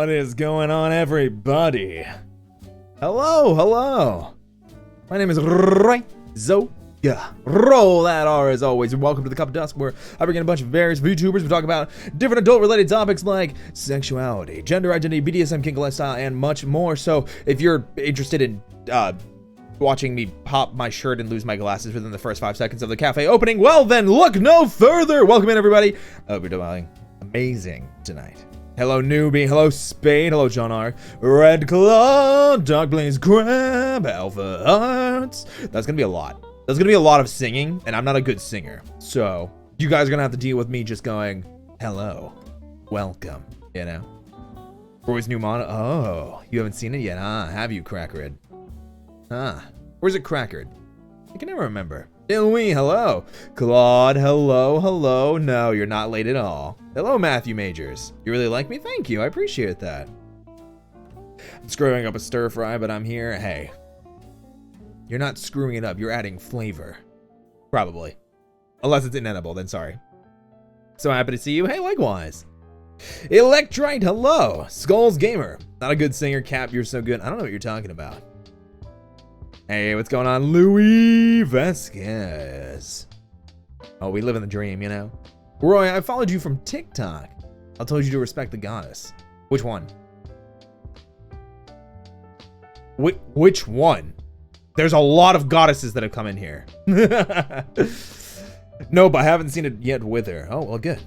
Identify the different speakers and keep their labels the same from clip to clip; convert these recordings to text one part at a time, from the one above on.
Speaker 1: What is going on, everybody? Hello. My name is Zo. Yeah, roll that R as always, and welcome to the Cup of Dusk, where I bring in a bunch of various VTubers. We talk about different adult-related topics like sexuality, gender identity, BDSM, kink lifestyle, and much more. So, if you're interested in watching me pop my shirt and lose my glasses within the first 5 seconds of the cafe opening, well then, look no further. Welcome in, everybody. I hope you're doing amazing tonight. Hello, Newbie. Hello, Spade. Hello, John R. Red Claw, Dark Blaze Crab, Alpha Hearts. That's gonna be a lot. There's gonna be a lot of singing, and I'm not a good singer. So, you guys are gonna have to deal with me just going, hello, welcome, you know? Roy's new mono. Oh, you haven't seen it yet, huh? Have you, Crackered? Huh. Where's it crackered? I can never remember. Louis, hello. Claude, hello. No, you're not late at all. Hello, Matthew Majors. You really like me? Thank you. I appreciate that. I'm screwing up a stir fry, but I'm here. Hey. You're not screwing it up. You're adding flavor. Probably. Unless it's inedible, then sorry. So happy to see you. Hey, likewise. Electrite, hello. Skulls Gamer. Not a good singer. Cap, you're so good. I don't know what you're talking about. Hey, what's going on? Louis Vasquez. Oh, we live in the dream, you know? Roy, I followed you from TikTok. I told you to respect the goddess. Which one? Which one? There's a lot of goddesses that have come in here. No, but I haven't seen it yet with her. Oh, well, good.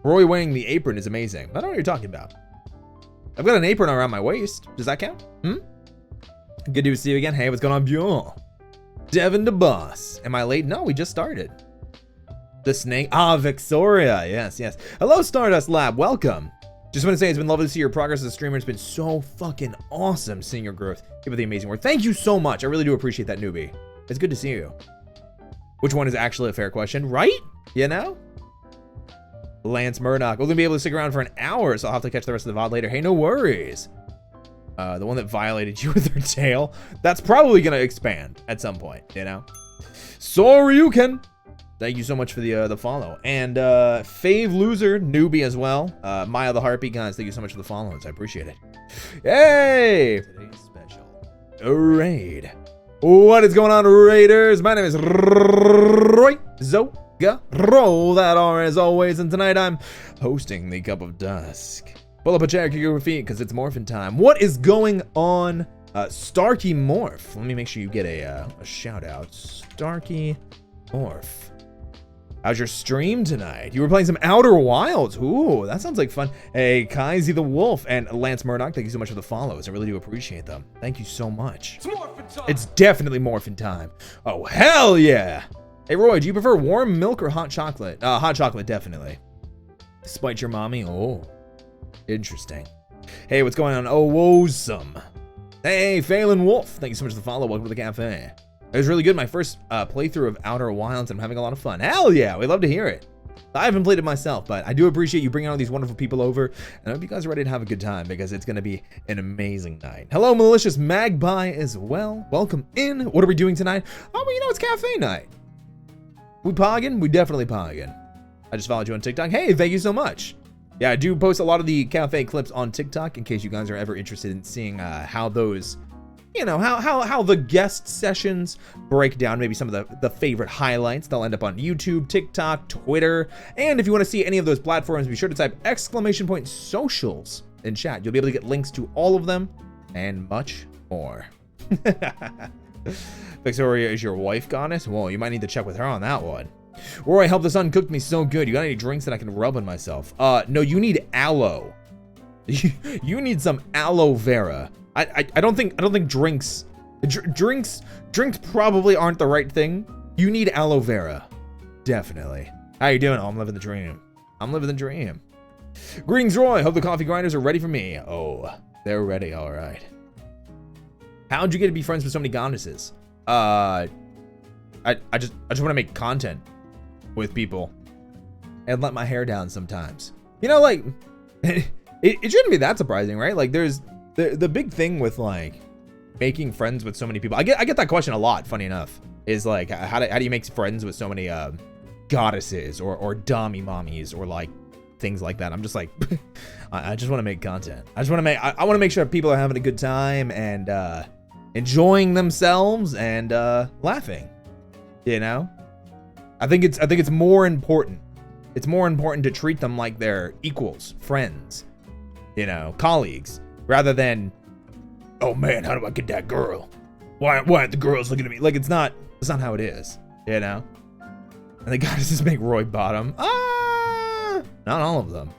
Speaker 1: Roy wearing the apron is amazing. I don't know what you're talking about. I've got an apron around my waist. Does that count? Good to see you again. Hey, what's going on, Bjorn? Devin the boss. Am I late? No, we just started. The snake. Ah, Victoria. Yes. Hello, Stardust Lab. Welcome. Just want to say it's been lovely to see your progress as a streamer. It's been so fucking awesome seeing your growth. Keep up the amazing work. Thank you so much. I really do appreciate that, newbie. It's good to see you. Which one is actually a fair question, right? You know? Lance Murdoch. We're going to be able to stick around for an hour, so I'll have to catch the rest of the VOD later. Hey, no worries. The one that violated you with her tail. That's probably going to expand at some point, you know? Soryuken. Thank you so much for the follow. And Fave Loser, newbie as well. Maya the Heartbeat, guys, thank you so much for the follows. I appreciate it. Hey! Today's special. A raid. What is going on, Raiders? My name is Roy Zoga. Roll that R as always. And tonight I'm hosting the Cup of Dusk. Pull up a chair, kick your feet, because it's morphin' time. What is going on? Starkey Morph. Let me make sure you get a shout out. Starkey Morph. How's your stream tonight? You were playing some Outer Wilds. Ooh, that sounds like fun. Hey, Kaizy the Wolf and Lance Murdoch, thank you so much for the follows. I really do appreciate them. Thank you so much. It's morphin' time. It's definitely morphin' time. Oh, hell yeah. Hey, Roy, do you prefer warm milk or hot chocolate? Hot chocolate, definitely. Despite your mommy? Oh, interesting. Hey, what's going on? Oh, awesome. Hey, Phelan Wolf, thank you so much for the follow. Welcome to the cafe. It was really good. My first playthrough of Outer Wilds, and I'm having a lot of fun. Hell yeah, we'd love to hear it. I haven't played it myself, but I do appreciate you bringing all these wonderful people over, and I hope you guys are ready to have a good time, because it's going to be an amazing night. Hello, Malicious Magpie as well. Welcome in. What are we doing tonight? Oh, well, you know, it's cafe night. We pogging? We definitely pogging. I just followed you on TikTok. Hey, thank you so much. Yeah, I do post a lot of the cafe clips on TikTok, in case you guys are ever interested in seeing how those... You know, how the guest sessions break down maybe some of the favorite highlights. They'll end up on YouTube, TikTok, Twitter. And if you want to see any of those platforms, be sure to type !socials in chat. You'll be able to get links to all of them and much more. Victoria is your wife goddess? Well, you might need to check with her on that one. Roy, help the sun cooked me so good. You got any drinks that I can rub on myself? No, you need aloe. You need some aloe vera. I don't think drinks probably aren't the right thing. You need aloe vera. Definitely. How you doing? Oh, I'm living the dream. I'm living the dream. Greetings, Roy. Hope the coffee grinders are ready for me. Oh, they're ready. All right. How'd you get to be friends with so many goddesses? I just want to make content with people and let my hair down sometimes. You know, like it shouldn't be that surprising, right? Like there's the big thing with like making friends with so many people. I get that question a lot, funny enough, is like how do you make friends with so many goddesses or dummy mommies or like things like that. I'm just like, I just want to make content. I want to make sure people are having a good time and enjoying themselves and laughing. You know, I think it's more important. It's more important to treat them like they're equals, friends, you know, colleagues, rather than, oh man, how do I get that girl? Why aren't the girls looking at me? Like, it's not how it is, you know? And the guys just make Roy bottom. Not all of them.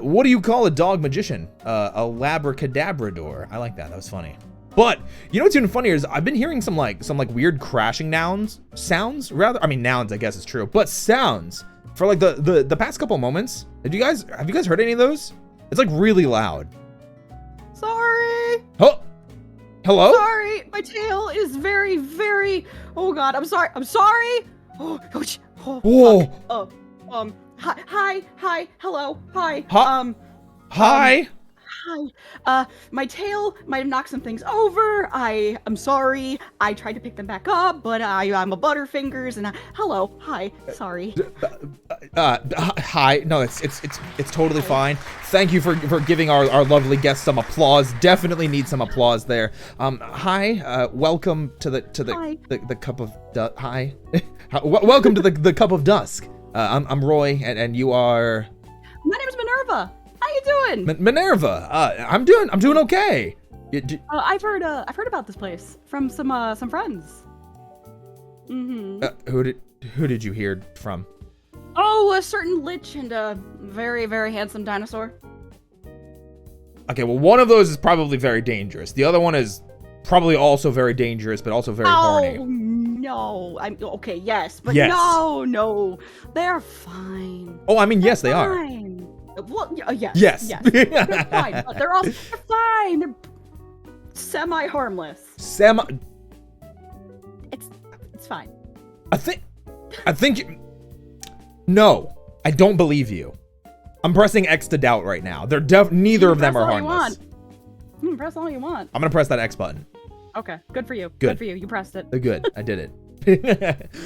Speaker 1: What do you call a dog magician? A labracadabrador. I like that. That was funny. But you know what's even funnier is I've been hearing some weird crashing sounds rather. I mean, nouns, I guess is true, but sounds for like the past couple moments. Have you guys heard any of those? It's like really loud.
Speaker 2: Sorry.
Speaker 1: Oh, hello.
Speaker 2: Sorry, my tail is very, very. Oh God, I'm sorry. I'm sorry. Oh,
Speaker 1: Whoa.
Speaker 2: fuck. Hi, hello, hi.
Speaker 1: Hi.
Speaker 2: Hi. My tail might have knocked some things over. I'm sorry. I tried to pick them back up, but I'm a Butterfingers and hello, hi, sorry.
Speaker 1: Hi. No, it's totally fine. Thank you for giving our lovely guest some applause. Definitely need some applause there. Hi. Welcome to the Cup of Dusk. Hi. Welcome to the Cup of Dusk. I'm Roy, and you are.
Speaker 2: My name is Minerva. How you doing?
Speaker 1: Minerva. I'm doing okay.
Speaker 2: I've heard about this place from some friends. Mm-hmm.
Speaker 1: Who did you hear from?
Speaker 2: Oh, a certain lich and a very, very handsome dinosaur.
Speaker 1: Okay, well, one of those is probably very dangerous. The other one is probably also very dangerous, but also very horny.
Speaker 2: Oh no! I'm okay. Yes, but
Speaker 1: yes.
Speaker 2: No, they're fine.
Speaker 1: Oh, I mean, yes, they are.
Speaker 2: Fine. Well, yes.
Speaker 1: Yes.
Speaker 2: They're fine. But they're fine. They're semi-harmless. It's fine.
Speaker 1: I think. No, I don't believe you. I'm pressing X to doubt right now. Neither of them are harmless.
Speaker 2: You can press all you want.
Speaker 1: I'm gonna press that X button.
Speaker 2: Okay, good for you.
Speaker 1: Good
Speaker 2: for you. You pressed it.
Speaker 1: Good, I did it.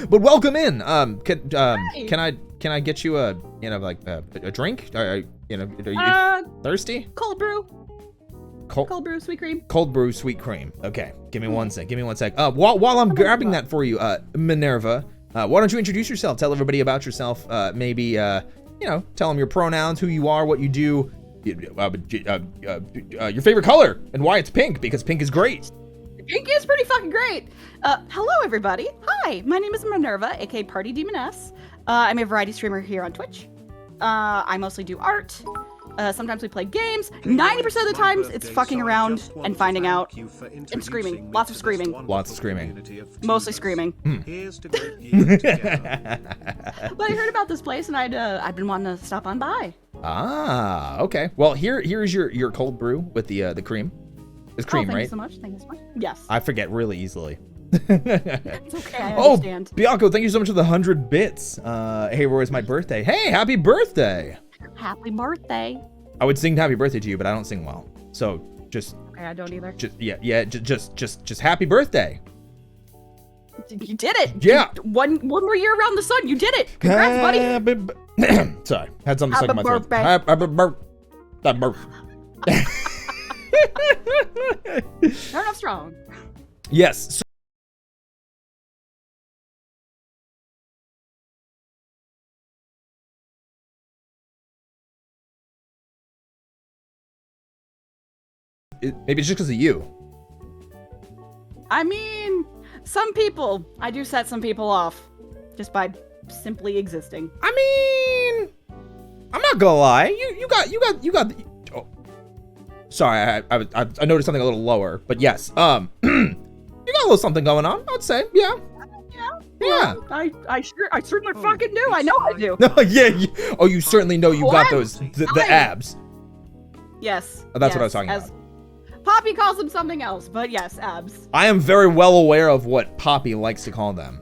Speaker 1: But welcome in.
Speaker 2: Hey.
Speaker 1: Can I get you a drink? Are you thirsty?
Speaker 2: Cold brew. Cold brew, sweet cream.
Speaker 1: Cold brew, sweet cream. Okay, give me one sec. While I'm grabbing that for you, Minerva, why don't you introduce yourself? Tell everybody about yourself. Maybe tell them your pronouns, who you are, what you do, your favorite color, and why it's pink, because pink is great.
Speaker 2: Pink is pretty fucking great. Hello, everybody. Hi, my name is Minerva, aka Party Demoness. I'm a variety streamer here on Twitch. I mostly do art. Sometimes we play games. 90% of the times, it's fucking around and finding out and screaming. Lots of screaming. Mostly screaming. But I heard about this place and I've been wanting to stop on by.
Speaker 1: Ah, okay. Well, here's your cold brew with the cream. It's cream,
Speaker 2: thank
Speaker 1: right?
Speaker 2: You so much. Thank you so much. Yes.
Speaker 1: I forget really easily.
Speaker 2: It's okay, I understand.
Speaker 1: Oh, Bianco, thank you so much for the 100 bits. Hey, Roy, it's my birthday. Hey, happy birthday.
Speaker 2: Happy birthday.
Speaker 1: I would sing happy birthday to you, but I don't sing well. So just.
Speaker 2: Okay, I don't either.
Speaker 1: Just happy birthday.
Speaker 2: You did it.
Speaker 1: Yeah.
Speaker 2: One more year around the sun. You did it. Congrats, buddy.
Speaker 1: Sorry, had something stuck in my throat.
Speaker 2: Happy birthday. Turn up strong.
Speaker 1: Yes. Maybe it's just because of you.
Speaker 2: I mean, some people. I do set some people off just by simply existing.
Speaker 1: I mean, I'm not gonna lie. You got. Oh. Sorry, I noticed something a little lower, but yes. You got a little something going on. I'd say, yeah. Yeah.
Speaker 2: I certainly fucking do. I know I do.
Speaker 1: No, yeah. You certainly know you got those the abs.
Speaker 2: Yes.
Speaker 1: Oh, that's what I was talking about.
Speaker 2: Poppy calls them something else, but yes, abs.
Speaker 1: I am very well aware of what Poppy likes to call them.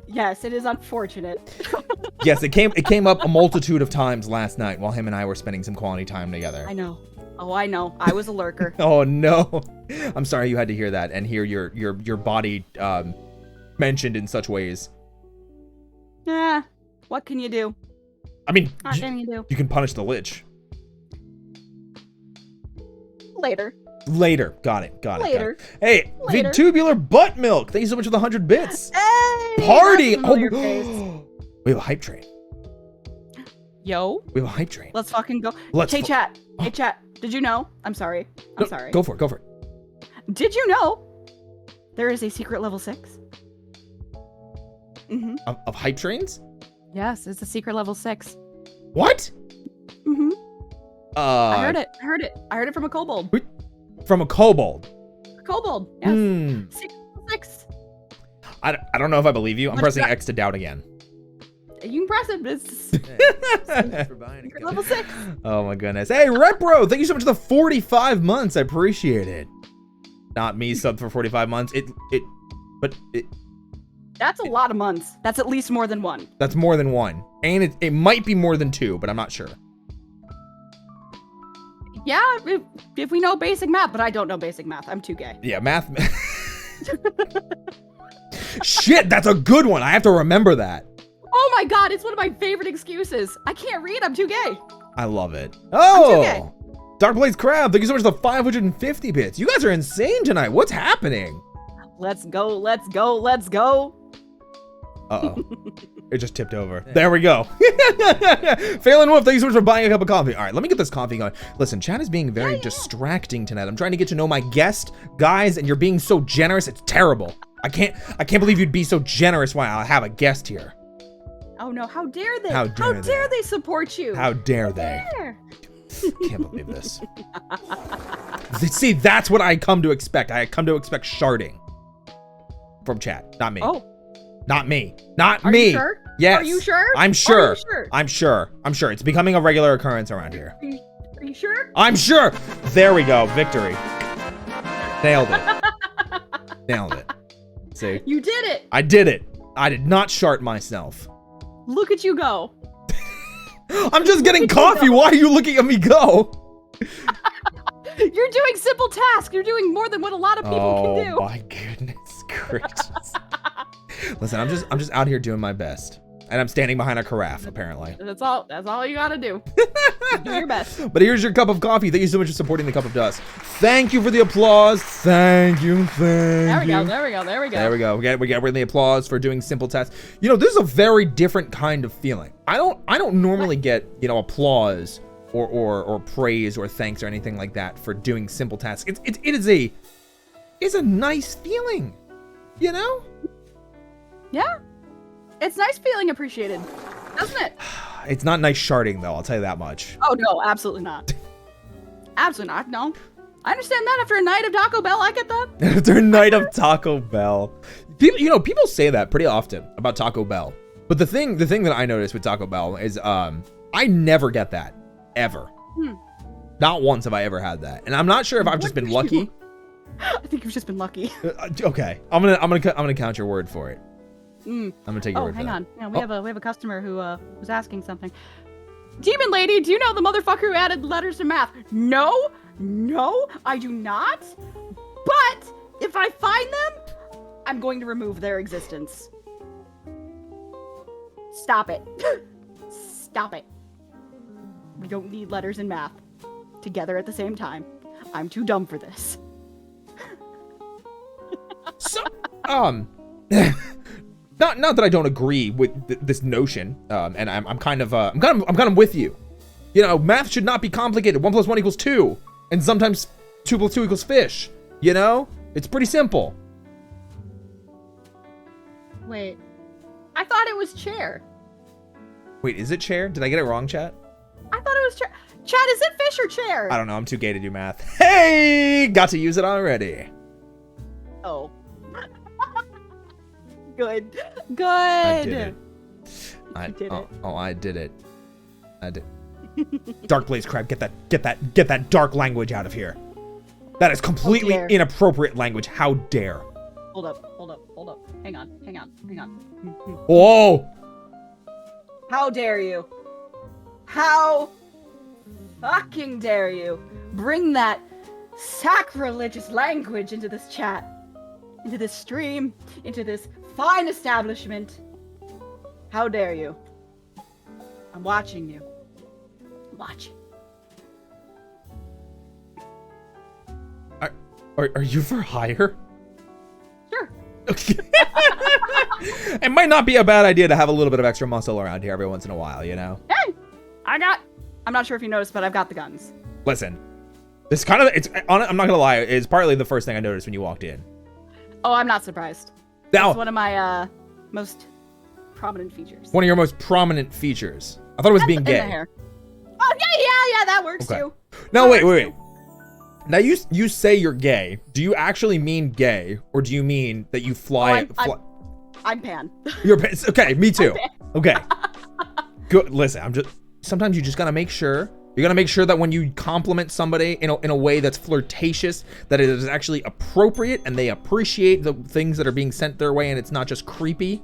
Speaker 2: Yes, it is unfortunate.
Speaker 1: Yes, it came up a multitude of times last night while him and I were spending some quality time together.
Speaker 2: I know. Oh, I know. I was a lurker.
Speaker 1: Oh no. I'm sorry you had to hear that and hear your body mentioned in such ways.
Speaker 2: What can you do?
Speaker 1: I mean,
Speaker 2: What can you do?
Speaker 1: you can punish the lich.
Speaker 2: Later.
Speaker 1: Later. Got it.
Speaker 2: Later.
Speaker 1: Hey,
Speaker 2: Later.
Speaker 1: Vitubular Butt Milk. Thank you so much for the 100 bits.
Speaker 2: Hey!
Speaker 1: Party.
Speaker 2: That's a familiar face.
Speaker 1: We have a hype train.
Speaker 2: Yo.
Speaker 1: We have a hype train.
Speaker 2: Let's fucking go.
Speaker 1: Let's
Speaker 2: Hey, chat. Hey, chat. Did you know? I'm sorry. I'm sorry.
Speaker 1: Go for it. Go for it.
Speaker 2: Did you know there is a secret level 6? Mm-hmm.
Speaker 1: Of hype trains?
Speaker 2: Yes, it's a secret level 6.
Speaker 1: What?
Speaker 2: Mm-hmm. I heard it. I heard it from a kobold.
Speaker 1: From a kobold.
Speaker 2: Kobold. Yes. Secret level 6.
Speaker 1: I don't know if I believe you. I'm
Speaker 2: What's
Speaker 1: pressing
Speaker 2: that?
Speaker 1: X to doubt again.
Speaker 2: You can press it, but it's secret level 6.
Speaker 1: Oh my goodness. Hey, Repro, thank you so much for the 45 months. I appreciate it. Not me sub for 45 months.
Speaker 2: That's a lot of months. That's at least more than one.
Speaker 1: That's more than one. And it might be more than two, but I'm not sure.
Speaker 2: Yeah, if we know basic math, but I don't know basic math. I'm too gay.
Speaker 1: Yeah, math. Shit, that's a good one. I have to remember that.
Speaker 2: Oh my god, it's one of my favorite excuses. I can't read, I'm too gay.
Speaker 1: I love it.
Speaker 2: I'm too gay.
Speaker 1: Dark Blaze Crab, thank you so much for the 550 bits. You guys are insane tonight. What's happening?
Speaker 2: Let's go, let's go, let's go.
Speaker 1: Uh-oh. It just tipped over. There we go. Phelan Wolf, thank you so much for buying a cup of coffee. All right, let me get this coffee going. Listen, chat is being very distracting tonight. I'm trying to get to know my guest, guys, and you're being so generous. It's terrible. I can't believe you'd be so generous while I have a guest here.
Speaker 2: Oh no, how dare they?
Speaker 1: How dare
Speaker 2: they support you?
Speaker 1: How dare they?
Speaker 2: Dare.
Speaker 1: Can't believe this. See, that's what I come to expect. I come to expect sharding from chat, not me.
Speaker 2: Oh.
Speaker 1: Not me. Not
Speaker 2: Are
Speaker 1: me.
Speaker 2: you sure?
Speaker 1: Yes.
Speaker 2: Are you sure?
Speaker 1: I'm sure.
Speaker 2: Are you sure?
Speaker 1: I'm sure. I'm sure. It's becoming a regular occurrence around here.
Speaker 2: Are you sure?
Speaker 1: I'm sure. There we go. Victory. Nailed it. Nailed it. See?
Speaker 2: You did it.
Speaker 1: I did it. I did not shart myself.
Speaker 2: Look at you go.
Speaker 1: I'm just getting coffee. Why are you looking at me go?
Speaker 2: You're doing simple tasks. You're doing more than what a lot of people can do.
Speaker 1: Oh my goodness gracious. Listen, I'm just out here doing my best. And I'm standing behind a carafe, apparently.
Speaker 2: That's all you gotta do. Do your best.
Speaker 1: But here's your cup of coffee. Thank you so much for supporting the Cup of Dusk. Thank you for the applause. Thank you.
Speaker 2: There we go.
Speaker 1: We get the applause for doing simple tasks. You know, this is a very different kind of feeling. I don't normally get, you know, applause or praise or thanks or anything like that for doing simple tasks. It's a nice feeling, you know?
Speaker 2: Yeah. It's nice feeling appreciated, doesn't it?
Speaker 1: It's not nice sharding, though, I'll tell you that much.
Speaker 2: Oh, no, absolutely not. Absolutely not, no. I understand that after a night of Taco Bell, I get that.
Speaker 1: After a night of Taco Bell. People say that pretty often about Taco Bell. But the thing that I noticed with Taco Bell is I never get that. Ever. Not once have I ever had that. And I'm not sure if I've just been lucky.
Speaker 2: I think you've just been lucky.
Speaker 1: Okay. I'm gonna count your word for it. I'm gonna take your word for that.
Speaker 2: Oh, hang on. Yeah, we have a customer who was asking something. Demon Lady, do you know the motherfucker who added letters to math? No, I do not. But if I find them, I'm going to remove their existence. Stop it. Stop it. We don't need letters in math together at the same time. I'm too dumb for this.
Speaker 1: So, not that I don't agree with this notion, and I'm kind of with you. You know, math should not be complicated. 1 + 1 = 2, and sometimes 2 + 2 = fish. You know, it's pretty simple.
Speaker 2: Wait, I thought it was chair.
Speaker 1: Wait, is it chair? Did I get it wrong, chat?
Speaker 2: I thought it was chair. Chat, is it fish or chair?
Speaker 1: I don't know. I'm too gay to do math. Hey, got to use it already.
Speaker 2: Oh. Good.
Speaker 1: I did it. I did it. I did. Dark Blaze Crab, get that dark language out of here. That is completely inappropriate language. How dare.
Speaker 2: Hold up. Hang on.
Speaker 1: Whoa!
Speaker 2: How dare you? How fucking dare you bring that sacrilegious language into this chat, into this stream, into this fine establishment? How dare you? I'm watching you. Watch.
Speaker 1: Are you for hire?
Speaker 2: Sure.
Speaker 1: Okay. It might not be a bad idea to have a little bit of extra muscle around here every once in a while, you know?
Speaker 2: Hey, I'm not sure if you noticed, but I've got the guns.
Speaker 1: Listen, this kind of, I'm not gonna lie, it's partly the first thing I noticed when you walked in.
Speaker 2: Oh, I'm not surprised.
Speaker 1: Now,
Speaker 2: It's one of my most prominent features.
Speaker 1: one of your most prominent features. I thought it was being
Speaker 2: And the
Speaker 1: gay.
Speaker 2: hair. Oh, yeah, that works
Speaker 1: Okay.
Speaker 2: too.
Speaker 1: No, wait. Now you say you're gay. Do you actually mean gay, or do you mean that you fly?
Speaker 2: I'm pan.
Speaker 1: You're okay. Me too. Okay. Good. Listen, sometimes you just gotta make sure. You gotta make sure that when you compliment somebody in a way that's flirtatious, that it is actually appropriate and they appreciate the things that are being sent their way, and it's not just creepy.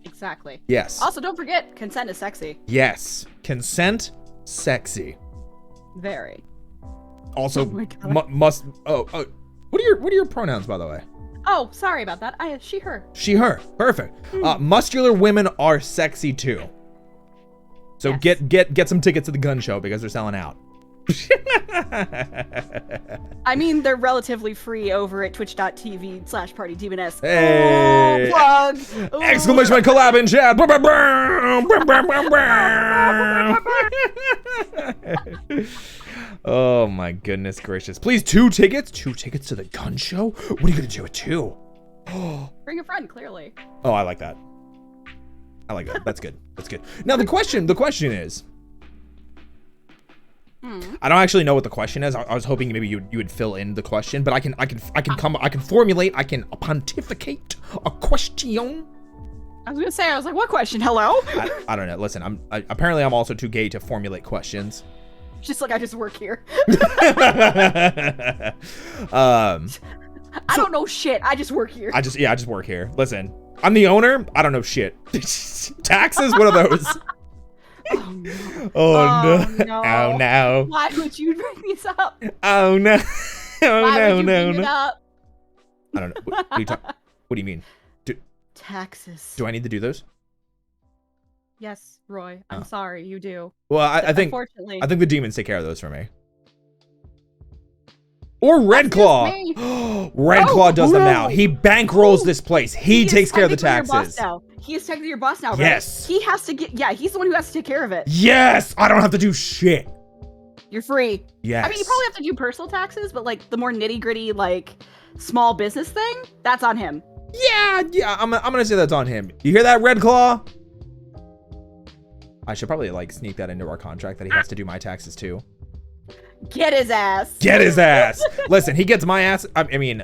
Speaker 2: Exactly.
Speaker 1: Yes.
Speaker 2: Also, don't forget, consent is sexy.
Speaker 1: Yes. Consent, sexy.
Speaker 2: Very.
Speaker 1: Also,
Speaker 2: Oh my God.
Speaker 1: must. Oh. What are your pronouns, by the way?
Speaker 2: Oh, sorry about that. She, her.
Speaker 1: She, her. Perfect. Muscular women are sexy too. So
Speaker 2: Yes.
Speaker 1: get some tickets to the gun show because they're selling out.
Speaker 2: I mean, they're relatively free over at twitch.tv/partydemoness.
Speaker 1: Hey.
Speaker 2: Oh, plug. Ooh.
Speaker 1: Exclamation point collab in chat. Oh my goodness gracious. Please, 2 tickets? 2 tickets to the gun show? What are you gonna do with 2?
Speaker 2: Bring a friend, clearly.
Speaker 1: Oh, I like that. I like that. That's good. That's good. Now the question is, I don't actually know what the question is. I was hoping maybe you would fill in the question, but I can formulate, I can pontificate a question.
Speaker 2: I was gonna say, I was like, what question? Hello?
Speaker 1: I don't know. Listen, apparently I'm also too gay to formulate questions.
Speaker 2: Just like I just work here. I don't know shit. I just work here.
Speaker 1: I just work here. Listen, I'm the owner. I don't know shit. Taxes? What are those?
Speaker 2: Oh, no.
Speaker 1: Oh no.
Speaker 2: No.
Speaker 1: Oh no.
Speaker 2: Why would you bring these up?
Speaker 1: Oh no. Oh
Speaker 2: Why
Speaker 1: no,
Speaker 2: would you
Speaker 1: no,
Speaker 2: bring it
Speaker 1: no.
Speaker 2: up?
Speaker 1: I don't know. What do you mean?
Speaker 2: Taxes.
Speaker 1: Do I need to do those?
Speaker 2: Yes, Roy. I'm
Speaker 1: Oh.
Speaker 2: sorry. You do.
Speaker 1: Well, I think
Speaker 2: Unfortunately.
Speaker 1: the demons take care of those for me. Or Red Claw. Red Claw does them now. He bankrolls this place. He takes care of the taxes.
Speaker 2: He is technically your boss now, right?
Speaker 1: Yes.
Speaker 2: He has to get. Yeah, he's the one who has to take care of it.
Speaker 1: Yes. I don't have to do shit.
Speaker 2: You're free.
Speaker 1: Yes.
Speaker 2: I mean, you probably have to do personal taxes, but like the more nitty gritty, like small business thing, that's on him.
Speaker 1: Yeah. I'm gonna say that's on him. You hear that, Red Claw? I should probably like sneak that into our contract that he has to do my taxes too.
Speaker 2: Get his ass.
Speaker 1: Get his ass. Listen, he gets my ass. I mean,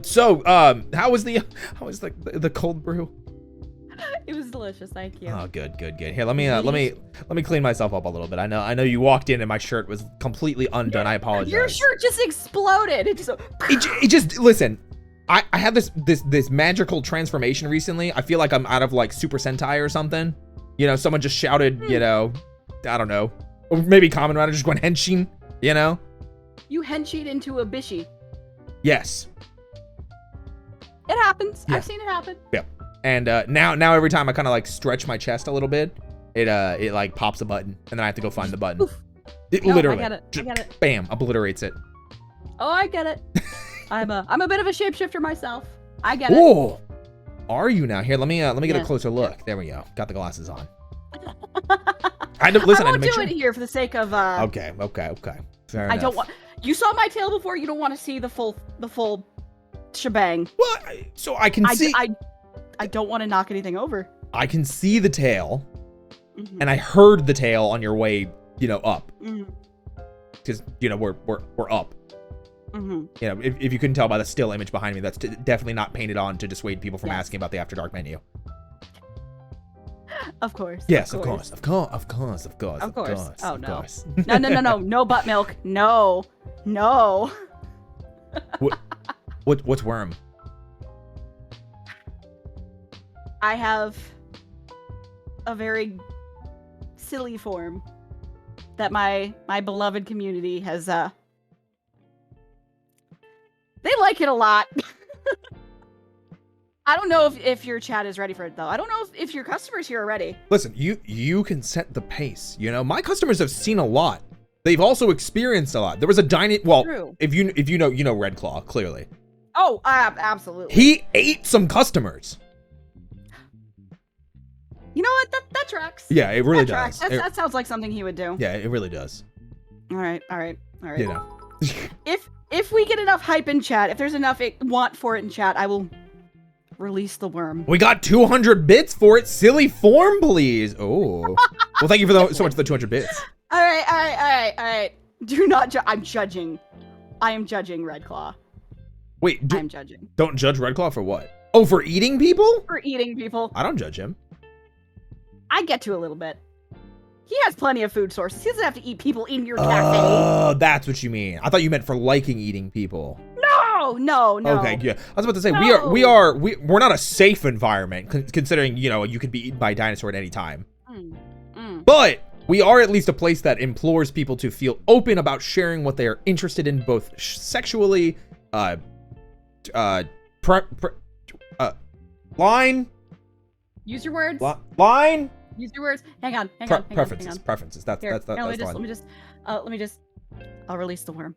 Speaker 1: so how was the cold brew?
Speaker 2: It was delicious, thank you.
Speaker 1: Oh, good. Here, let me clean myself up a little bit. I know you walked in and my shirt was completely undone. I apologize.
Speaker 2: Your shirt just exploded. It just
Speaker 1: listen. I had this magical transformation recently. I feel like I'm out of like Super Sentai or something. You know, someone just shouted, you know, I don't know. Or maybe Kamen Rider just went henshin, you know?
Speaker 2: You henshied into a bishi.
Speaker 1: Yes.
Speaker 2: It happens.
Speaker 1: Yeah.
Speaker 2: I've seen it happen.
Speaker 1: Yeah. And now every time I kind of like stretch my chest a little bit, it like pops a button, and then I have to go find the button.
Speaker 2: Oof.
Speaker 1: It
Speaker 2: No,
Speaker 1: literally,
Speaker 2: I get it.
Speaker 1: Bam, obliterates it.
Speaker 2: Oh, I get it. I'm a bit of a shapeshifter myself. I get it.
Speaker 1: Oh, are you now? Here, let me get
Speaker 2: Yeah.
Speaker 1: a closer look. There we go. Got the glasses on.
Speaker 2: I won't do it here for the sake of.
Speaker 1: Okay. Fair enough.
Speaker 2: I don't want. You saw my tail before. You don't want to see the full shebang.
Speaker 1: Well, so I can see.
Speaker 2: I don't want to knock anything over.
Speaker 1: I can see the tail,
Speaker 2: Mhm.
Speaker 1: and I heard the tail on your way, you know, up.
Speaker 2: Mhm.
Speaker 1: Because you know we're up.
Speaker 2: Mhm.
Speaker 1: You know, if you couldn't tell by the still image behind me, that's definitely not painted on to dissuade people from asking about the After Dark menu.
Speaker 2: Of course.
Speaker 1: Yes,
Speaker 2: of
Speaker 1: of course.
Speaker 2: Oh
Speaker 1: Of
Speaker 2: no.
Speaker 1: course.
Speaker 2: No butt milk. No.
Speaker 1: What's worm?
Speaker 2: I have a very silly form that my beloved community has they like it a lot. I don't know if your chat is ready for it though. I don't know if your customers here are ready.
Speaker 1: Listen, you can set the pace. You know, my customers have seen a lot. They've also experienced a lot. There was a dining. Well,
Speaker 2: True.
Speaker 1: if you know Red Claw clearly.
Speaker 2: Oh, absolutely.
Speaker 1: He ate some customers.
Speaker 2: You know what? That tracks.
Speaker 1: Yeah, it really
Speaker 2: That
Speaker 1: does.
Speaker 2: tracks. That sounds like something he would do.
Speaker 1: Yeah, it really does.
Speaker 2: All right.
Speaker 1: You know.
Speaker 2: If we get enough hype in chat, if there's enough want for it in chat, I will release the worm.
Speaker 1: We got 200 bits for it. Silly form, please. Oh. Well, thank you for so much for the 200 bits.
Speaker 2: All right. Do not I'm judging. I am judging Red Claw.
Speaker 1: Wait,
Speaker 2: I'm judging.
Speaker 1: Don't judge Red Claw for what? Oh, for eating people?
Speaker 2: For eating people.
Speaker 1: I don't judge him.
Speaker 2: I get to a little bit. He has plenty of food sources. He doesn't have to eat people in your cafe.
Speaker 1: Oh, that's what you mean. I thought you meant for liking eating people.
Speaker 2: No.
Speaker 1: Okay, yeah. I was about to say we're not a safe environment considering, you know, you could be eaten by a dinosaur at any time. But we are at least a place that implores people to feel open about sharing what they are interested in, both sexually, line.
Speaker 2: Use your words.
Speaker 1: Line.
Speaker 2: Use your words. Hang on.
Speaker 1: Preferences. That's
Speaker 2: Here,
Speaker 1: the line.
Speaker 2: I'll release the worm.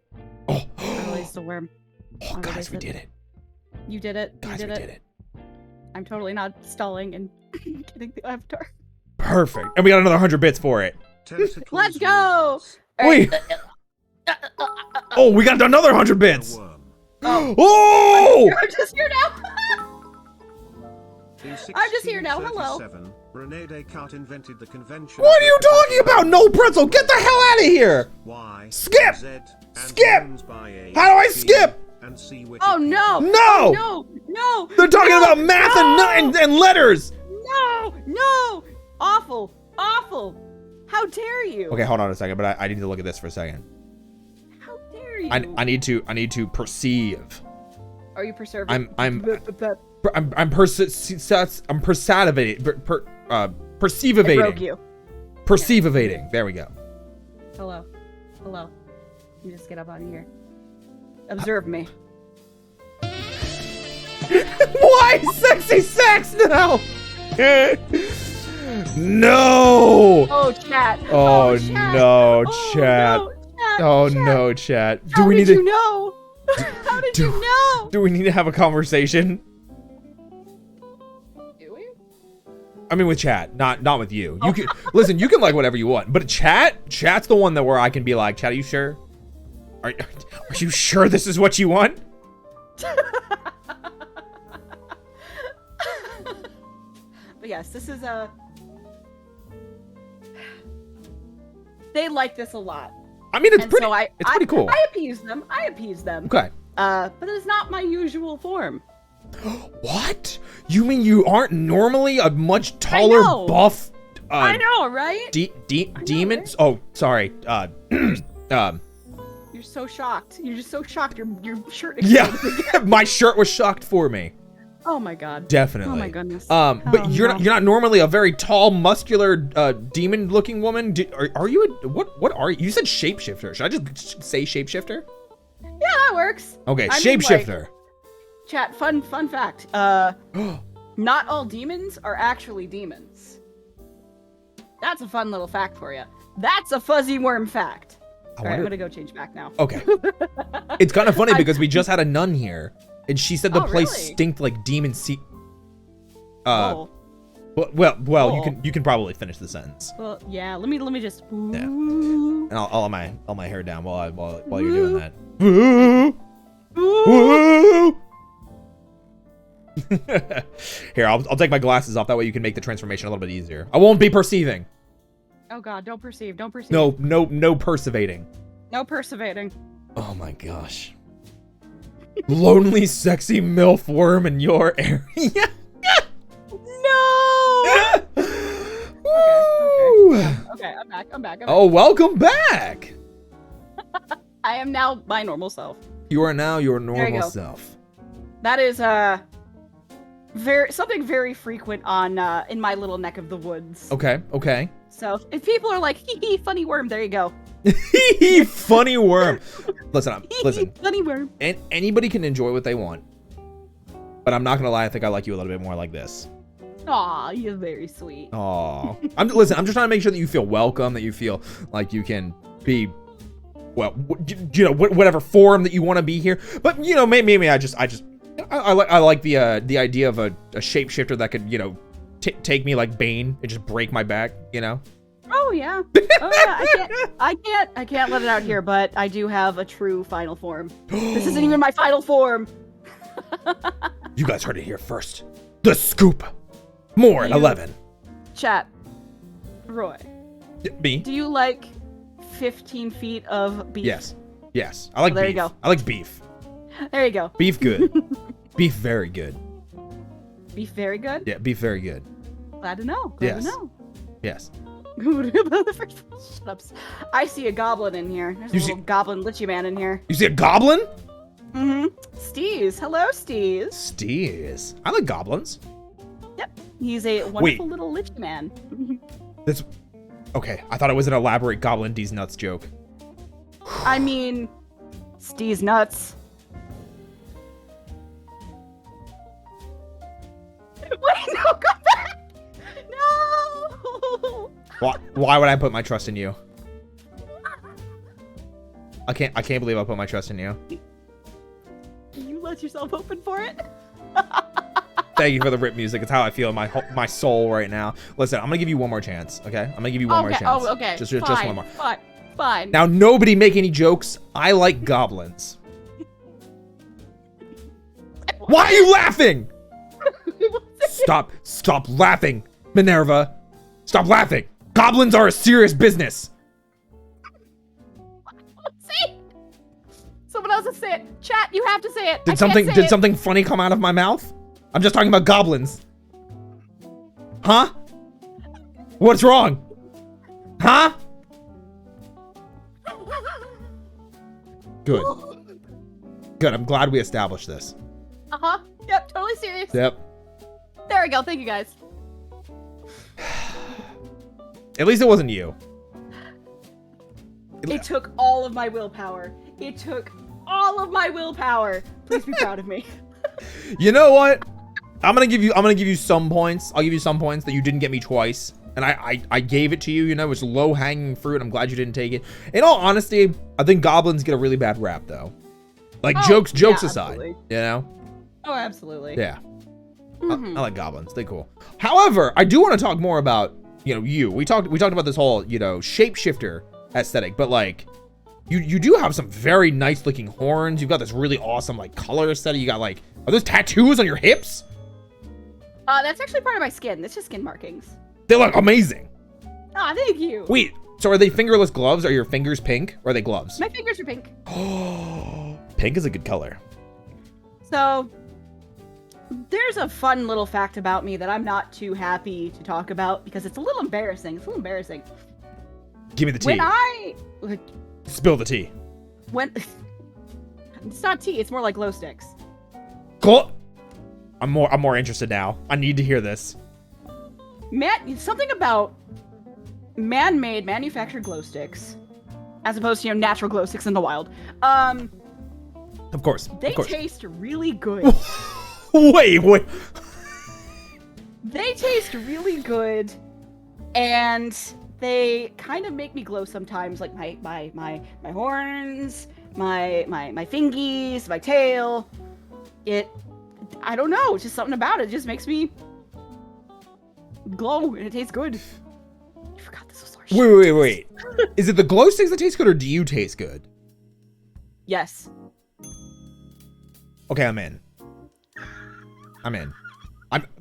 Speaker 1: Oh.
Speaker 2: I'll release the worm.
Speaker 1: Oh, guys, we did it.
Speaker 2: You did it.
Speaker 1: Guys, we did it.
Speaker 2: I'm totally not stalling and getting the avatar.
Speaker 1: Perfect. And we got another 100 bits for it.
Speaker 2: Let's go.
Speaker 1: Wait. Oh, we got another 100 bits.
Speaker 2: Oh! I'm just here now. I'm just here now. Hello.
Speaker 3: Rene Descartes invented the convention.
Speaker 1: What are you talking about? No pretzel. Get the hell out of here. Skip. Skip. How do I skip?
Speaker 2: Oh no.
Speaker 1: No. They're talking about math and letters.
Speaker 2: No. Awful. How dare you?
Speaker 1: Okay, hold on a second, but I need to look at this for a second.
Speaker 2: How dare you?
Speaker 1: I need to perceive.
Speaker 2: Are you perserving?
Speaker 1: I'm perceivating. Perceivating. There we go.
Speaker 2: Hello. Let me just get up out of here. Observe me.
Speaker 1: Why sexy sex now? No.
Speaker 2: Oh, chat.
Speaker 1: Oh, no, chat.
Speaker 2: Oh,
Speaker 1: no, chat.
Speaker 2: How did you know? How did you know?
Speaker 1: Do we need to have a conversation?
Speaker 2: Do we?
Speaker 1: I mean, with chat, not with you. You can listen. You can like whatever you want, but chat's the one where I can be like, chat, are you sure? Are you sure this is what you want?
Speaker 2: But yes, this is they like this a lot.
Speaker 1: I mean, it's pretty.
Speaker 2: So
Speaker 1: it's pretty cool.
Speaker 2: I appease them.
Speaker 1: Okay.
Speaker 2: But it's not my usual form.
Speaker 1: What? You mean you aren't normally a much taller, buff?
Speaker 2: I know, right?
Speaker 1: Demon?
Speaker 2: Right?
Speaker 1: Oh, sorry.
Speaker 2: You're so shocked. You're just so shocked. Your shirt.
Speaker 1: Yeah, my shirt was shocked for me.
Speaker 2: Oh my god.
Speaker 1: Definitely.
Speaker 2: Oh my goodness.
Speaker 1: But you're not normally a very tall, muscular, demon-looking woman. Are you? What are you? You said shapeshifter. Should I just say shapeshifter?
Speaker 2: Yeah, that works.
Speaker 1: Okay,
Speaker 2: I mean,
Speaker 1: shapeshifter.
Speaker 2: Chat. Fun fact. Not all demons are actually demons. That's a fun little fact for you. That's a fuzzy worm fact. All right, I'm gonna go change back now.
Speaker 1: Okay. It's kind of funny because we just had a nun here, and she said the place
Speaker 2: really?
Speaker 1: stinked like demon seed.
Speaker 2: Oh.
Speaker 1: Well, you can probably finish the sentence.
Speaker 2: Well, yeah. Let me just. Ooh.
Speaker 1: Yeah. And I'll let my hair down while you're doing that. Ooh. Ooh. Here, I'll take my glasses off. That way you can make the transformation a little bit easier. I won't be perceiving.
Speaker 2: Oh god, don't perceive.
Speaker 1: No perseverating.
Speaker 2: No perseverating.
Speaker 1: Oh my gosh. Lonely, sexy MILF worm in your area.
Speaker 2: No! Okay, I'm back.
Speaker 1: Oh, welcome back.
Speaker 2: I am now my normal self.
Speaker 1: You are now your normal self.
Speaker 2: That is something very frequent on in my little neck of the woods.
Speaker 1: Okay.
Speaker 2: So if people are like, hee, funny worm, there you go.
Speaker 1: Funny worm. Listen.
Speaker 2: Funny worm.
Speaker 1: And anybody can enjoy what they want. But I'm not gonna lie, I think I like you a little bit more like this.
Speaker 2: Aw, you're very sweet.
Speaker 1: Aw. Listen, I'm just trying to make sure that you feel welcome, that you feel like you can be, well, you know, whatever form that you want to be here. But, you know, maybe I like the idea of a shapeshifter that could, you know, take me like Bane and just break my back, you know?
Speaker 2: Oh yeah. Oh yeah. I can't let it out here, but I do have a true final form. This isn't even my final form.
Speaker 1: You guys heard it here first. The scoop. More at 11.
Speaker 2: Chat. Roy.
Speaker 1: Me?
Speaker 2: Do you like 15 feet of beef?
Speaker 1: Yes. I like
Speaker 2: there
Speaker 1: beef.
Speaker 2: You go.
Speaker 1: I like beef.
Speaker 2: There you go.
Speaker 1: Beef good. Beef very good.
Speaker 2: Beef very good?
Speaker 1: Yeah, beef very good.
Speaker 2: Glad to know. Glad to know.
Speaker 1: Yes.
Speaker 2: Shut up. I see a goblin in here. There's a little goblin lichy man in here.
Speaker 1: You see a goblin?
Speaker 2: Mm-hmm. Steez. Hello, Steez.
Speaker 1: Steez. I like goblins.
Speaker 2: Yep. He's a wonderful little lichy man.
Speaker 1: That's okay. I thought it was an elaborate Goblin D's nuts joke.
Speaker 2: I mean, Steez nuts. Wait, no, come back! No!
Speaker 1: Why would I put my trust in you? I can't believe I put my trust in you.
Speaker 2: You let yourself open for it?
Speaker 1: Thank you for the rip music. It's how I feel in my soul right now. Listen, I'm gonna give you one more chance, okay? I'm gonna give you one more chance.
Speaker 2: Oh, okay.
Speaker 1: Just one more.
Speaker 2: Fine.
Speaker 1: Now, nobody make any jokes. I like goblins. Why are you laughing? Stop laughing, Minerva. Stop laughing. Goblins are a serious business.
Speaker 2: Say it. Someone else has to say it. Chat, you have to say it.
Speaker 1: Did something funny come out of my mouth? I'm just talking about goblins. Huh? What's wrong? Huh? Good. Good. I'm glad we established this.
Speaker 2: Uh-huh. Yep, totally serious.
Speaker 1: Yep.
Speaker 2: There we go. Thank you, guys.
Speaker 1: At least it wasn't you.
Speaker 2: It took all of my willpower. It took all of my willpower. Please be proud of me.
Speaker 1: You know what? I'm gonna give you some points. I'll give you some points that you didn't get me twice. And I gave it to you, you know, it's low hanging fruit. I'm glad you didn't take it. In all honesty, I think goblins get a really bad rap though. Like jokes aside,
Speaker 2: absolutely.
Speaker 1: you know?
Speaker 2: Oh, absolutely.
Speaker 1: Yeah. I like goblins. They're cool. However, I do want to talk more about, you know, you. We talked about this whole, you know, shapeshifter aesthetic, but like you do have some very nice looking horns. You've got this really awesome like color aesthetic. You got like, are those tattoos on your hips?
Speaker 2: That's actually part of my skin. That's just skin markings.
Speaker 1: They look amazing.
Speaker 2: Ah, thank you.
Speaker 1: Wait, so are they fingerless gloves? Are your fingers pink or are they gloves?
Speaker 2: My fingers are pink.
Speaker 1: Oh, pink is a good color.
Speaker 2: So, there's a fun little fact about me that I'm not too happy to talk about because it's a little embarrassing.
Speaker 1: Give me the tea. Spill the tea.
Speaker 2: It's not tea, it's more like glow sticks.
Speaker 1: Cool. I'm more interested now. I need to hear this.
Speaker 2: Something about man-made manufactured glow sticks as opposed to, you know, natural glow sticks in the wild.
Speaker 1: Of course.
Speaker 2: They taste really good.
Speaker 1: Wait.
Speaker 2: They taste really good, and they kind of make me glow sometimes, like my horns, my fingies, my tail. I don't know, it's just something about it. It just makes me glow, and it tastes good. I forgot this was our shit.
Speaker 1: Wait. Is it the glow sticks that taste good, or do you taste good?
Speaker 2: Yes.
Speaker 1: Okay, I'm in.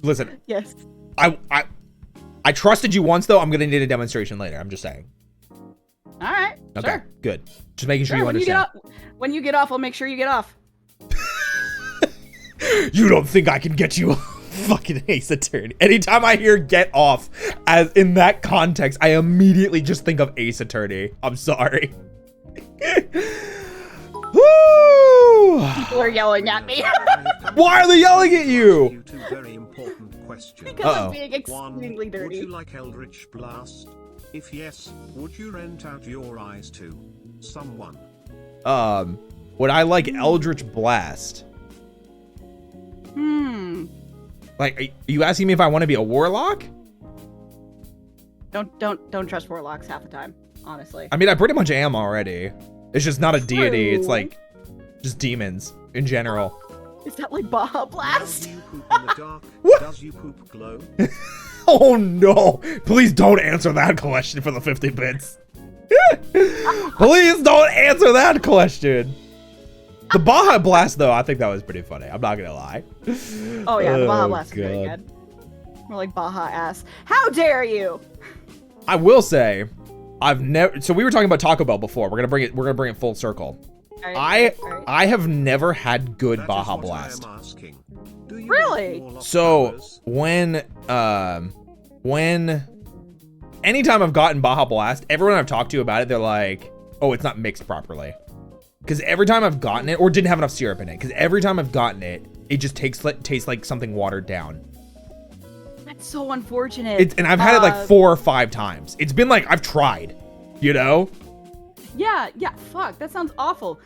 Speaker 1: Listen.
Speaker 2: Yes.
Speaker 1: I trusted you once, though. I'm gonna need a demonstration later. I'm just saying.
Speaker 2: All right.
Speaker 1: Okay.
Speaker 2: Sure.
Speaker 1: Good. Just making sure you understand.
Speaker 2: When you get off, I'll make sure you get off.
Speaker 1: You don't think I can get you a fucking Ace Attorney? Anytime I hear "get off" as in that context, I immediately just think of Ace Attorney. I'm sorry. Woo!
Speaker 2: People are yelling at me.
Speaker 1: Why are they yelling at you?
Speaker 3: Two very important questions.
Speaker 2: Because I'm being exceedingly
Speaker 3: One,
Speaker 2: dirty.
Speaker 3: would you like Eldritch Blast? If yes, would you rent out your eyes to someone?
Speaker 1: Would I like Eldritch Blast? Like, are you asking me if I want to be a warlock?
Speaker 2: Don't trust warlocks half the time, honestly.
Speaker 1: I mean, I pretty much am already. It's just not a deity. It's
Speaker 2: True.
Speaker 1: like just demons in general.
Speaker 2: Is that like Baja Blast?
Speaker 3: Does you poop in the dark?
Speaker 1: What?
Speaker 3: Does you poop glow?
Speaker 1: Oh no! Please don't answer that question for the 50 bits. Please don't answer that question. The Baja Blast, though, I think that was pretty funny. I'm not gonna lie.
Speaker 2: Oh yeah, the Baja
Speaker 1: Oh,
Speaker 2: Blast is very
Speaker 1: God.
Speaker 2: good. More like Baja ass. How dare you?
Speaker 1: I will say, I've never. So we were talking about Taco Bell before. We're gonna bring it full circle.
Speaker 2: All right, all right.
Speaker 1: I have never had good
Speaker 3: That is
Speaker 1: Baja
Speaker 3: what I
Speaker 1: Blast.
Speaker 3: am asking. Do you
Speaker 2: Really?
Speaker 3: want warlock
Speaker 1: So
Speaker 3: powers?
Speaker 1: when anytime I've gotten Baja Blast, everyone I've talked to about it, they're like, oh, it's not mixed properly. Because every time I've gotten it, or didn't have enough syrup in it, because every time I've gotten it, it just tastes like something watered down.
Speaker 2: That's so unfortunate.
Speaker 1: And I've had it like 4 or 5 times. It's been like, I've tried, you know?
Speaker 2: Yeah, fuck, that sounds awful.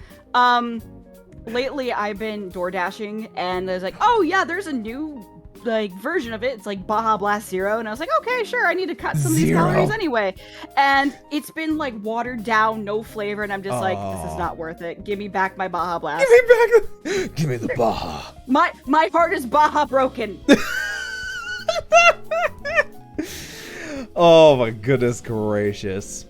Speaker 2: Lately I've been door dashing and there's like, oh yeah, there's a new like version of it. It's like Baja Blast Zero, and I was like, okay, sure, I need to cut some of these
Speaker 1: Zero.
Speaker 2: calories anyway. And it's been like watered down, no flavor, and I'm just like, this is
Speaker 1: Oh.
Speaker 2: not worth it. Give me back my Baja Blast.
Speaker 1: Give me the Baja.
Speaker 2: My heart is Baja broken.
Speaker 1: Oh my goodness gracious.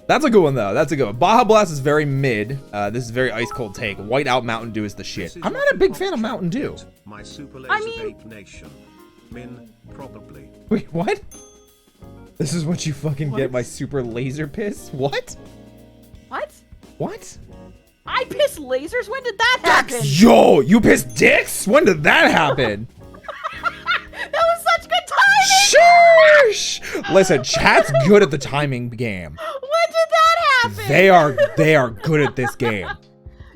Speaker 1: That's a good one though. That's a good one. Baja Blast is very mid. This is very ice cold take. White out Mountain Dew is the shit.
Speaker 3: This is
Speaker 1: I'm
Speaker 3: what
Speaker 1: not a
Speaker 3: you
Speaker 1: big
Speaker 3: want
Speaker 1: fan of
Speaker 3: to
Speaker 1: Mountain Dew.
Speaker 3: get, My super
Speaker 2: I
Speaker 3: laser
Speaker 2: mean-
Speaker 3: ape nation. Min, probably.
Speaker 1: Wait, what? This is what you fucking
Speaker 2: What?
Speaker 1: get, my super laser piss? What?
Speaker 2: What?
Speaker 1: What?
Speaker 2: I piss lasers? When did that happen?
Speaker 1: Yo, you pissed dicks? When did that happen?
Speaker 2: That was such good timing!
Speaker 1: Sheesh! Listen, chat's good at the timing game.
Speaker 2: When did that happen?
Speaker 1: They are good at this game.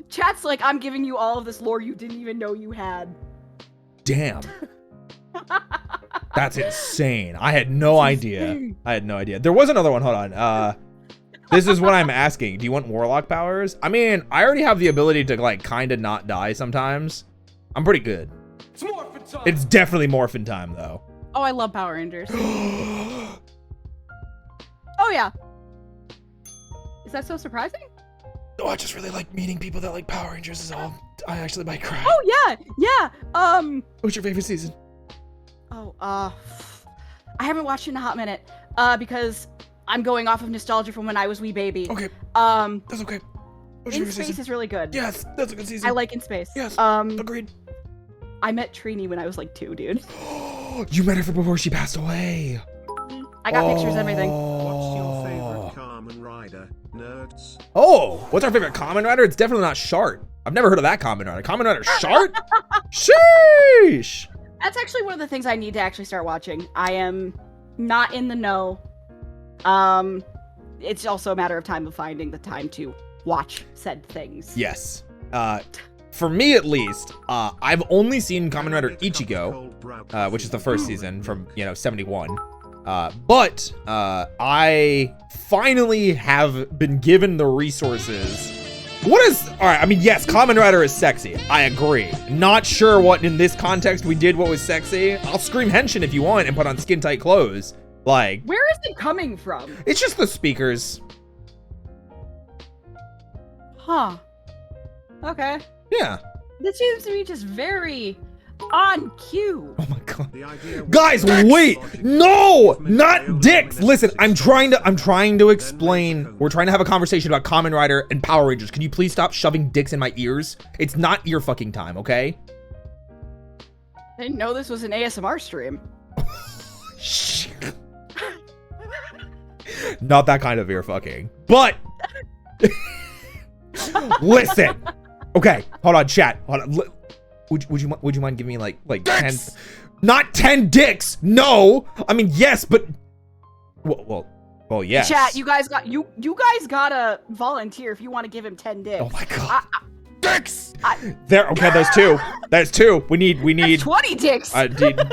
Speaker 2: Chat's like, I'm giving you all of this lore you didn't even know you had.
Speaker 1: Damn. That's insane. I had no idea. I had no idea. There was another one. Hold on. This is what I'm asking. Do you want warlock powers? I mean, I already have the ability to like kind of not die sometimes. I'm pretty good.
Speaker 4: It's morphin' time.
Speaker 1: It's definitely morphin' time though.
Speaker 2: Oh, I love Power Rangers. Oh yeah. Is that so surprising?
Speaker 1: Oh, I just really like meeting people that like Power Rangers is all. I actually might cry.
Speaker 2: Oh yeah.
Speaker 1: What's your favorite season?
Speaker 2: I haven't watched it in a hot minute. Because I'm going off of nostalgia from when I was wee baby.
Speaker 1: Okay, that's okay. What's your
Speaker 2: In
Speaker 1: favorite
Speaker 2: Space
Speaker 1: season?
Speaker 2: is really good.
Speaker 1: Yes, that's a good season.
Speaker 2: I like In Space.
Speaker 1: Yes. Agreed.
Speaker 2: I met Trini when I was like 2, dude.
Speaker 1: You met her before she passed away.
Speaker 2: I got pictures and everything.
Speaker 3: What's your favorite Kamen Rider, nerds?
Speaker 1: Oh, what's our favorite Kamen Rider? It's definitely not Shart. I've never heard of that Kamen Rider. Kamen Rider Shart? Sheesh!
Speaker 2: That's actually one of the things I need to actually start watching. I am not in the know. It's also a matter of time of finding the time to watch said things.
Speaker 1: Yes. For me at least, I've only seen Kamen Rider Ichigo, which is the first season from, 71. But I finally have been given the resources. What is, all right, I mean, yes, Kamen Rider is sexy. I agree. Not sure what in this context we did what was sexy. I'll scream henshin if you want and put on skin tight clothes. Like,
Speaker 2: Where is it coming from?
Speaker 1: it's just the speakers.
Speaker 2: Huh. Okay.
Speaker 1: Yeah.
Speaker 2: This seems to be just very on cue.
Speaker 1: Oh my God.
Speaker 3: The idea was
Speaker 1: Guys, wait! No! Not dicks! Listen, I'm trying to explain. We're trying to have a conversation about Kamen Rider and Power Rangers. Can you please stop shoving dicks in my ears? It's not ear fucking time, okay?
Speaker 2: I didn't know this was an ASMR stream.
Speaker 1: Not that kind of ear fucking. But listen. Okay, hold on, chat. Hold on. Would you mind giving me like 10? Not 10 dicks. No. I mean, yes, but well, yes.
Speaker 2: Chat, you guys gotta volunteer if you want to give him 10 dicks.
Speaker 1: Oh my God. Dicks.
Speaker 2: I-
Speaker 1: There. Okay, there's 2. There's 2. We need.
Speaker 2: That's 20 dicks.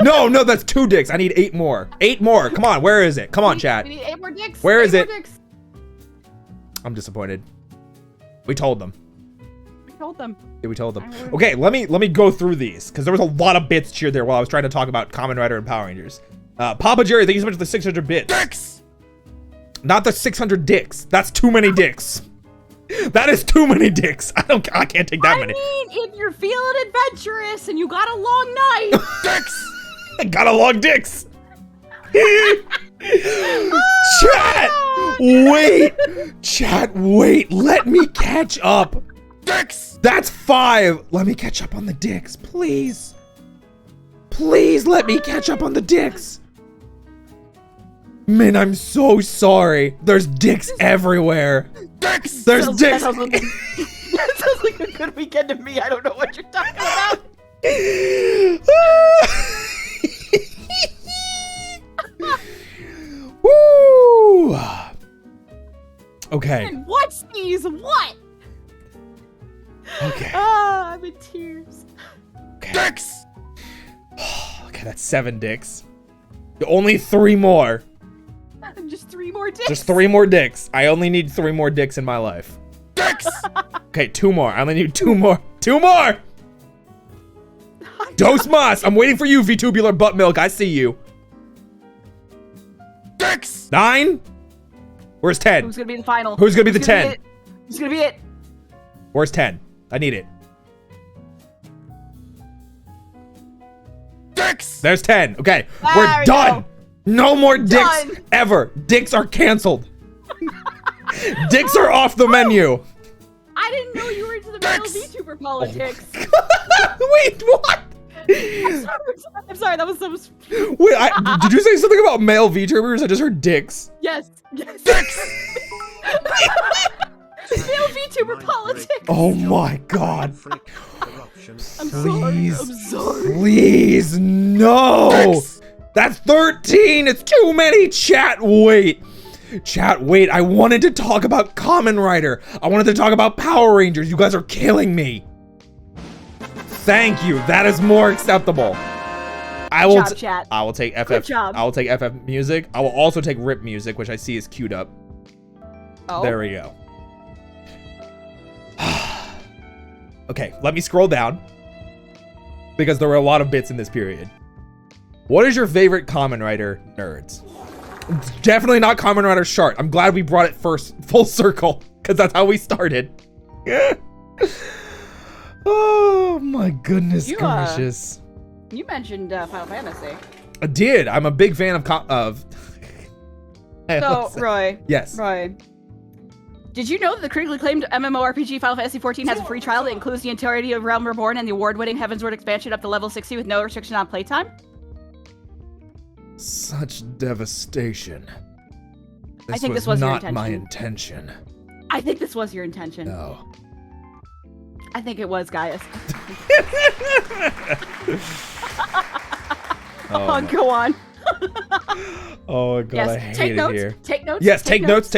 Speaker 1: No, that's 2 dicks. I need 8 more. 8 more. Come on. Where is it? Come on, chat.
Speaker 2: We need 8 more dicks.
Speaker 1: Where is
Speaker 2: 8
Speaker 1: it?
Speaker 2: more dicks.
Speaker 1: I'm disappointed. We told them.
Speaker 2: told them.
Speaker 1: Yeah, we told them. Okay, let me go through these because there was a lot of bits cheered there while I was trying to talk about Kamen Rider and Power Rangers. Papa Jerry, thank you so much for the 600 bits. Dicks! Not the 600 dicks. That's too many dicks. That is too many dicks. I can't take that many.
Speaker 2: I mean, if you're feeling adventurous and you got a long night.
Speaker 1: Dicks! I got a long dicks. Chat! Wait! Chat, wait. Let me catch up. Dicks! That's 5. Let me catch up on the dicks, please. Please let me catch up on the dicks. Man, I'm so sorry. There's dicks everywhere. Dicks! There's dicks!
Speaker 2: That sounds like a good weekend to me. I don't know what you're talking about.
Speaker 1: Woo! Okay.
Speaker 2: And what, Steve? What?
Speaker 1: Okay.
Speaker 2: Ah, I'm in tears.
Speaker 1: Okay. Dicks! Okay, that's 7 dicks. Only 3 more.
Speaker 2: Just 3 more dicks.
Speaker 1: Just 3 more dicks. I only need 3 more dicks in my life. Dicks! Okay, 2 more. I only need 2 more. 2 more! Dos mas! I'm waiting for you, VTubular butt milk. I see you. Dicks! 9? Where's 10?
Speaker 2: Who's gonna be the final?
Speaker 1: Who's gonna be the 10?
Speaker 2: Who's gonna be it?
Speaker 1: Where's 10? I need it. Dicks! There's 10. Okay, we're done.
Speaker 2: Go.
Speaker 1: No more dicks ever. Dicks are canceled. Dicks are off the menu.
Speaker 2: I didn't know you were into the male VTuber politics.
Speaker 1: Wait, what?
Speaker 2: I'm sorry, that was so...
Speaker 1: Wait, did you say something about male VTubers? I just heard dicks.
Speaker 2: Yes. Dicks! Male VTuber politics.
Speaker 1: Oh my god.
Speaker 2: I'm sorry.
Speaker 1: Please, no. Dicks. That's 13. It's too many. Chat, wait. Chat, wait. I wanted to talk about Kamen Rider. I wanted to talk about Power Rangers. You guys are killing me. Thank you. That is more acceptable. I will take FF.
Speaker 2: Good job.
Speaker 1: I will take FF music. I will also take RIP music, which I see is queued up.
Speaker 2: Oh.
Speaker 1: There we go. Okay, let me scroll down because there were a lot of bits in this period. What is your favorite Kamen Rider, nerds? It's definitely not Kamen Rider Shart. I'm glad we brought it first full circle because that's how we started. Oh my goodness gracious.
Speaker 2: You mentioned Final Fantasy.
Speaker 1: I did. I'm a big fan of
Speaker 2: So, Roy.
Speaker 1: Yes.
Speaker 2: Roy. Did you know that the critically acclaimed MMORPG Final Fantasy XIV has a free trial that includes the entirety of Realm Reborn and the award-winning Heavensward expansion up to level 60 with no restriction on playtime?
Speaker 1: Such devastation.
Speaker 2: I think this was your
Speaker 1: not
Speaker 2: intention.
Speaker 1: my intention.
Speaker 2: I think this was your intention.
Speaker 1: No.
Speaker 2: I think it was, Gaius. Go on.
Speaker 1: Oh my god,
Speaker 2: Yes,
Speaker 1: I hate
Speaker 2: take
Speaker 1: it
Speaker 2: notes,
Speaker 1: here.
Speaker 2: take notes.
Speaker 1: Yes, take notes,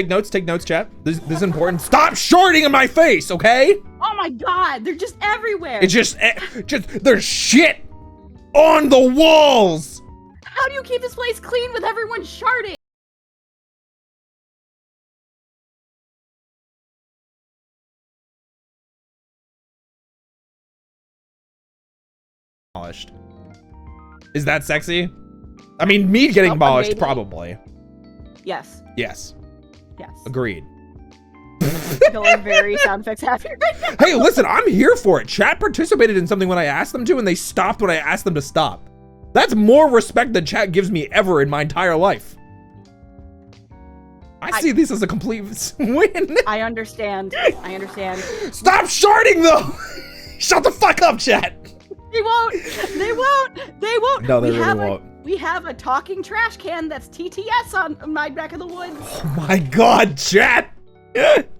Speaker 1: chat. This is important. Stop shorting in my face, okay?
Speaker 2: Oh my god, they're just everywhere.
Speaker 1: It's just there's shit on the walls.
Speaker 2: How do you keep this place clean with everyone sharding?
Speaker 1: Polished. Is that sexy? I mean, me getting polished,
Speaker 2: maybe.
Speaker 1: probably.
Speaker 2: Yes.
Speaker 1: Yes.
Speaker 2: Yes.
Speaker 1: Agreed.
Speaker 2: Feeling very sound effects happy right now.
Speaker 1: Hey, listen, I'm here for it. Chat participated in something when I asked them to, and they stopped when I asked them to stop. That's more respect than chat gives me ever in my entire life. I see this as a complete win.
Speaker 2: I understand. I understand.
Speaker 1: Stop sharding, though. Shut the fuck up, chat.
Speaker 2: They won't. They won't. They won't.
Speaker 1: No, they really won't.
Speaker 2: We have a talking trash can that's TTS on my back of the woods.
Speaker 1: Oh my god, chat. Okay.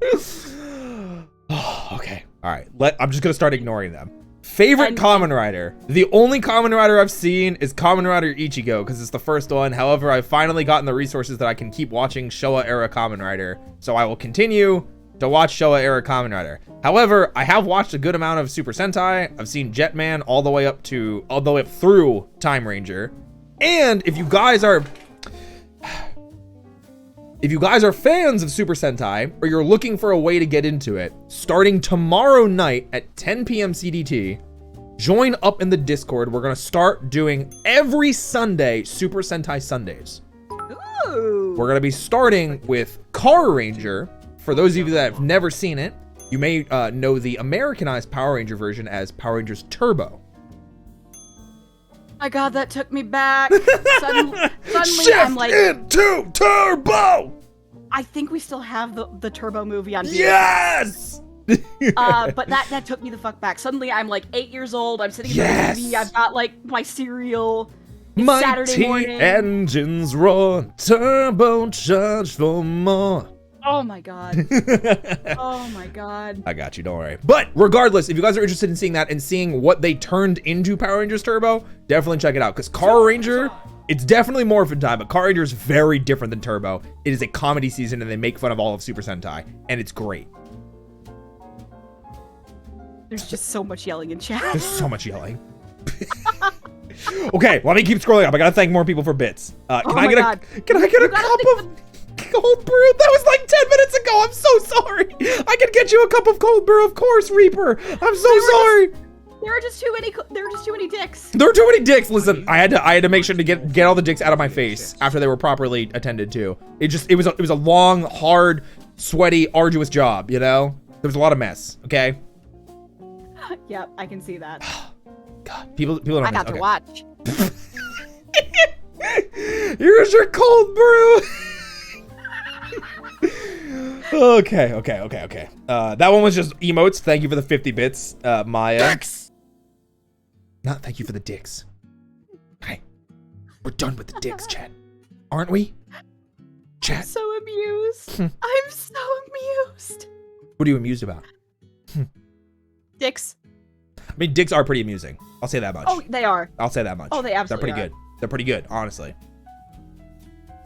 Speaker 1: All right. I'm just gonna start ignoring them. Favorite Kamen Rider. The only Kamen Rider I've seen is Kamen Rider Ichigo because it's the first one. However, I've finally gotten the resources that I can keep watching Showa era Kamen Rider. So I will continue to watch Showa era Kamen Rider. However, I have watched a good amount of Super Sentai. I've seen Jetman all the way up through Time Ranger. And if you guys are if you guys are fans of Super Sentai or you're looking for a way to get into it, starting tomorrow night at 10 p.m. CDT, join up in the Discord. We're gonna start doing every Sunday Super Sentai Sundays.
Speaker 2: Ooh.
Speaker 1: We're gonna be starting with Car Ranger. For those of you that have never seen it, you may know the Americanized Power Ranger version as Power Rangers Turbo.
Speaker 2: My God, that took me back. Suddenly
Speaker 1: Shift
Speaker 2: I'm like,
Speaker 1: into Turbo!
Speaker 2: I think we still have the Turbo movie on video.
Speaker 1: Yes!
Speaker 2: But that took me the fuck back. Suddenly I'm like 8 years old. I'm sitting in the TV. I've got like my cereal. It's Saturday morning.
Speaker 1: Engines roar, turbocharged for more.
Speaker 2: Oh my God. Oh my God.
Speaker 1: I got you, don't worry. But regardless, if you guys are interested in seeing that and seeing what they turned into Power Rangers Turbo, definitely check it out. Because Car Ranger, it's definitely Morphin Time, but Car Ranger is very different than Turbo. It is a comedy season and they make fun of all of Super Sentai. And it's great.
Speaker 2: There's just so much yelling in chat.
Speaker 1: There's so much yelling. Okay, let me keep scrolling up. I gotta thank more people for bits. Can I get a cup of cold brew? That was like 10 minutes ago. I'm so sorry. I can get you a cup of cold brew, of course, Reaper. I'm so sorry.
Speaker 2: There are just too many dicks.
Speaker 1: There were too many dicks. Listen, I had to make sure to get all the dicks out of my face after they were properly attended to. It was a long, hard, sweaty, arduous job. You know, there was a lot of mess. Okay.
Speaker 2: Yep, I can see that.
Speaker 1: God, people don't.
Speaker 2: I got to watch.
Speaker 1: Here's your cold brew. Okay. That one was just emotes. Thank you for the 50 bits, Maya.
Speaker 3: Dicks.
Speaker 1: Not thank you for the dicks. Hey, we're done with the dicks, chat. Aren't we? Chat.
Speaker 2: I'm so amused. I'm so amused.
Speaker 1: What are you amused about?
Speaker 2: Dicks.
Speaker 1: I mean, dicks are pretty amusing. I'll say that much.
Speaker 2: Oh, they are.
Speaker 1: I'll say that much.
Speaker 2: Oh, they absolutely
Speaker 1: They're pretty good. They're pretty good, honestly.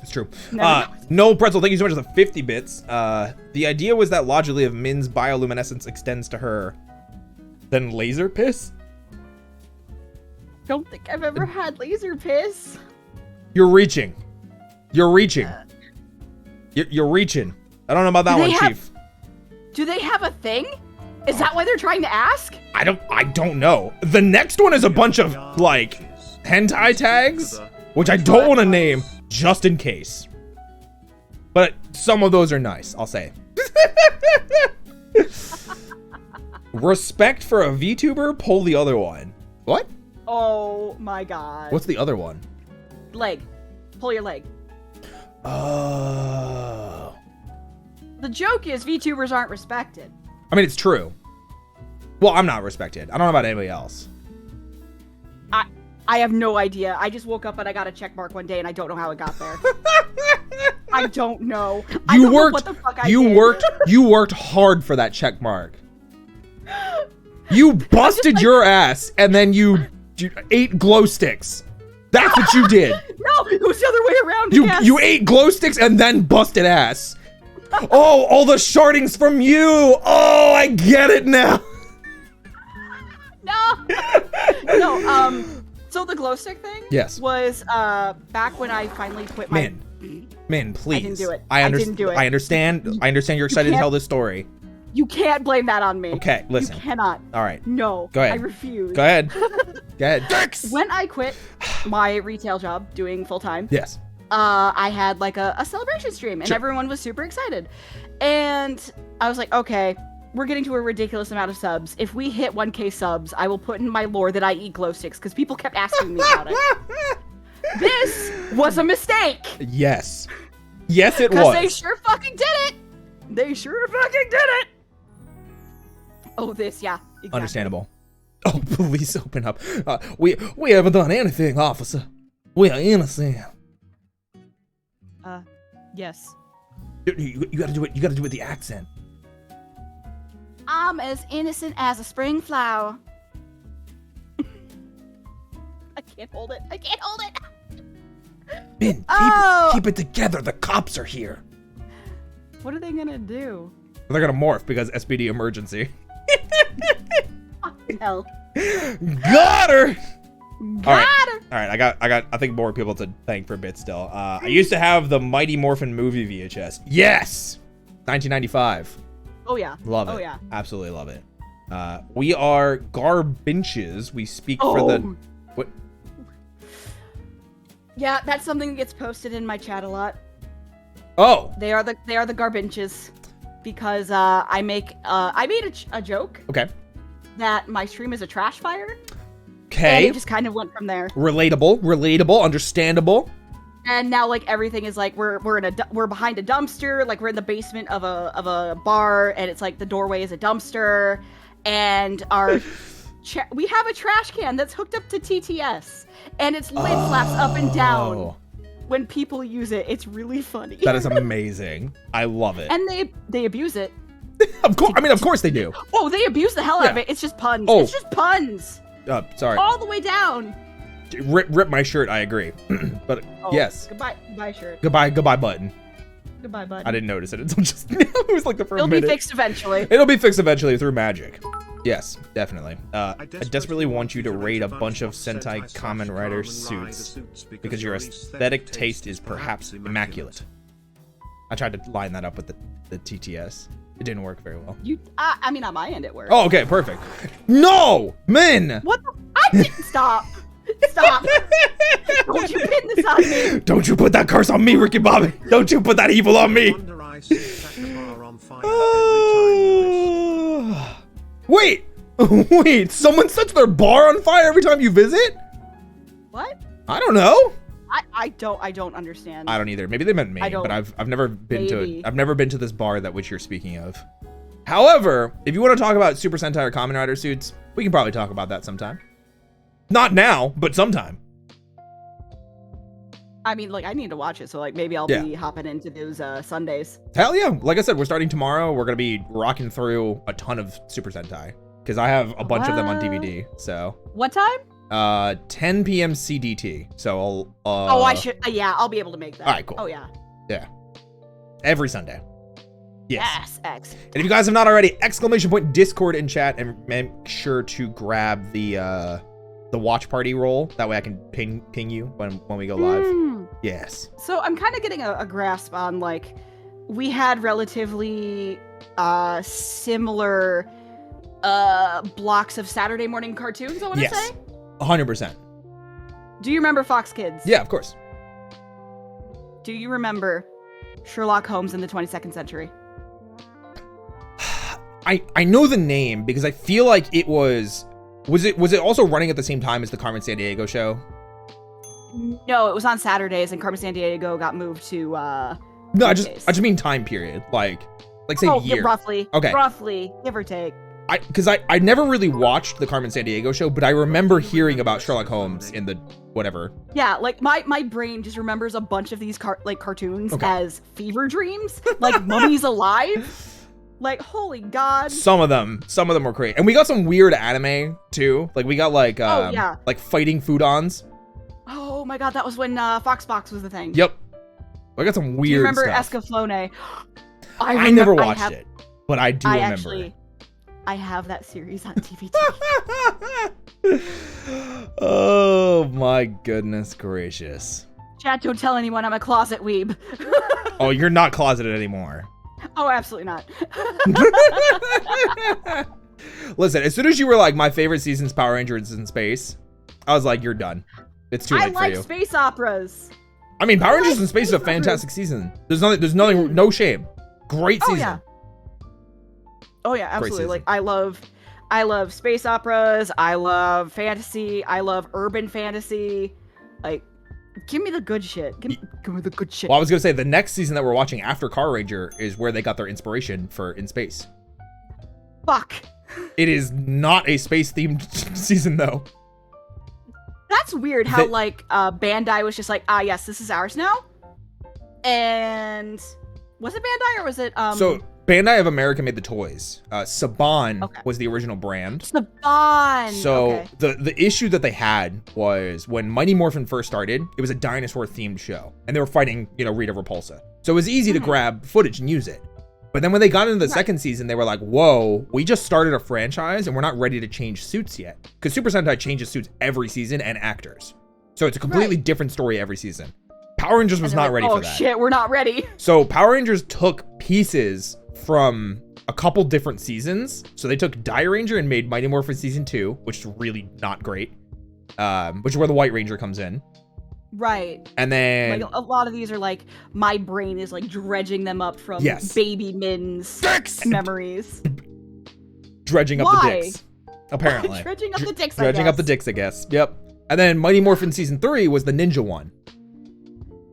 Speaker 1: It's true.
Speaker 2: No.
Speaker 1: No Pretzel, thank you so much for the 50 bits. The idea was that logically if Min's bioluminescence extends to her, then laser piss?
Speaker 2: Don't think I've ever had laser piss.
Speaker 1: You're reaching. You're reaching. You're reaching. I don't know about that one, Chief.
Speaker 2: Do they have a thing? Is that why they're trying to ask?
Speaker 1: I don't know. The next one is a bunch of like hentai tags, which I don't want to name just in case. But some of those are nice, I'll say. Respect for a VTuber, pull the other one. What?
Speaker 2: Oh my God.
Speaker 1: What's the other one?
Speaker 2: Leg. Pull your leg.
Speaker 1: Oh.
Speaker 2: The joke is VTubers aren't respected.
Speaker 1: I mean, it's true. Well, I'm not respected. I don't know about anybody else.
Speaker 2: I have no idea. I just woke up and I got a check mark one day and I don't know how it got there. I don't know.
Speaker 1: You worked hard for that check mark. You busted your ass and then you ate glow sticks. That's what you did.
Speaker 2: No, it was the other way around.
Speaker 1: You ate glow sticks and then busted ass. Oh, all the shardings from you. Oh, I get it now.
Speaker 2: No, so the glow stick thing was back when I finally quit my...
Speaker 1: Man, please.
Speaker 2: I didn't do it.
Speaker 1: I
Speaker 2: didn't do it.
Speaker 1: I understand you're excited to tell this story.
Speaker 2: You can't blame that on me.
Speaker 1: Okay, listen.
Speaker 2: You cannot.
Speaker 1: All right.
Speaker 2: No.
Speaker 1: Go ahead.
Speaker 2: I refuse.
Speaker 1: Go ahead. Go ahead.
Speaker 2: When I quit my retail job doing full-time,
Speaker 1: yes.
Speaker 2: I had like a celebration stream and everyone was super excited. And I was like, okay, we're getting to a ridiculous amount of subs. If we hit 1K subs, I will put in my lore that I eat glow sticks because people kept asking me about it. This was a mistake.
Speaker 1: Yes. Yes, it was.
Speaker 2: Because they sure fucking did it. They sure fucking did it. Oh, this, yeah. Exactly.
Speaker 1: Understandable. Oh, police open up. We haven't done anything, officer. We are innocent.
Speaker 2: Yes.
Speaker 1: You gotta do it. You gotta do it with the accent.
Speaker 2: I'm as innocent as a spring flower. I can't hold it. I can't hold it.
Speaker 1: Min, keep it together. The cops are here.
Speaker 2: What are they gonna do?
Speaker 1: They're gonna morph because SPD emergency.
Speaker 2: Hell.
Speaker 1: Got her.
Speaker 2: Got her.
Speaker 1: All right, I think more people to thank for a bit still. I used to have the Mighty Morphin movie VHS. Yes! 1995.
Speaker 2: Oh yeah.
Speaker 1: Love it.
Speaker 2: Oh yeah.
Speaker 1: Absolutely love it. We are Garbinches. We speak for the... What?
Speaker 2: Yeah, that's something that gets posted in my chat a lot.
Speaker 1: Oh!
Speaker 2: They are the Garbinches. Because I made a joke.
Speaker 1: Okay.
Speaker 2: That my stream is a trash fire.
Speaker 1: Okay.
Speaker 2: And it just kind of went from there.
Speaker 1: Relatable, understandable.
Speaker 2: And now like everything is like we're behind a dumpster, like we're in the basement of a bar, and it's like the doorway is a dumpster, and our we have a trash can that's hooked up to TTS, and its lid flaps up and down when people use it. It's really funny.
Speaker 1: That is amazing. I love it.
Speaker 2: And they abuse it.
Speaker 1: Of course, I mean, of course they do.
Speaker 2: Oh, they abuse the hell out of it. It's just puns.
Speaker 1: Oh.
Speaker 2: It's just puns.
Speaker 1: Sorry.
Speaker 2: All the way down.
Speaker 1: Rip my shirt. I agree. But yes.
Speaker 2: Goodbye shirt.
Speaker 1: Goodbye button.
Speaker 2: Goodbye button.
Speaker 1: I didn't notice it until just now. It was like the first
Speaker 2: It'll
Speaker 1: minute.
Speaker 2: be fixed eventually.
Speaker 1: It'll be fixed eventually through magic. Yes, definitely. I desperately want you to raid a bunch of Sentai Kamen Rider suits because your aesthetic taste is perhaps immaculate. I tried to line that up with the TTS. It didn't work very well.
Speaker 2: I mean, on my end it worked.
Speaker 1: Oh, okay, perfect. No, Min.
Speaker 2: What the? I didn't stop. Stop. Don't you pin this on me.
Speaker 1: Don't you put that curse on me, Ricky Bobby. Don't you put that evil on me. Wait. Wait, someone sets their bar on fire every time you visit?
Speaker 2: What?
Speaker 1: I don't know.
Speaker 2: I don't understand.
Speaker 1: I don't either. Maybe they meant me, but I've never been to it. I've never been to this bar that which you're speaking of. However, if you want to talk about Super Sentai or Kamen Rider suits, we can probably talk about that sometime. Not now, but sometime.
Speaker 2: I mean, like, I need to watch it, so like maybe I'll be hopping into those Sundays.
Speaker 1: Hell yeah! Like I said, we're starting tomorrow. We're gonna be rocking through a ton of Super Sentai because I have a bunch of them on DVD. So.
Speaker 2: What time?
Speaker 1: 10 p.m. CDT. So I'll.
Speaker 2: Oh, I should. Yeah, I'll be able to make that.
Speaker 1: All right, cool.
Speaker 2: Oh yeah.
Speaker 1: Yeah. Every Sunday. Yes.
Speaker 2: X.
Speaker 1: And if you guys have not already, ! Discord in chat, and make sure to grab the watch party role. That way I can ping you when we go live. Yes.
Speaker 2: So I'm kind of getting a grasp on like we had relatively similar blocks of Saturday morning cartoons. I want to say.
Speaker 1: 100%.
Speaker 2: Do you remember Fox Kids?
Speaker 1: Yeah, of course.
Speaker 2: Do you remember Sherlock Holmes in the 22nd century?
Speaker 1: I know the name because I feel like it was it also running at the same time as the Carmen Sandiego show?
Speaker 2: No, it was on Saturdays, and Carmen Sandiego got moved to
Speaker 1: No, I just mean time period, like say year.
Speaker 2: Yeah, roughly.
Speaker 1: Okay.
Speaker 2: Roughly, give or take.
Speaker 1: Because I never really watched the Carmen Sandiego show, but I remember hearing about Sherlock Holmes in the whatever.
Speaker 2: Yeah, like my brain just remembers a bunch of these cartoons as fever dreams, like Mummies Alive. Like, holy God.
Speaker 1: Some of them were great. And we got some weird anime too. Like we got like like fighting foodons.
Speaker 2: Oh my God, that was when Foxbox was the thing.
Speaker 1: Yep. I got some weird stuff.
Speaker 2: Do you remember Escaflowne?
Speaker 1: I never watched it, but I do remember it.
Speaker 2: I have that series on DVD.
Speaker 1: Oh my goodness gracious.
Speaker 2: Chat, don't tell anyone I'm a closet weeb.
Speaker 1: Oh, you're not closeted anymore.
Speaker 2: Oh, absolutely not.
Speaker 1: Listen, as soon as you were like, my favorite season's Power Rangers in Space, I was like, you're done. It's too late for you.
Speaker 2: I like space operas.
Speaker 1: I mean, Power Rangers in Space is a fantastic season. There's nothing, no shame. Great season.
Speaker 2: Oh yeah, absolutely. Like I love space operas. I love fantasy. I love urban fantasy. Like, give me the good shit. Give me the good shit.
Speaker 1: Well, I was gonna say the next season that we're watching after Car Ranger is where they got their inspiration for In Space.
Speaker 2: Fuck.
Speaker 1: It is not a space themed season though.
Speaker 2: That's weird. How like Bandai was just like, yes, this is ours now. And was it Bandai or was it
Speaker 1: So Bandai of America made the toys. Saban was the original brand.
Speaker 2: Saban.
Speaker 1: So the issue that they had was when Mighty Morphin first started, it was a dinosaur themed show, and they were fighting, Rita Repulsa. So it was easy to grab footage and use it. But then when they got into the second season, they were like, whoa, we just started a franchise and we're not ready to change suits yet. Because Super Sentai changes suits every season and actors. So it's a completely different story every season. Power Rangers was not ready for that.
Speaker 2: Oh shit, we're not ready.
Speaker 1: So Power Rangers took pieces from a couple different seasons. So they took Die Ranger and made Mighty Morphin Season 2, which is really not great. Which is where the White Ranger comes in.
Speaker 2: Right.
Speaker 1: And then...
Speaker 2: Like, a lot of these are like, my brain is like dredging them up from baby Min's memories.
Speaker 1: Dredging up the dicks, apparently.
Speaker 2: Dredging up the dicks,
Speaker 1: Dredging up the dicks, I guess. Yep. And then Mighty Morphin Season 3 was the ninja one.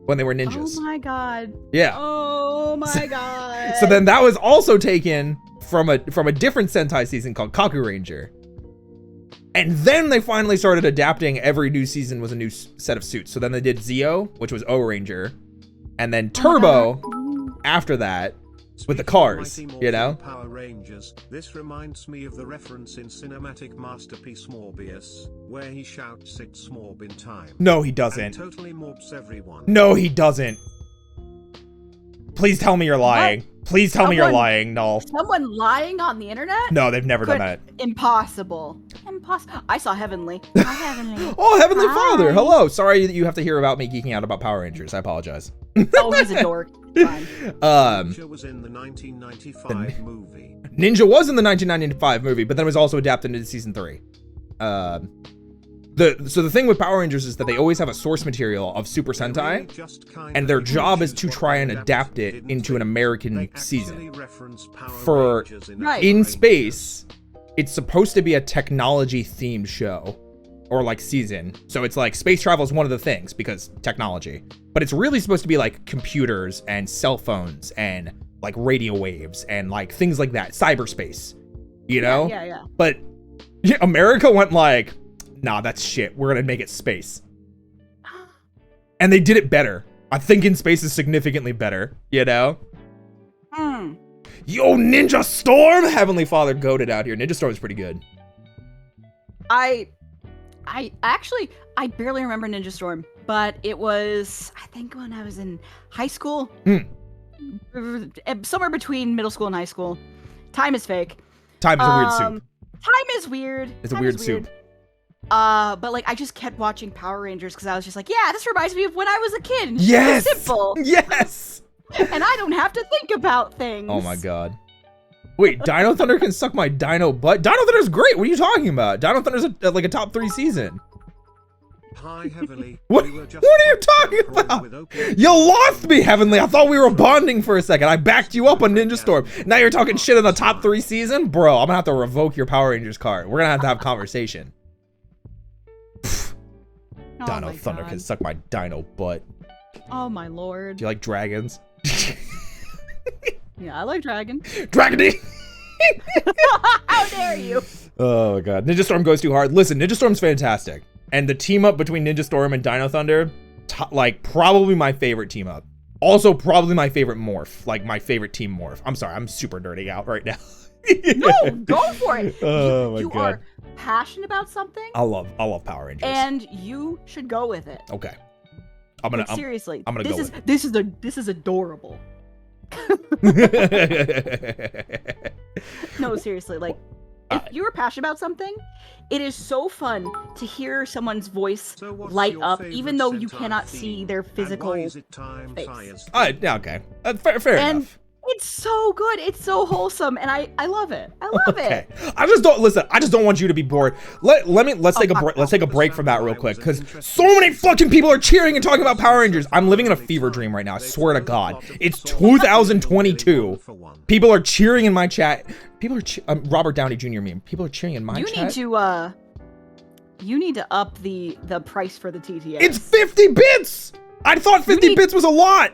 Speaker 1: When they were ninjas.
Speaker 2: Oh my god.
Speaker 1: Yeah.
Speaker 2: Oh my god.
Speaker 1: So then that was also taken from a different Sentai season called Kaku Ranger. And then they finally started adapting. Every new season was a new set of suits. So then they did Zeo, which was O Ranger. And then Turbo after that with the cars, you know?
Speaker 3: Power Rangers. This reminds me of the reference in cinematic masterpiece Morbius, where he shouts "It's Morbin time."
Speaker 1: No, he doesn't.
Speaker 3: And totally morbs everyone.
Speaker 1: No, he doesn't. Please tell me you're lying.
Speaker 2: What?
Speaker 1: Please tell me you're lying, Null.
Speaker 2: Someone lying on the internet?
Speaker 1: No, they've never done that.
Speaker 2: Impossible. Impossible. I saw Heavenly. Hi, Heavenly.
Speaker 1: Oh, Heavenly Father.
Speaker 2: Hi.
Speaker 1: Hello. Sorry that you have to hear about me geeking out about Power Rangers. I apologize.
Speaker 2: Oh, he's a dork. Fine.
Speaker 3: Ninja was in the 1995 movie.
Speaker 1: Ninja was in the 1995 movie, but then it was also adapted into season 3. So the thing with Power Rangers is that they always have a source material of Super Sentai, and their job is to try and adapt it into an American season. For in space, it's supposed to be a technology-themed show, or like season. So it's like space travel is one of the things because technology, but it's really supposed to be like computers and cell phones and like radio waves and like things like that, cyberspace, you know?
Speaker 2: Yeah.
Speaker 1: But America went like, nah, that's shit. We're gonna make it space. And they did it better. I think in space is significantly better, you know? Yo, Ninja Storm! Heavenly Father goated out here. Ninja Storm is pretty good.
Speaker 2: I barely remember Ninja Storm, but it was, I think, when I was in high school. Somewhere between middle school and high school. Time is fake.
Speaker 1: Time is a weird soup.
Speaker 2: Time is weird.
Speaker 1: It's a weird soup.
Speaker 2: But like I just kept watching Power Rangers because I was just like, yeah, this reminds me of when I was a kid. And
Speaker 1: yes,
Speaker 2: it's simple.
Speaker 1: Yes.
Speaker 2: And I don't have to think about things.
Speaker 1: Oh my god. Wait, Dino Thunder can suck my dino butt? Dino Thunder's great. What are you talking about? Dino Thunder's like a top 3 season.
Speaker 3: Hi, Heavenly.
Speaker 1: What are you talking about? You lost me, Heavenly. I thought we were bonding for a second. I backed you up on Ninja Storm. Now you're talking shit in the top 3 season? Bro, I'm gonna have to revoke your Power Rangers card. We're gonna have to have a conversation. Dino Thunder can suck my dino butt.
Speaker 2: Oh my lord.
Speaker 1: Do you like dragons?
Speaker 2: Yeah, I like dragon.
Speaker 1: Dragony!
Speaker 2: How dare you?
Speaker 1: Oh my god. Ninja Storm goes too hard. Listen, Ninja Storm's fantastic. And the team up between Ninja Storm and Dino Thunder, like probably my favorite team up. Also probably my favorite morph. Like my favorite team morph. I'm sorry, I'm super nerding out right now.
Speaker 2: No, go for it.
Speaker 1: Oh my
Speaker 2: you
Speaker 1: god.
Speaker 2: Are passionate about something.
Speaker 1: I love Power Rangers.
Speaker 2: And you should go with it.
Speaker 1: Okay. I'm gonna
Speaker 2: seriously.
Speaker 1: I'm gonna go with it.
Speaker 2: This is adorable. No, seriously, like if you're passionate about something, it is so fun to hear someone's voice light up, even though you cannot see their physical face.
Speaker 1: Yeah, okay. Fair enough.
Speaker 2: It's so good. It's so wholesome, and I love it. I love it.
Speaker 1: I just don't want you to be bored. Let's take a break from that real quick, because so many fucking people are cheering and talking about Power Rangers. I'm living in a fever dream right now. I swear to God. It's 2022. People are cheering in my chat. People are Robert Downey Jr. meme. People are cheering in my chat.
Speaker 2: You need to up the price for the TTS.
Speaker 1: It's 50 bits. I thought 50 bits was a lot.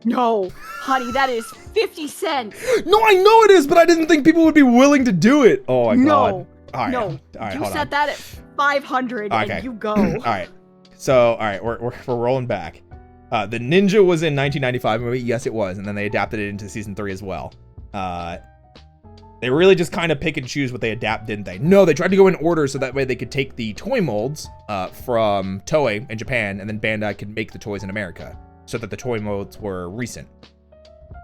Speaker 2: No, honey, that is 50 cents.
Speaker 1: No, I know it is, but I didn't think people would be willing to do it. Oh my god.
Speaker 2: No,
Speaker 1: all right,
Speaker 2: no.
Speaker 1: All right,
Speaker 2: you set that at 500 and you go.
Speaker 1: All right. So, all right, we're rolling back. The Ninja was in 1995 movie. Yes, it was, and then they adapted it into season 3 as well. They really just kind of pick and choose what they adapt, didn't they? No, they tried to go in order so that way they could take the toy molds from Toei in Japan, and then Bandai could make the toys in America, so that the toy molds were recent.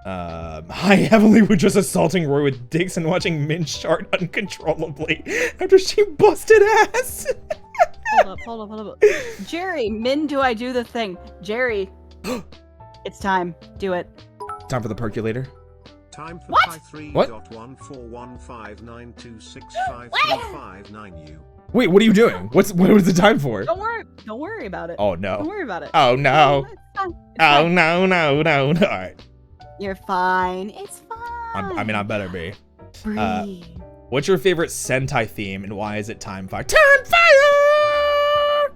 Speaker 1: Hi, Heavenly was just assaulting Roy with dicks and watching Min shart uncontrollably after she busted ass.
Speaker 2: Hold up. Jerry, Min, do I do the thing? Jerry, it's time. Do it.
Speaker 1: Time for the percolator.
Speaker 3: Time for
Speaker 2: What?
Speaker 3: Pi 3
Speaker 1: What?
Speaker 3: dot 14159265359U.
Speaker 1: Wait, what are you doing? What was the time for?
Speaker 2: Don't worry about it.
Speaker 1: Oh
Speaker 2: Don't
Speaker 1: no.
Speaker 2: worry about it.
Speaker 1: Oh no.
Speaker 2: It's fine. It's
Speaker 1: Oh
Speaker 2: fine.
Speaker 1: no. All right.
Speaker 2: You're fine. It's fine.
Speaker 1: I mean, I better be.
Speaker 2: Breathe.
Speaker 1: What's your favorite Sentai theme and why is it Time Fire? Time Fire!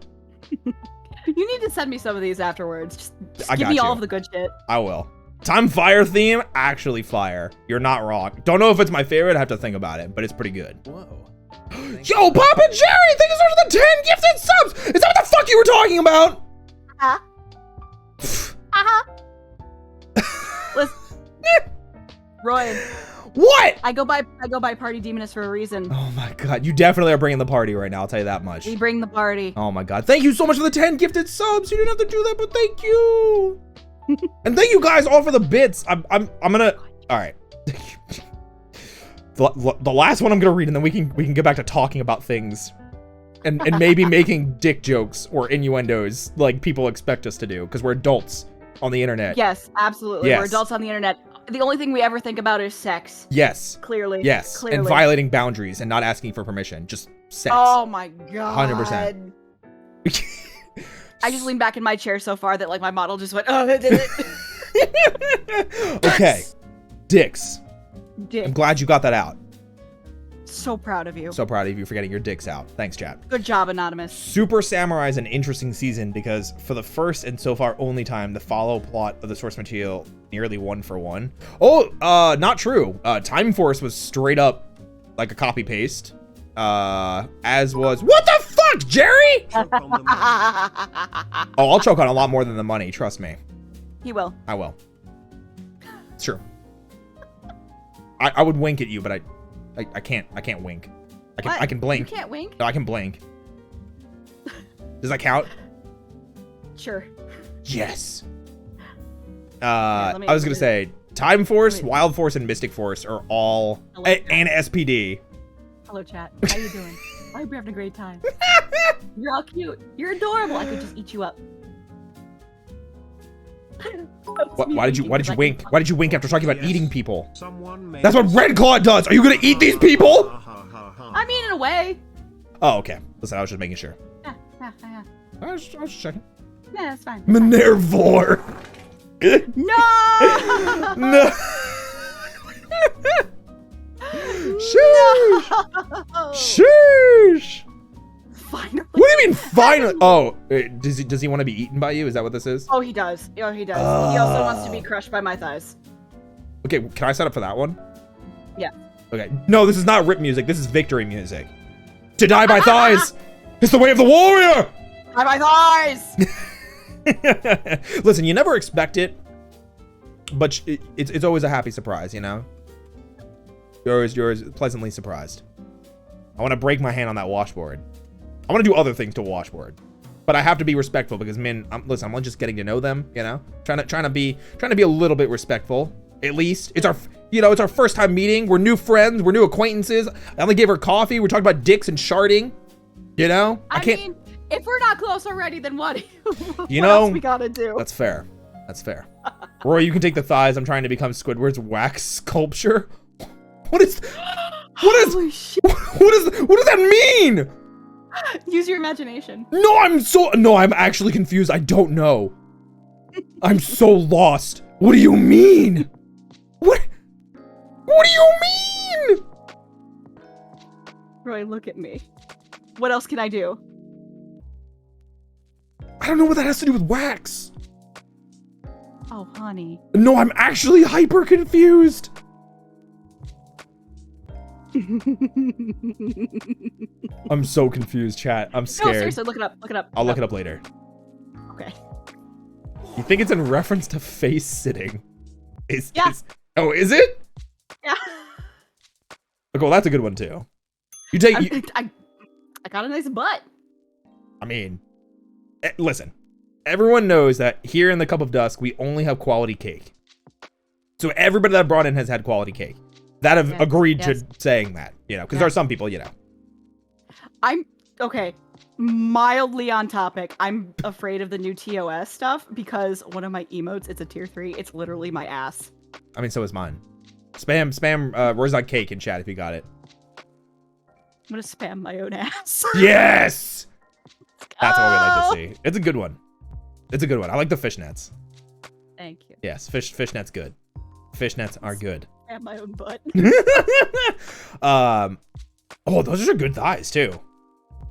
Speaker 2: You need to send me some of these afterwards. Just
Speaker 1: I
Speaker 2: give
Speaker 1: got
Speaker 2: me
Speaker 1: you.
Speaker 2: all of the good shit.
Speaker 1: I will. Time Fire theme, actually fire. You're not wrong. Don't know if it's my favorite. I have to think about it, but it's pretty good.
Speaker 4: Whoa.
Speaker 1: Yo, Papa Jerry, thank you so much for the 10 gifted subs. Is that what the fuck you were talking about?
Speaker 2: Listen, Roy,
Speaker 1: What?
Speaker 2: I go by Party Demoness for a reason.
Speaker 1: Oh my god, you definitely are bringing the party right now. I'll tell you that much.
Speaker 2: We bring the party.
Speaker 1: Oh my god, thank you so much for the 10 gifted subs. You didn't have to do that, but thank you. And thank you guys all for the bits. I'm gonna. All right. The last one I'm gonna read, and then we can get back to talking about things, and maybe making dick jokes or innuendos like people expect us to do, because we're adults on the internet.
Speaker 2: Yes, absolutely.
Speaker 1: Yes.
Speaker 2: We're adults on the internet. The only thing we ever think about is sex.
Speaker 1: Yes.
Speaker 2: Clearly.
Speaker 1: Yes.
Speaker 2: Clearly.
Speaker 1: And violating boundaries and not asking for permission. Just sex.
Speaker 2: Oh my god.
Speaker 1: 100%.
Speaker 2: I just leaned back in my chair so far that like my model just went, oh, it did it.
Speaker 1: Okay. Dicks.
Speaker 2: Dick.
Speaker 1: I'm glad you got that out.
Speaker 2: So proud of you.
Speaker 1: So proud of you for getting your dicks out. Thanks, chat.
Speaker 2: Good job, Anonymous.
Speaker 1: Super Samurai is an interesting season because for the first and so far only time, the follow plot of the source material nearly 1-for-1. Oh, not true. Time Force was straight up like a copy paste. As was what the fuck, Jerry?
Speaker 3: Choke on the money.
Speaker 1: Oh, I'll choke on a lot more than the money. Trust me.
Speaker 2: He will.
Speaker 1: I will. It's true. I would wink at you, but I can't wink.
Speaker 2: What?
Speaker 1: I can blink.
Speaker 2: You can't wink?
Speaker 1: No, I can blink. Does that count?
Speaker 2: Sure.
Speaker 1: Yes.
Speaker 2: let me-
Speaker 1: I was gonna say Time Force,
Speaker 2: let me-
Speaker 1: Wild Force, and Mystic Force are all
Speaker 2: Hello,
Speaker 1: and SPD.
Speaker 2: Hello, chat. How you doing? I hope you're having a great time. You're all cute. You're adorable. I could just eat you up.
Speaker 1: Why did you wink? Why did you wink after talking about
Speaker 3: Yes.
Speaker 1: eating people?
Speaker 3: Someone made
Speaker 1: That's what Red Claw does. Are you gonna eat these people?
Speaker 2: I mean, in a way.
Speaker 1: Oh, okay. Listen, I was just making sure.
Speaker 2: Yeah.
Speaker 1: I was just checking.
Speaker 2: Yeah, that's fine.
Speaker 1: Minerva.
Speaker 2: No!
Speaker 1: No. Sheesh. Sheesh.
Speaker 2: Finally.
Speaker 1: What do you mean finally? Oh, does he want to be eaten by you? Is that what this is?
Speaker 2: Oh, he does. Oh, he does. He also wants to be crushed by my thighs.
Speaker 1: Okay, can I set up for that one?
Speaker 2: Yeah.
Speaker 1: Okay. No, this is not rip music. This is victory music. To die by thighs. It's the way of the warrior.
Speaker 2: By my thighs!
Speaker 1: Listen, you never expect it, but it's always a happy surprise, you know? You're always pleasantly surprised. I want to break my hand on that washboard. I want to do other things to a washboard, but I have to be respectful because listen, I'm just getting to know them, you know? Trying to be a little bit respectful. At least it's our first time meeting. We're new friends. We're new acquaintances. I only gave her coffee. We're talking about dicks and sharding. You know?
Speaker 2: I mean, if we're not close already, then what? What
Speaker 1: You know,
Speaker 2: else we gotta do?
Speaker 1: That's fair. That's fair. Roy, you can take the thighs. I'm trying to become Squidward's wax sculpture. What is?
Speaker 2: Holy shit.
Speaker 1: What does that mean?
Speaker 2: Use your imagination.
Speaker 1: No, I'm actually confused. I don't know. I'm so lost. What do you mean? What do you mean?
Speaker 2: Roy, look at me. What else can I do?
Speaker 1: I don't know what that has to do with wax.
Speaker 2: Oh, honey.
Speaker 1: No, I'm actually hyper confused. I'm so confused, chat. I'm
Speaker 2: No,
Speaker 1: scared.
Speaker 2: seriously, look it up. Look it up.
Speaker 1: I'll look it up later.
Speaker 2: Okay.
Speaker 1: You think it's in reference to face sitting?
Speaker 2: Yeah.
Speaker 1: Oh, is it?
Speaker 2: Yeah.
Speaker 1: Okay, well, that's a good one too. You take.
Speaker 2: I got a nice butt.
Speaker 1: I mean, listen. Everyone knows that here in the Cup of Dusk, we only have quality cake. So everybody that brought in has had quality cake. That have agreed to saying that, you know, because there are some people, you know.
Speaker 2: okay, mildly on topic. I'm afraid of the new TOS stuff because one of my emotes, it's a tier 3. It's literally my ass.
Speaker 1: I mean, so is mine. Spam Rosette Cake in chat if you got it.
Speaker 2: I'm gonna spam my own ass.
Speaker 1: Yes! That's what we like to see. It's a good one. It's a good one. I like the fishnets.
Speaker 2: Thank you.
Speaker 1: Yes, fishnets good. Fishnets are good.
Speaker 2: Spam my own butt.
Speaker 1: Oh, those are good thighs too.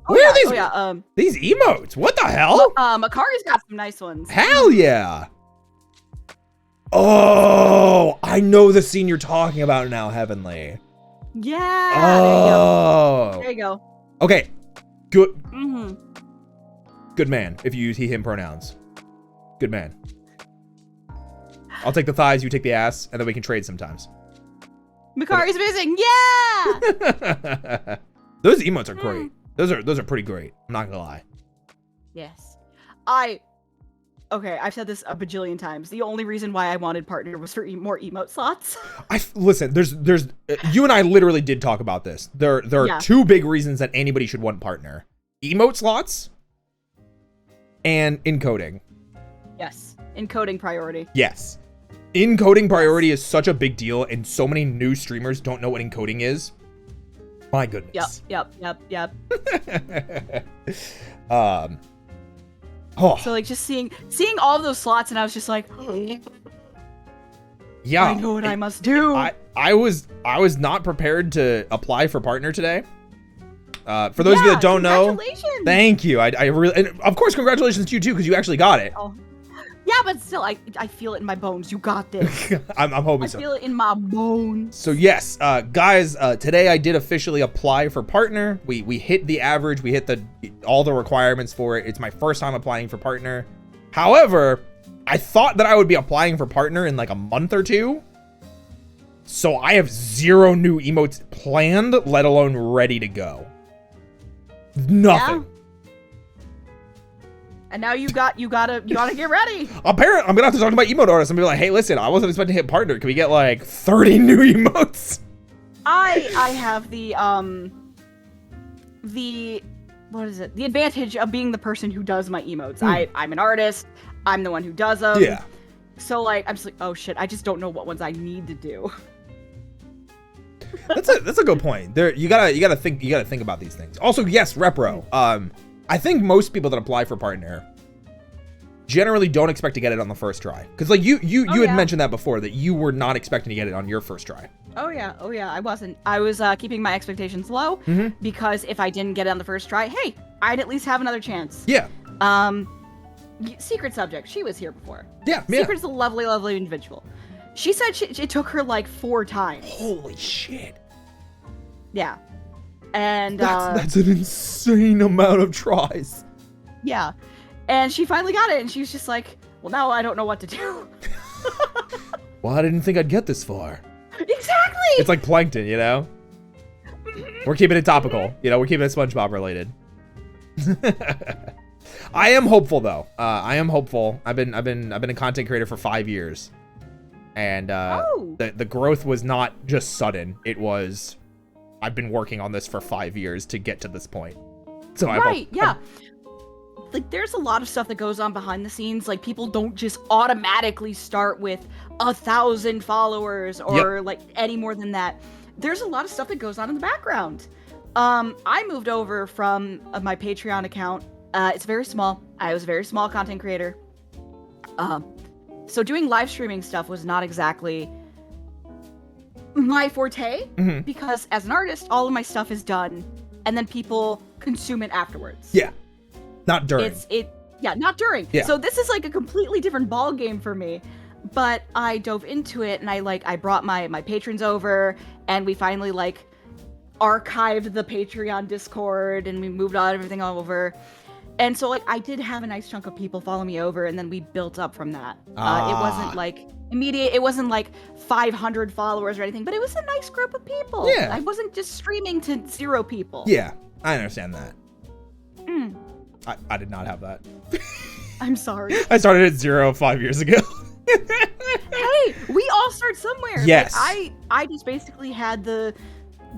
Speaker 2: Oh,
Speaker 1: Where
Speaker 2: yeah,
Speaker 1: are these?
Speaker 2: oh, yeah,
Speaker 1: these emotes? What the hell?
Speaker 2: Makari's got some nice ones.
Speaker 1: Hell yeah! Oh, I know the scene you're talking about now, Heavenly.
Speaker 2: Yeah.
Speaker 1: Oh.
Speaker 2: There you go.
Speaker 1: Okay. Good.
Speaker 2: Mm-hmm.
Speaker 1: Good man. If you use he/him pronouns. Good man. I'll take the thighs, you take the ass, and then we can trade sometimes.
Speaker 2: Makari's missing. Yeah.
Speaker 1: Those emotes are great. Those are pretty great. I'm not gonna lie.
Speaker 2: Yes. Okay, I've said this a bajillion times. The only reason why I wanted partner was for more emote slots.
Speaker 1: Listen, there's you and I literally did talk about this. There are two big reasons that anybody should want partner. Emote slots and encoding.
Speaker 2: Yes. Encoding priority.
Speaker 1: Yes. Encoding priority is such a big deal, and so many new streamers don't know what encoding is. My goodness.
Speaker 2: Yep.
Speaker 1: Oh.
Speaker 2: So like just seeing all of those slots, and I was just like,
Speaker 1: yeah,
Speaker 2: I know what I must do.
Speaker 1: I was not prepared to apply for partner today. For those of you that don't know, thank you. I really, and of course, congratulations to you too, because you actually got it.
Speaker 2: Oh. Yeah, but still, I feel it in my bones. You got this.
Speaker 1: I'm hoping so.
Speaker 2: I feel it in my bones.
Speaker 1: So yes, guys, today I did officially apply for partner. We hit the average. We hit all the requirements for it. It's my first time applying for partner. However, I thought that I would be applying for partner in like a month or two. So I have 0 new emotes planned, let alone ready to go. Nothing.
Speaker 2: Yeah. And now you gotta get ready.
Speaker 1: Apparently, I'm gonna have to talk to my emote artist and be like, hey, listen, I wasn't expecting to hit partner. Can we get like 30 new emotes?
Speaker 2: I have the what is it? The advantage of being the person who does my emotes. I'm an artist. I'm the one who does them.
Speaker 1: Yeah.
Speaker 2: So like, I'm just like, oh shit, I just don't know what ones I need to do.
Speaker 1: That's a good point. You gotta think about these things. Also, yes, repro. I think most people that apply for partner generally don't expect to get it on the first try. Because like you had mentioned that before, that you were not expecting to get it on your first try.
Speaker 2: Oh yeah, I wasn't. I was keeping my expectations low because if I didn't get it on the first try, hey, I'd at least have another chance.
Speaker 1: Yeah.
Speaker 2: Secret subject. She was here before.
Speaker 1: Yeah.
Speaker 2: Secret's a lovely, lovely individual. She said it took her like 4 times.
Speaker 1: Holy shit.
Speaker 2: Yeah. And
Speaker 1: that's an insane amount of tries.
Speaker 2: Yeah. And she finally got it, and she was just like, well, now I don't know what to do.
Speaker 1: Well, I didn't think I'd get this far.
Speaker 2: Exactly!
Speaker 1: It's like plankton, you know? We're keeping it topical. You know, we're keeping it SpongeBob related. I am hopeful though. I am hopeful. I've been a content creator for 5 years. And the growth was not just sudden. It was, I've been working on this for 5 years to get to this point. So
Speaker 2: like there's a lot of stuff that goes on behind the scenes. Like people don't just automatically start with 1,000 followers or like any more than that. There's a lot of stuff that goes on in the background. I moved over from my Patreon account. It's very small. I was a very small content creator. So doing live streaming stuff was not exactly my forte because as an artist, all of my stuff is done and then people consume it afterwards.
Speaker 1: Yeah. Not during.
Speaker 2: Not during.
Speaker 1: Yeah.
Speaker 2: So this is like a completely different ball game for me. But I dove into it and I brought my patrons over and we finally like archived the Patreon Discord and we moved on everything all over. And so like I did have a nice chunk of people follow me over and then we built up from that. It wasn't like immediate, it wasn't like 500 followers or anything, but it was a nice group of people.
Speaker 1: Yeah.
Speaker 2: I wasn't just streaming to 0 people.
Speaker 1: Yeah, I understand that. I did not have that.
Speaker 2: I'm sorry.
Speaker 1: I started at 0 5 years ago.
Speaker 2: Hey, we all start somewhere.
Speaker 1: Yes.
Speaker 2: Like, I just basically had the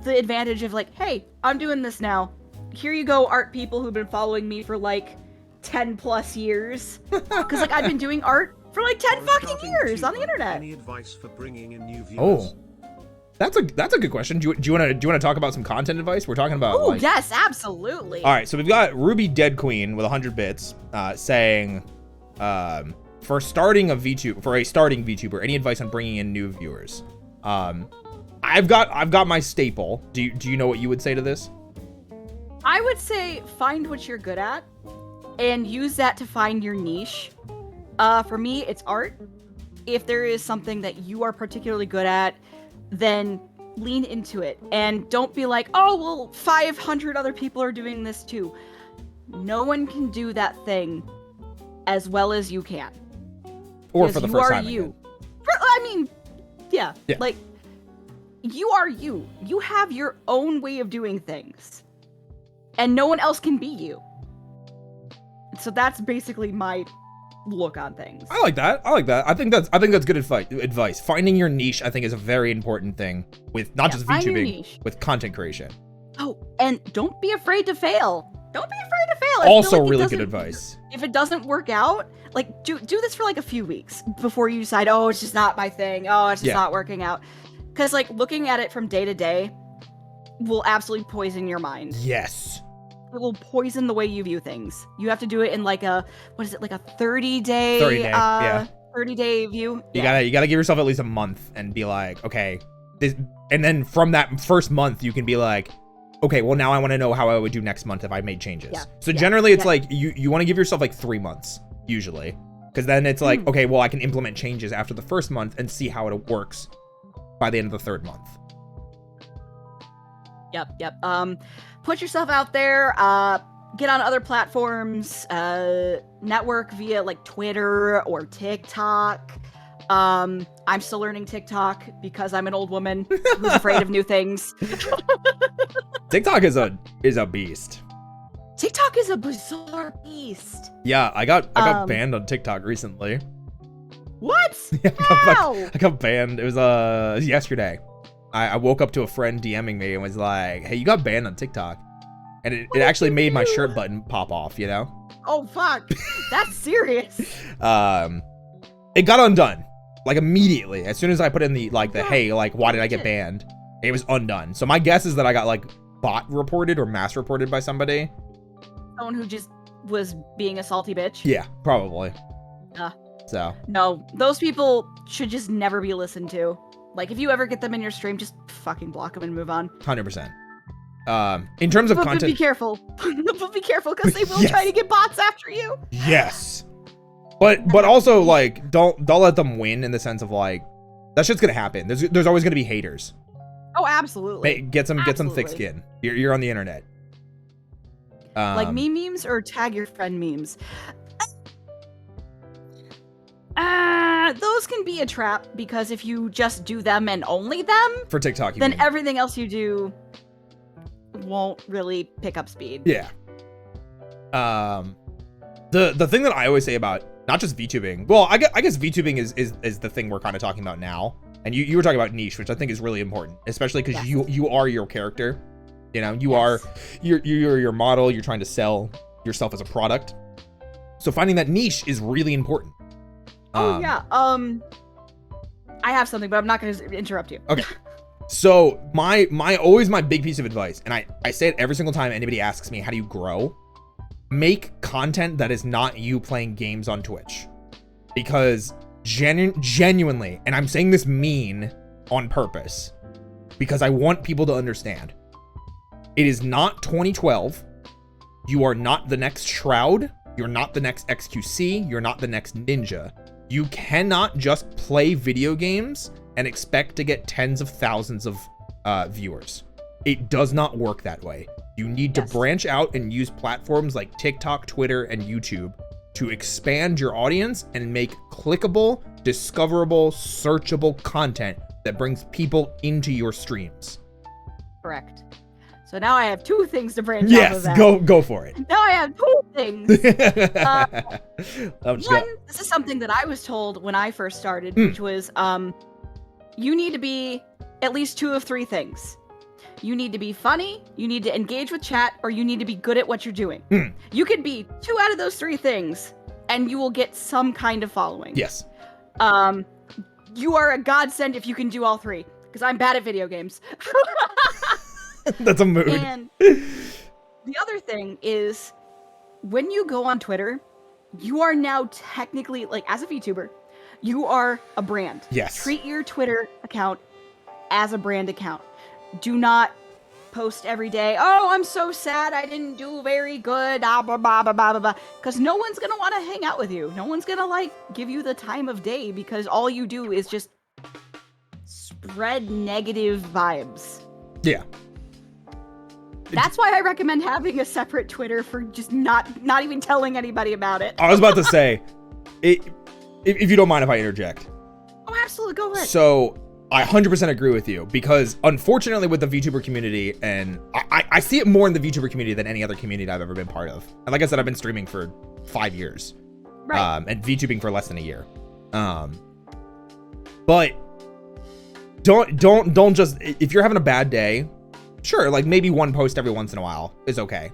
Speaker 2: advantage of like, hey, I'm doing this now. here you go, art people who've been following me for like 10 plus years. Because like I've been doing art for like 10 fucking years on the internet.
Speaker 3: Any advice for bringing in new viewers?
Speaker 1: Oh, that's a good question. Do you want to talk about some content advice? We're talking about.
Speaker 2: Oh
Speaker 1: like...
Speaker 2: yes, absolutely.
Speaker 1: All right, so we've got Ruby Dead Queen with 100 bits saying, for a starting VTuber, any advice on bringing in new viewers? I've got my staple. Do you know what you would say to this?
Speaker 2: I would say find what you're good at and use that to find your niche. For me, it's art. If there is something that you are particularly good at, then lean into it. And don't be like, oh, well, 500 other people are doing this too. No one can do that thing as well as you can.
Speaker 1: Or for the first time.
Speaker 2: I mean, yeah. Like, you are you. You have your own way of doing things. And no one else can be you. So that's basically my look on things.
Speaker 1: I like that. I think that's good advice. Finding your niche, I think, is a very important thing with not just VTubing, with content creation.
Speaker 2: Oh, and don't be afraid to fail. Don't be afraid to fail.
Speaker 1: Also, really good advice.
Speaker 2: If it doesn't work out, like do this for like a few weeks before you decide, oh, it's just not my thing. Oh, it's just not working out. Because like looking at it from day to day will absolutely poison your mind.
Speaker 1: Yes.
Speaker 2: It will poison the way you view things. You have to do it in like a, what is it, like a 30-day 30-day view.
Speaker 1: You gotta give yourself at least a month and be like, okay, this, and then from that first month you can be like, okay, well now I want to know how I would do next month if I made changes. So generally it's like you want to give yourself like 3 months usually, because then it's like, okay, well I can implement changes after the first month and see how it works by the end of the third month.
Speaker 2: Yep. Put yourself out there, get on other platforms, network via like Twitter or TikTok. I'm still learning TikTok because I'm an old woman who's afraid of new things.
Speaker 1: TikTok is a beast.
Speaker 2: TikTok is a bizarre beast.
Speaker 1: Yeah, I got banned on TikTok recently.
Speaker 2: What?
Speaker 1: Yeah,
Speaker 2: How?
Speaker 1: I got banned. It was yesterday. I woke up to a friend DMing me and was like, hey, you got banned on TikTok. And it actually made my shirt button pop off, you know?
Speaker 2: Oh, fuck. That's serious.
Speaker 1: It got undone. Like, immediately. As soon as I put in the hey, like, why did I get banned? It was undone. So my guess is that I got, like, bot reported or mass reported by somebody.
Speaker 2: Someone who just was being a salty bitch?
Speaker 1: Yeah, probably. So.
Speaker 2: No, those people should just never be listened to. Like, if you ever get them in your stream, just fucking block them and move on.
Speaker 1: 100%. In terms of content,
Speaker 2: be careful. But be careful, because they will try to get bots after you.
Speaker 1: Yes. But also, like, don't let them win in the sense of, like, that shit's gonna happen. There's always gonna be haters.
Speaker 2: Oh, absolutely.
Speaker 1: Get some thick skin. You're on the internet.
Speaker 2: Like meme memes or tag your friend memes. Those can be a trap, because if you just do them and only them
Speaker 1: for TikTok,
Speaker 2: then everything else you do won't really pick up speed.
Speaker 1: Yeah. The thing that I always say about not just VTubing, well, I guess VTubing is the thing we're kind of talking about now, and you were talking about niche, which I think is really important, especially because you are your character. You know, you're your model. You're trying to sell yourself as a product. So finding that niche is really important.
Speaker 2: I have something, but I'm not going to interrupt you.
Speaker 1: Okay. So my big piece of advice, and I say it every single time anybody asks me, how do you grow? Make content that is not you playing games on Twitch. Because genuinely, and I'm saying this mean on purpose, because I want people to understand, it is not 2012. You are not the next Shroud. You're not the next XQC. You're not the next Ninja. You cannot just play video games and expect to get tens of thousands of viewers. It does not work that way. You need to branch out and use platforms like TikTok, Twitter, and YouTube to expand your audience and make clickable, discoverable, searchable content that brings people into your streams.
Speaker 2: Correct. So now I have 2 things to branch out of that.
Speaker 1: Yes, go for it.
Speaker 2: Now I have 2 things. One, this is something that I was told when I first started, which was, you need to be at least 2 of 3 things. You need to be funny, you need to engage with chat, or you need to be good at what you're doing. You could be 2 out of those 3 things, and you will get some kind of following.
Speaker 1: Yes.
Speaker 2: You are a godsend if you can do all 3, because I'm bad at video games.
Speaker 1: That's a mood.
Speaker 2: And the other thing is, when you go on Twitter, you are now technically, like, as a VTuber, you are a brand.
Speaker 1: Yes.
Speaker 2: Treat your Twitter account as a brand account. Do not post every day, oh, I'm so sad I didn't do very good, blah, blah, blah, blah, blah, blah, because no one's going to want to hang out with you. No one's going to, like, give you the time of day because all you do is just spread negative vibes.
Speaker 1: Yeah.
Speaker 2: That's why I recommend having a separate Twitter for just not even telling anybody about it.
Speaker 1: I was about to say, if you don't mind if I interject.
Speaker 2: Oh, absolutely, go ahead.
Speaker 1: So, I 100% agree with you, because unfortunately with the VTuber community, and I see it more in the VTuber community than any other community I've ever been part of. And like I said, I've been streaming for 5 years.
Speaker 2: Right.
Speaker 1: And VTubing for less than a year. But don't just, if you're having a bad day, sure, like maybe one post every once in a while is okay.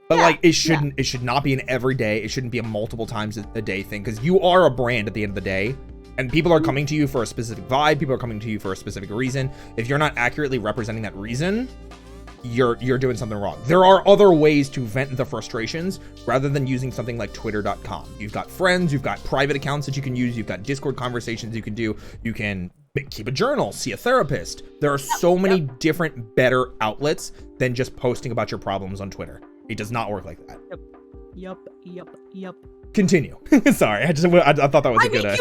Speaker 1: But
Speaker 2: yeah,
Speaker 1: like it should not be an everyday, it shouldn't be a multiple times a day thing, because you are a brand at the end of the day. And people are coming to you for a specific vibe. People are coming to you for a specific reason. If you're not accurately representing that reason, you're doing something wrong. There are other ways to vent the frustrations rather than using something like twitter.com. You've got friends, you've got private accounts that you can use, you've got Discord conversations you can do, you can keep a journal, see a therapist. There are so many different better outlets than just posting about your problems on Twitter. It does not work like that.
Speaker 2: Yep.
Speaker 1: Continue. Sorry, I thought that was a good.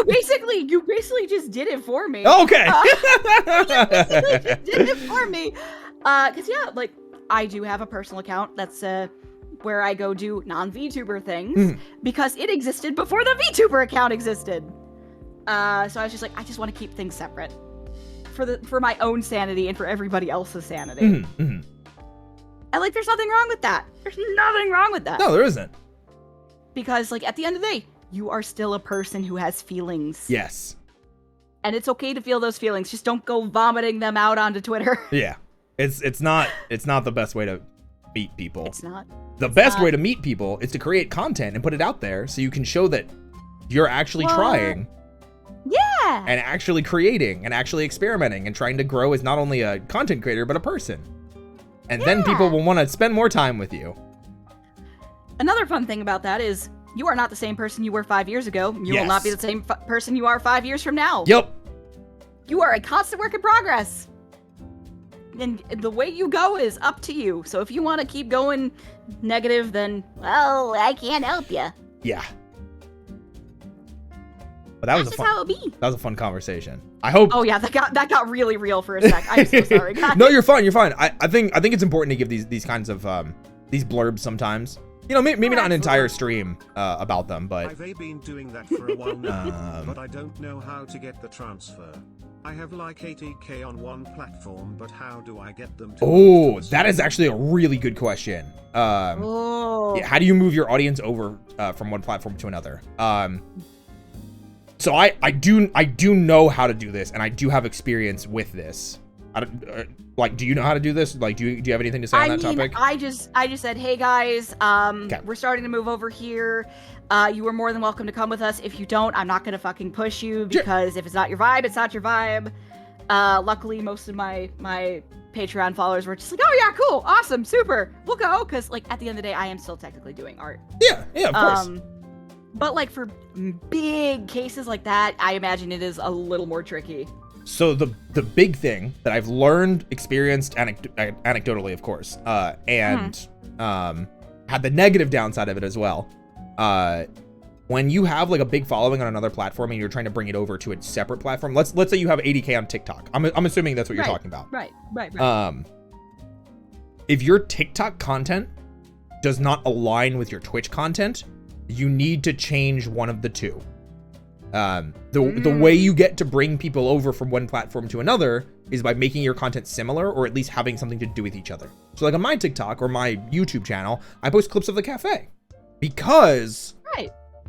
Speaker 2: You basically just did it for me.
Speaker 1: Oh, okay.
Speaker 2: You basically just did it for me. Cause yeah, like I do have a personal account that's where I go do non-VTuber things because it existed before the VTuber account existed. So I was just like, I just want to keep things separate for my own sanity and for everybody else's sanity. And like, there's nothing wrong with that. There's nothing wrong with that.
Speaker 1: No, there isn't.
Speaker 2: Because, like, at the end of the day, you are still a person who has feelings.
Speaker 1: Yes.
Speaker 2: And it's okay to feel those feelings. Just don't go vomiting them out onto Twitter.
Speaker 1: Yeah. It's not the best way to meet people.
Speaker 2: It's not.
Speaker 1: The best way to meet people is to create content and put it out there so you can show that you're actually trying.
Speaker 2: Yeah.
Speaker 1: And actually creating and actually experimenting and trying to grow as not only a content creator, but a person. And then people will want to spend more time with you.
Speaker 2: Another fun thing about that is you are not the same person you were 5 years ago. You will not be the same person you are 5 years from now.
Speaker 1: Yep.
Speaker 2: You are a constant work in progress. And the way you go is up to you. So if you want to keep going negative, then, well, I can't help you.
Speaker 1: Yeah. But that was
Speaker 2: how it be.
Speaker 1: That was a fun conversation. I hope.
Speaker 2: Oh yeah, that got really real for a sec. I'm so sorry, guys.
Speaker 1: No, you're fine. You're fine. I think it's important to give these kinds of these blurbs sometimes. You know, maybe not an entire stream about them, but
Speaker 3: I've been doing that for a while now, but I don't know how to get the transfer. I have like 80k on one platform, but how do I get them to?
Speaker 1: Oh, that is actually a really good question. Yeah, how do you move your audience over from one platform to another? So I do know how to do this, and I do have experience with this. Do you know how to do this? Like, do you have anything to say on that topic?
Speaker 2: I just said, hey guys, we're starting to move over here. You are more than welcome to come with us. If you don't, I'm not gonna fucking push you, because if it's not your vibe, it's not your vibe. Luckily, most of my Patreon followers were just like, oh yeah, cool, awesome, super, we'll go, because like at the end of the day, I am still technically doing art.
Speaker 1: Yeah, of course.
Speaker 2: But like for big cases like that, I imagine it is a little more tricky.
Speaker 1: So the big thing that I've learned, experienced anecdotally, of course, and had the negative downside of it as well. When you have like a big following on another platform and you're trying to bring it over to a separate platform, let's say you have 80k on TikTok. I'm assuming that's what you're talking about.
Speaker 2: Right.
Speaker 1: If your TikTok content does not align with your Twitch content, you need to change one of the two. The way you get to bring people over from one platform to another is by making your content similar, or at least having something to do with each other. So like on my TikTok or my YouTube channel, I post clips of the cafe because,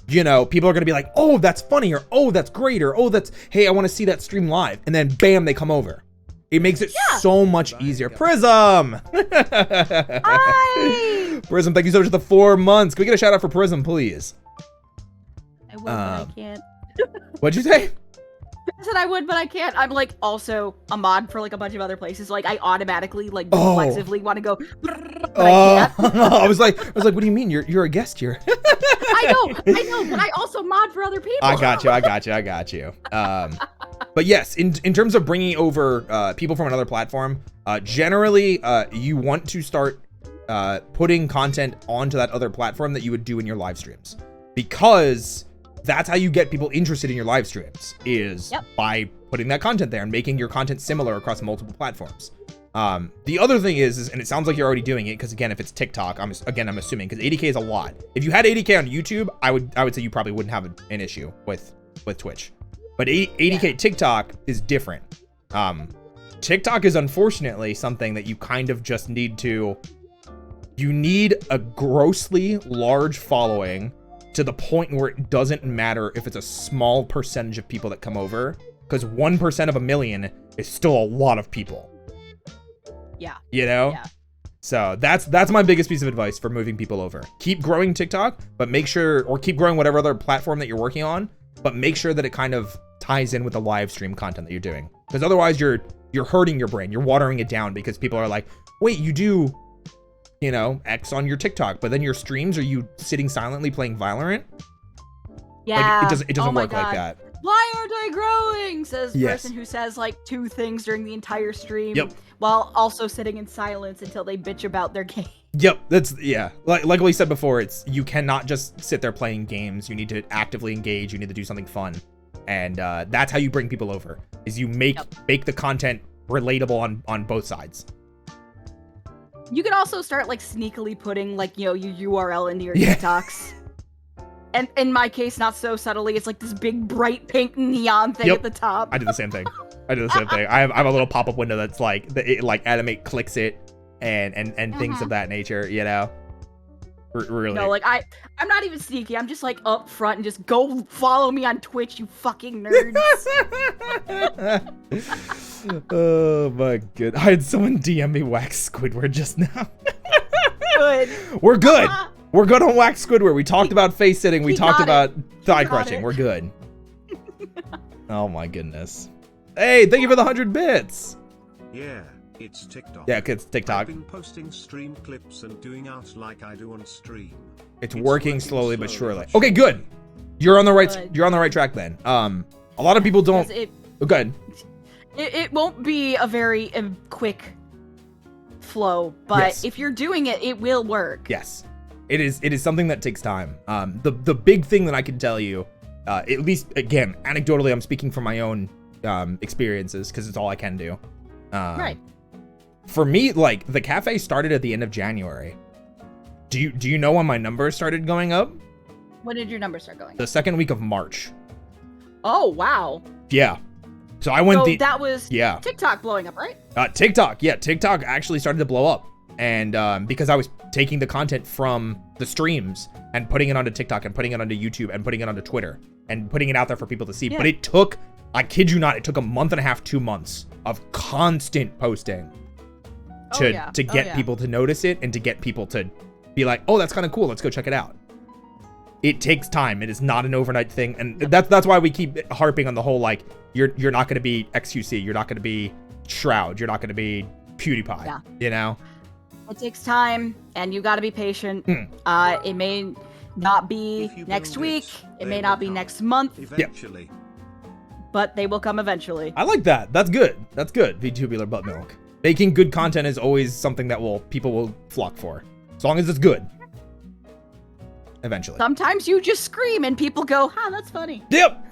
Speaker 1: you know, people are going to be like, oh, that's funny, or oh, that's great, or oh, hey, I want to see that stream live. And then bam, they come over. It makes it so much easier. Prism!
Speaker 2: Hi!
Speaker 1: Prism, thank you so much for the 4 months. Can we get a shout out for Prism, please?
Speaker 2: I would, but I can't.
Speaker 1: What'd you say?
Speaker 2: I said I would, but I can't. I'm like also a mod for like a bunch of other places. Like I automatically like reflexively want to go, but I can't.
Speaker 1: I was like, what do you mean? You're a guest here.
Speaker 2: I know, but I also mod for other people.
Speaker 1: I got you. But yes, in terms of bringing over people from another platform, generally you want to start putting content onto that other platform that you would do in your live streams, because that's how you get people interested in your live streams, is by putting that content there and making your content similar across multiple platforms. The other thing is, and it sounds like you're already doing it, because again, if it's TikTok, I'm assuming, because 80K is a lot. If you had 80K on YouTube, I would say you probably wouldn't have an issue with Twitch. But 80K TikTok is different. TikTok is unfortunately something that you kind of just need a grossly large following, to the point where it doesn't matter if it's a small percentage of people that come over, because 1% of a million is still a lot of people.
Speaker 2: Yeah.
Speaker 1: You know?
Speaker 2: Yeah.
Speaker 1: So that's my biggest piece of advice for moving people over. Keep growing TikTok, but make sure, or keep growing whatever other platform that you're working on, but make sure that it kind of ties in with the live stream content that you're doing. Because otherwise you're hurting your brain. You're watering it down, because people are like, wait, you do, you know, X on your TikTok, but then your streams, are you sitting silently playing Valorant?
Speaker 2: Yeah.
Speaker 1: Like, it doesn't work like that.
Speaker 2: Why aren't I growing? Says the person who says like 2 things during the entire stream, while also sitting in silence until they bitch about their game.
Speaker 1: Yep, like we said before, you cannot just sit there playing games. You need to actively engage. You need to do something fun, and that's how you bring people over. Is you make the content relatable on both sides.
Speaker 2: You can also start like sneakily putting like, you know, your URL into your TikToks. And in my case, not so subtly, it's like this big bright pink neon thing at the top.
Speaker 1: I do the same thing. I have a little pop-up window that's like, it like animate clicks it and things of that nature, you know? Really.
Speaker 2: No, like I'm not even sneaky. I'm just like up front and just go follow me on Twitch, you fucking nerds.
Speaker 1: Oh my god. I had someone DM me Wax Squidward just now.
Speaker 2: Good.
Speaker 1: We're good. We're good on Wax Squidward. We talked about face sitting. We talked about thigh crushing. We're good. Oh my goodness. Hey, thank you for the 100 bits.
Speaker 3: Yeah, it's TikTok.
Speaker 1: Yeah, it's TikTok.
Speaker 3: I've been posting stream clips and doing out like I do on stream.
Speaker 1: It's working slowly but surely. Okay, good. You're on the right. You're on the right track then. A lot of people don't. Oh, go ahead.
Speaker 2: It won't be a very quick flow, but if you're doing it, it will work.
Speaker 1: Yes. It is something that takes time. The big thing that I can tell you, at least again, anecdotally, I'm speaking from my own experiences, because it's all I can do.
Speaker 2: Right.
Speaker 1: For me, like, the cafe started at the end of January. Do you know when my numbers started going up?
Speaker 2: When did your numbers start going up?
Speaker 1: The second week of March.
Speaker 2: Oh wow.
Speaker 1: Yeah. So I went.
Speaker 2: So that was TikTok blowing up, right?
Speaker 1: TikTok, TikTok actually started to blow up. And because I was taking the content from the streams and putting it onto TikTok and putting it onto YouTube and putting it onto Twitter and putting it out there for people to see. But it took, I kid you not, it took a month and a half, 2 months of constant posting to get people to notice it and to get people to be like, oh, that's kind of cool. Let's go check it out. It takes time. It is not an overnight thing. And that's why we keep harping on the whole, like, you're not going to be XQC. You're not going to be Shroud. You're not going to be PewDiePie, you know?
Speaker 2: It takes time, and you got to be patient. It may not be next week. It may not be next month.
Speaker 3: Eventually.
Speaker 2: But they will come eventually.
Speaker 1: I like that. That's good. That's good. VTubular butt milk. Making good content is always something that people will flock for, as long as it's good. Eventually.
Speaker 2: Sometimes you just scream, and people go, "Huh, that's funny."
Speaker 1: Yep.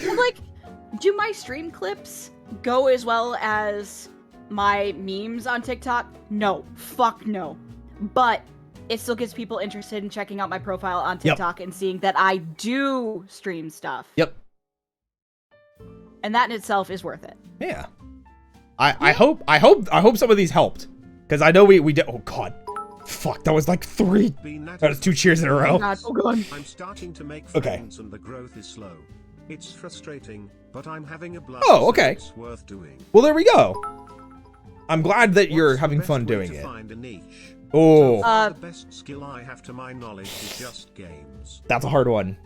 Speaker 2: Like, do my stream clips go as well as my memes on TikTok? No, fuck no. But it still gets people interested in checking out my profile on TikTok and seeing that I do stream stuff.
Speaker 1: Yep.
Speaker 2: And that in itself is worth it.
Speaker 1: Yeah. I hope some of these helped, because I know we did. Oh god. Fuck, that was like 3. That was 2 cheers in a row.
Speaker 2: Oh god.
Speaker 3: I'm starting to make friends and the growth is slow. It's frustrating. but I'm having a blast.
Speaker 1: Oh, okay.
Speaker 3: So it's worth doing.
Speaker 1: Well, there we go. I'm glad that you're
Speaker 3: What's the
Speaker 1: having
Speaker 3: best
Speaker 1: fun
Speaker 3: way
Speaker 1: doing
Speaker 3: to
Speaker 1: it.
Speaker 3: Find a niche?
Speaker 1: Oh,
Speaker 3: So far, the best skill I have to my knowledge is just games.
Speaker 1: that's a hard one.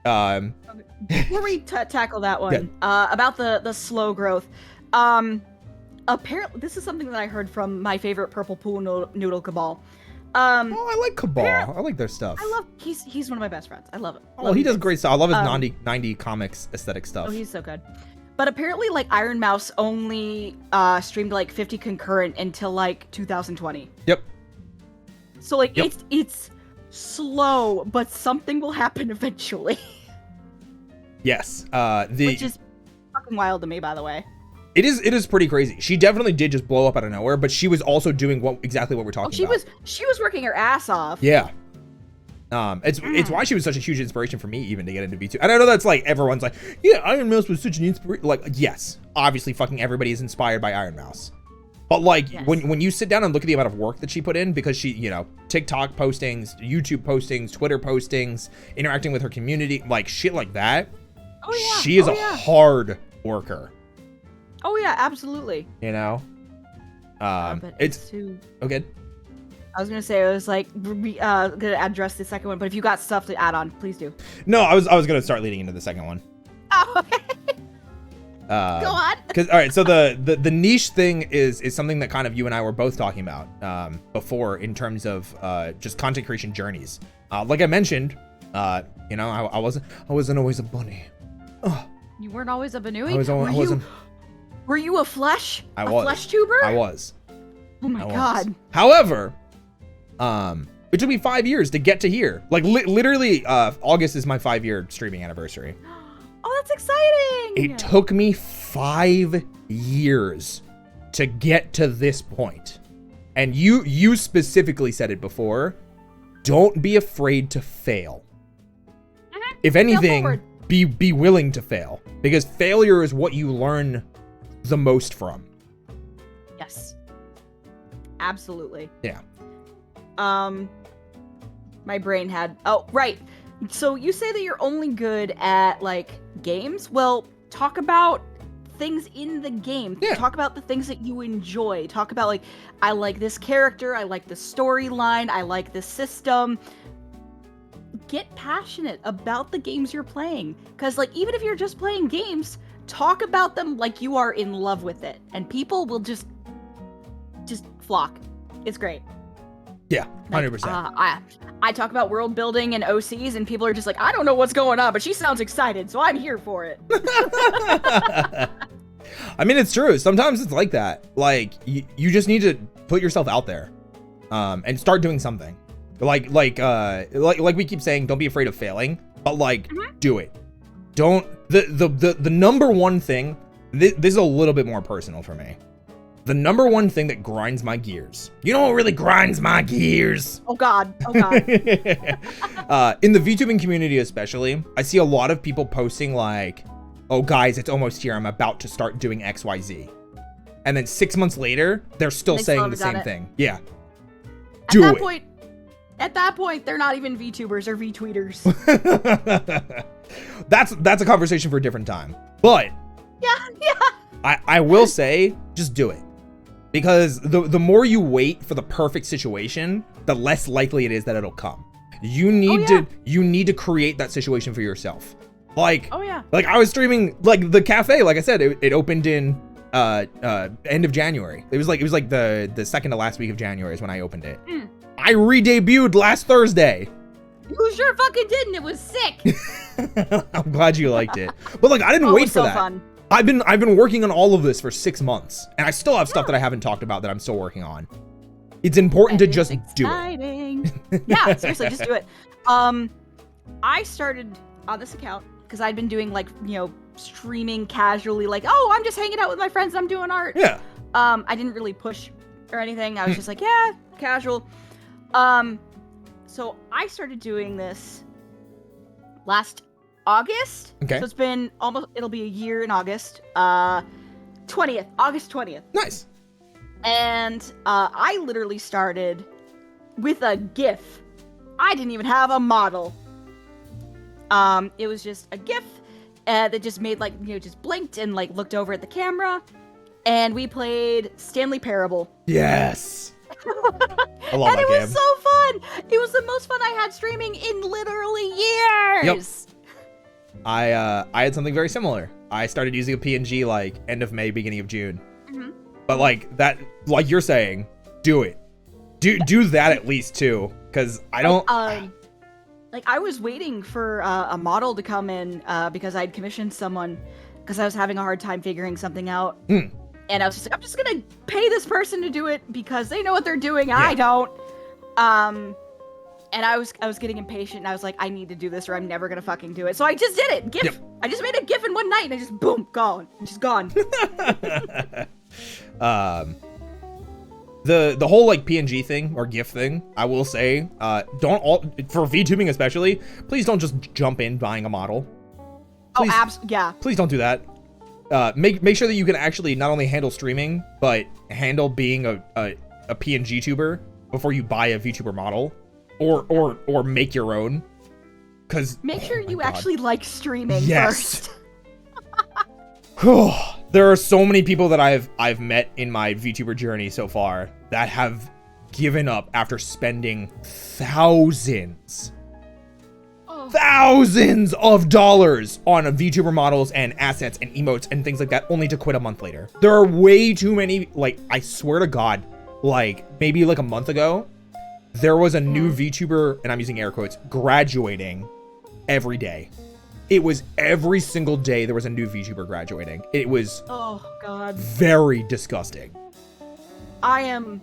Speaker 2: Before we tackle that one,
Speaker 1: Good.
Speaker 2: about the slow growth, apparently this is something that I heard from my favorite purple pool noodle cabal.
Speaker 1: Oh, I like Cabal. I like their stuff.
Speaker 2: I love he's one of my best friends. I love him.
Speaker 1: Oh, he does great stuff. I love his 90 comics aesthetic stuff.
Speaker 2: Oh, he's so good. But apparently, like, Iron Mouse only streamed like 50 concurrent until like 2020.
Speaker 1: Yep.
Speaker 2: So like
Speaker 1: Yep.
Speaker 2: it's slow, but something will happen eventually.
Speaker 1: Yes.
Speaker 2: Which is fucking wild to me, by the way.
Speaker 1: It is pretty crazy. She definitely did just blow up out of nowhere, but she was also doing exactly what we're talking about.
Speaker 2: She was working her ass off.
Speaker 1: Yeah. It's why she was such a huge inspiration for me even to get into V2. And I know that's like everyone's like, yeah, Iron Mouse was such an inspiration. Like, yes, obviously fucking everybody is inspired by Iron Mouse. But like
Speaker 2: Yes.
Speaker 1: when you sit down and look at the amount of work that she put in, because she, you know, TikTok postings, YouTube postings, Twitter postings, interacting with her community, like shit like that.
Speaker 2: Oh yeah.
Speaker 1: She is a hard worker.
Speaker 2: Oh yeah, absolutely.
Speaker 1: You know?
Speaker 2: But
Speaker 1: It's
Speaker 2: too...
Speaker 1: okay.
Speaker 2: I was gonna say I was like gonna address the second one, but if you got stuff to add on, please do.
Speaker 1: No, I was gonna start leading into the second one.
Speaker 2: Oh, okay. Go on.
Speaker 1: Because all right, so the niche thing is something that kind of you and I were both talking about before in terms of just content creation journeys. Like I mentioned, you know, I wasn't always a bunny.
Speaker 2: You weren't always a Banui?
Speaker 1: I wasn't.
Speaker 2: Were you a flesh?
Speaker 1: I
Speaker 2: a
Speaker 1: was.
Speaker 2: flesh tuber?
Speaker 1: I was.
Speaker 2: Oh my
Speaker 1: I was.
Speaker 2: god.
Speaker 1: However, it took me 5 years to get to here. Like literally, August is my 5-year streaming anniversary.
Speaker 2: Oh, that's exciting.
Speaker 1: It took me 5 years to get to this point. And you specifically said it before. Don't be afraid to fail. If anything, be willing to fail, because failure is what you learn the most from.
Speaker 2: Yes. Absolutely.
Speaker 1: Yeah.
Speaker 2: My brain had... Oh, right. So you say that you're only good at, like, games? Well, talk about things in the game.
Speaker 1: Yeah.
Speaker 2: Talk about the things that you enjoy. Talk about, like, I like this character, I like the storyline, I like this system. Get passionate about the games you're playing. Because, like, even if you're just playing games, talk about them like you are in love with it. And people will just flock. It's great.
Speaker 1: Yeah, 100%.
Speaker 2: I talk about world building and OCs, and people are just like, I don't know what's going on, but she sounds excited, so I'm here for it.
Speaker 1: I mean, it's true. Sometimes it's like that. Like you just need to put yourself out there, and start doing something. Like we keep saying, don't be afraid of failing, but like do it. Don't the number one thing. This is a little bit more personal for me. The number one thing that grinds my gears. You know what really grinds my gears?
Speaker 2: Oh God. Oh God.
Speaker 1: In the VTubing community especially, I see a lot of people posting like, oh guys, it's almost here. I'm about to start doing XYZ. And then 6 months later, they're still saying the same thing. Yeah.
Speaker 2: At that point, they're not even VTubers or VTweeters.
Speaker 1: That's a conversation for a different time. But
Speaker 2: yeah.
Speaker 1: I will say, just do it. Because the more you wait for the perfect situation, the less likely it is that it'll come. You need to create that situation for yourself. Like, like I was streaming like the cafe, like I said, it opened in end of January. It was like the second to last week of January is when I opened it. I re-debuted last Thursday.
Speaker 2: You sure fucking didn't. It was sick.
Speaker 1: I'm glad you liked it. But like I didn't wait for that.
Speaker 2: Fun.
Speaker 1: I've been working on all of this for 6 months, and I still have stuff that I haven't talked about that I'm still working on. It's important to just do it.
Speaker 2: Yeah, seriously, just do it. I started on this account because I'd been doing like, you know, streaming casually, like, oh, I'm just hanging out with my friends, I'm doing art.
Speaker 1: Yeah.
Speaker 2: I didn't really push or anything. I was just like, yeah, casual. So I started doing this last August.
Speaker 1: Okay.
Speaker 2: So it's been it'll be a year in August. August 20th.
Speaker 1: Nice.
Speaker 2: And I literally started with a GIF. I didn't even have a model. It was just a GIF, that just made like, just blinked and like looked over at the camera. And we played Stanley Parable.
Speaker 1: Yes. I love
Speaker 2: and
Speaker 1: that
Speaker 2: it
Speaker 1: game.
Speaker 2: was so fun. It was the most fun I had streaming in literally years.
Speaker 1: Yep. I had something very similar. I started using a PNG like end of May, beginning of June.
Speaker 2: Mm-hmm.
Speaker 1: But like that, like you're saying, do it. Do that at least too, because I don't.
Speaker 2: Like I was waiting for a model to come in because I'd commissioned someone because I was having a hard time figuring something out. And I was just like, I'm just gonna pay this person to do it because they know what they're doing. Yeah. I don't. And I was getting impatient and I was like, I need to do this or I'm never gonna fucking do it. So I just did it. GIF. Yep. I just made a GIF in one night and I just boom, gone. Just gone.
Speaker 1: The whole like PNG thing or GIF thing, I will say, for VTubing especially, please don't just jump in buying a model. Please,
Speaker 2: yeah.
Speaker 1: Please don't do that. Make sure that you can actually not only handle streaming, but handle being a PNG tuber before you buy a VTuber model, or make your own. Cause
Speaker 2: make sure you actually like streaming first.
Speaker 1: There are so many people that I've met in my VTuber journey so far that have given up after spending thousands of dollars on VTuber models and assets and emotes and things like that, only to quit a month later. There are way too many. Like, I swear to God, like maybe like a month ago, there was a new VTuber, and I'm using air quotes, graduating every day. It was every single day there was a new VTuber graduating. It was very disgusting.
Speaker 2: I am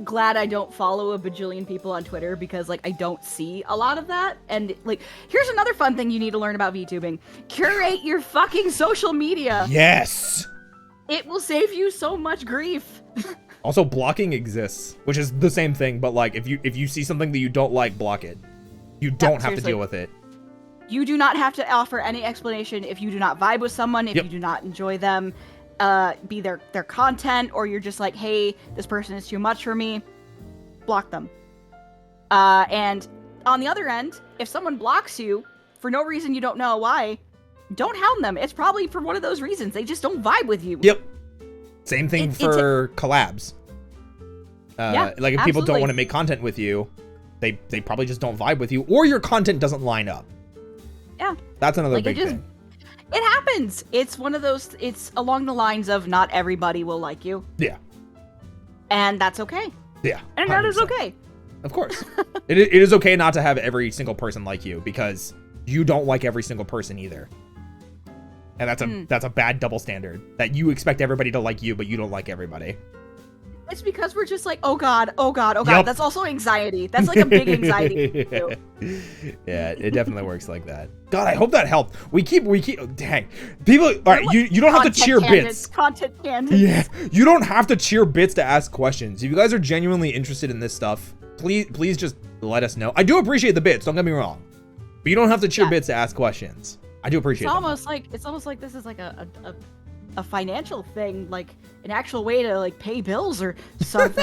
Speaker 2: glad I don't follow a bajillion people on Twitter because like I don't see a lot of that. And like, here's another fun thing you need to learn about VTubing. Curate your fucking social media.
Speaker 1: Yes.
Speaker 2: It will save you so much grief.
Speaker 1: Also, blocking exists, which is the same thing, but like if you see something that you don't like, block it. You don't have to deal with it.
Speaker 2: You do not have to offer any explanation if you do not vibe with someone, if you do not enjoy them, be their content, or you're just like, hey, this person is too much for me, block them. And on the other end, if someone blocks you for no reason you don't know why, don't hound them. It's probably for one of those reasons. They just don't vibe with you.
Speaker 1: Yep. Same thing for collabs. Like if people don't want to make content with you, they probably just don't vibe with you, or your content doesn't line up.
Speaker 2: Yeah.
Speaker 1: That's another big thing.
Speaker 2: It happens. It's one of those, it's along the lines of not everybody will like you.
Speaker 1: Yeah.
Speaker 2: And that's okay.
Speaker 1: Yeah.
Speaker 2: And 100%. That is okay.
Speaker 1: Of course. it is okay not to have every single person like you, because you don't like every single person either. And that's a bad double standard, that you expect everybody to like you, but you don't like everybody.
Speaker 2: It's because we're just like, oh God. Yep. That's also anxiety. That's like a big anxiety.
Speaker 1: Yeah, it definitely works like that. God, I hope that helped. We keep, dang. People, all right, you don't have to cheer bits.
Speaker 2: Content candidates.
Speaker 1: Yeah, you don't have to cheer bits to ask questions. If you guys are genuinely interested in this stuff, please just let us know. I do appreciate the bits, don't get me wrong. But you don't have to cheer bits to ask questions. I do appreciate it.
Speaker 2: It's almost like this is like a financial thing, like an actual way to like pay bills or something.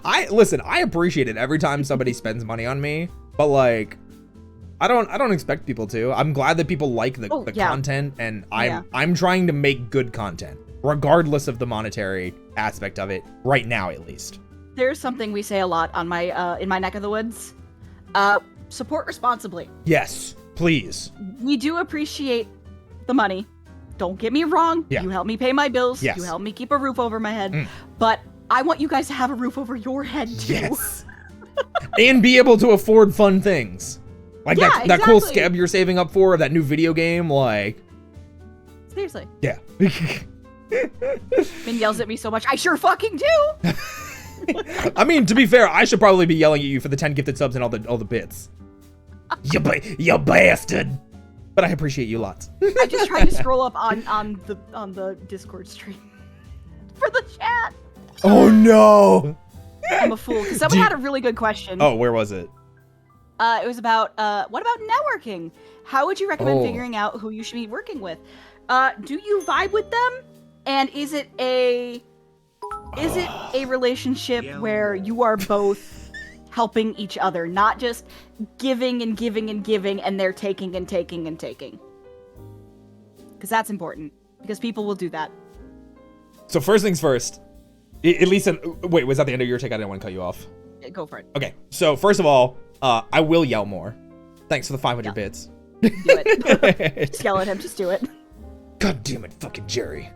Speaker 1: I appreciate it every time somebody spends money on me, but like I don't expect people to. I'm glad that people like the content, and I'm trying to make good content regardless of the monetary aspect of it right now, at least.
Speaker 2: There's something we say a lot on my in my neck of the woods. Support responsibly.
Speaker 1: Yes, please.
Speaker 2: We do appreciate the money. Don't get me wrong. Yeah. You help me pay my bills. Yes. You help me keep a roof over my head. But I want you guys to have a roof over your head too. Yes.
Speaker 1: And be able to afford fun things. Like that cool scab you're saving up for, that new video game, like.
Speaker 2: Seriously.
Speaker 1: Yeah.
Speaker 2: Min yells at me so much. I sure fucking do.
Speaker 1: I mean, to be fair, I should probably be yelling at you for the 10 gifted subs and all the bits. You bastard. But I appreciate you lots.
Speaker 2: I just tried to scroll up on the Discord stream for the chat.
Speaker 1: Oh no!
Speaker 2: I'm a fool. Someone had a really good question.
Speaker 1: Oh, where was it?
Speaker 2: It was about what about networking? How would you recommend figuring out who you should be working with? Do you vibe with them? And is it a relationship where you are both helping each other, not just giving and giving and giving, and they're taking and taking and taking? because that's important. Because people will do that.
Speaker 1: So first things first, at least, wait, was that the end of your take? I didn't want to cut you off.
Speaker 2: Go for it.
Speaker 1: Okay, so first of all, I will yell more. Thanks for the 500 bits.
Speaker 2: Do it. Just yell at him. Just do it.
Speaker 1: God damn it, fucking Jerry.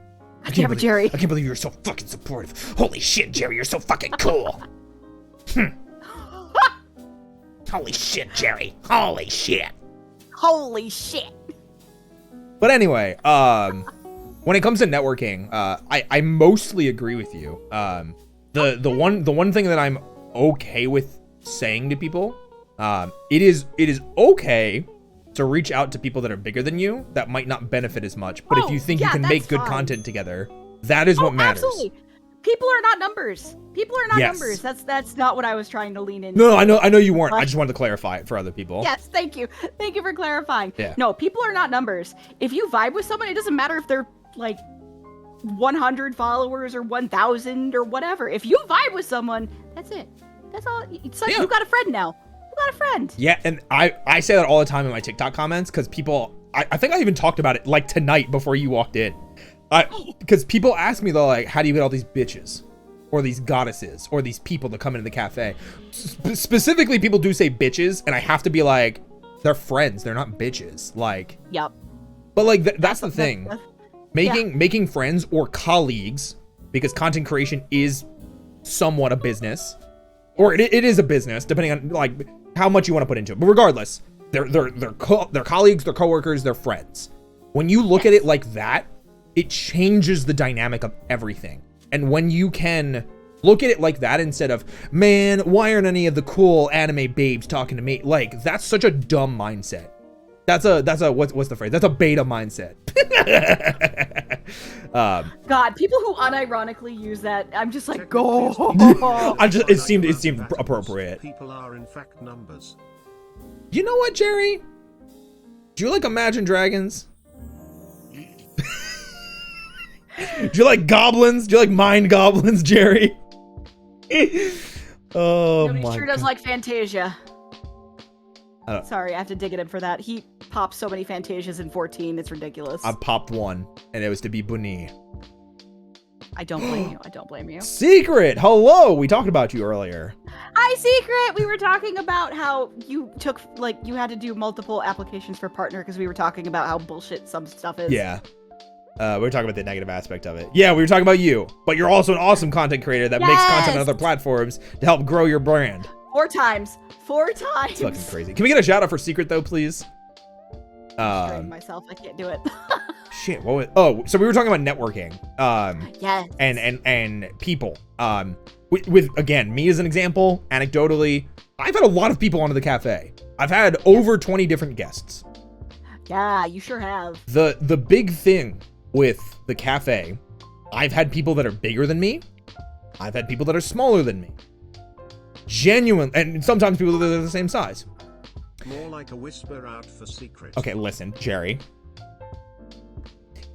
Speaker 2: Damn it, Jerry.
Speaker 1: I can't believe you're so fucking supportive. Holy shit, Jerry, you're so fucking cool. Holy shit, Jerry. Holy shit.
Speaker 2: Holy shit.
Speaker 1: But anyway, when it comes to networking, I mostly agree with you. The one thing that I'm okay with saying to people, it is okay to reach out to people that are bigger than you that might not benefit as much. But if you think you can make good content together, that is what matters.
Speaker 2: Absolutely. People are not numbers. People are not numbers. That's not what I was trying to lean into.
Speaker 1: No, I know you weren't. I just wanted to clarify it for other people.
Speaker 2: Yes, thank you. Thank you for clarifying.
Speaker 1: Yeah.
Speaker 2: No, people are not numbers. If you vibe with someone, it doesn't matter if they're like 100 followers or 1,000 or whatever. If you vibe with someone, that's it. That's all. It's like you've got a friend now. You got a friend.
Speaker 1: Yeah, and I say that all the time in my TikTok comments because people, I think I even talked about it like tonight before you walked in. Because people ask me, though, like, how do you get all these bitches or these goddesses or these people that come into the cafe? Specifically, people do say bitches, and I have to be like, they're friends. They're not bitches. Like,
Speaker 2: yep.
Speaker 1: But like, that's the thing. Making friends or colleagues, because content creation is somewhat a business, or it is a business, depending on like how much you want to put into it. But regardless, they're colleagues, they're coworkers, they're friends. When you look at it like that, it changes the dynamic of everything. And when you can look at it like that instead of, man, why aren't any of the cool anime babes talking to me? Like, that's such a dumb mindset. That's a what's the phrase? That's a beta mindset.
Speaker 2: God, people who unironically use that, I'm just like, go.
Speaker 1: It seemed appropriate.
Speaker 3: People are in fact numbers.
Speaker 1: You know what, Jerry? Do you like Imagine Dragons? Do you like goblins? Do you like mind goblins, Jerry? Oh
Speaker 2: Nobody
Speaker 1: my
Speaker 2: sure does like Fantasia. Sorry, I have to dig at him for that. He popped so many Fantasias in 14, it's ridiculous.
Speaker 1: I popped one, and it was to be Bunny.
Speaker 2: I don't blame you. I don't blame you.
Speaker 1: Secret! Hello! We talked about you earlier.
Speaker 2: Hi, Secret! We were talking about how you took, like, you had to do multiple applications for partner because we were talking about how bullshit some stuff is.
Speaker 1: Yeah. We were talking about the negative aspect of it. Yeah, we were talking about you, but you're also an awesome content creator that makes content on other platforms to help grow your brand.
Speaker 2: 4 times. 4 times.
Speaker 1: It's fucking crazy. Can we get a shout out for Secret though, please?
Speaker 2: Myself, I can't do it.
Speaker 1: Shit. So we were talking about networking.
Speaker 2: Yes.
Speaker 1: And people. With again, me as an example, anecdotally, I've had a lot of people onto the cafe. I've had over 20 different guests.
Speaker 2: Yeah, you sure have.
Speaker 1: The big thing with the cafe, I've had people that are bigger than me. I've had people that are smaller than me. Genuine, and sometimes people that are the same size.
Speaker 3: More like a whisper out for Secret.
Speaker 1: Okay, listen, Jerry.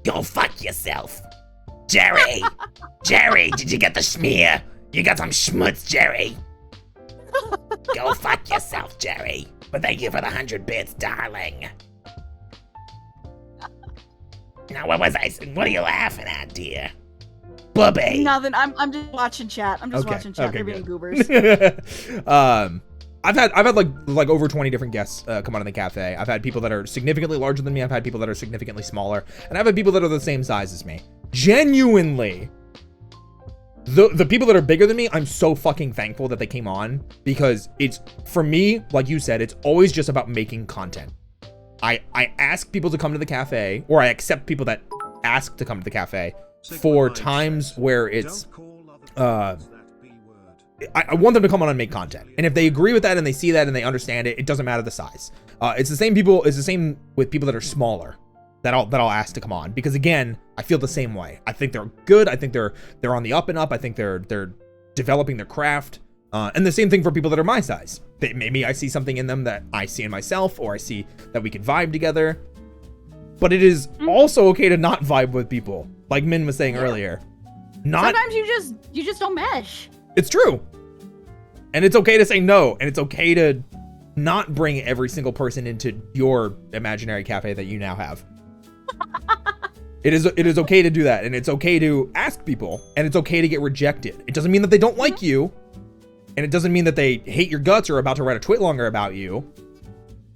Speaker 1: Go fuck yourself. Jerry! Jerry, did you get the smear? You got some schmutz, Jerry. Go fuck yourself, Jerry. But thank you for the 100 bits, darling. Now, what was I saying? What are you laughing at, dear? Bubby.
Speaker 2: Nothing. I'm just watching chat. I'm just watching chat. They're being goobers.
Speaker 1: I've had like over 20 different guests come on in the cafe. I've had people that are significantly larger than me. I've had people that are significantly smaller, and I've had people that are the same size as me. Genuinely, the people that are bigger than me, I'm so fucking thankful that they came on, because it's, for me, like you said, it's always just about making content. I ask people to come to the cafe, or I accept people that ask to come to the cafe for times where it's I want them to come on and make content. And if they agree with that and they see that and they understand it, it doesn't matter the size. It's the same with people that are smaller that I'll ask to come on, because again, I feel the same way. I think they're good. I think they're on the up and up. I think they're developing their craft. And the same thing for people that are my size. Maybe I see something in them that I see in myself, or I see that we can vibe together. But it is also okay to not vibe with people, like Min was saying earlier.
Speaker 2: Sometimes you just don't mesh.
Speaker 1: It's true. And it's okay to say no, and it's okay to not bring every single person into your imaginary cafe that you now have. It is okay to do that, and it's okay to ask people, and it's okay to get rejected. It doesn't mean that they don't like you, and it doesn't mean that they hate your guts or are about to write a twit longer about you.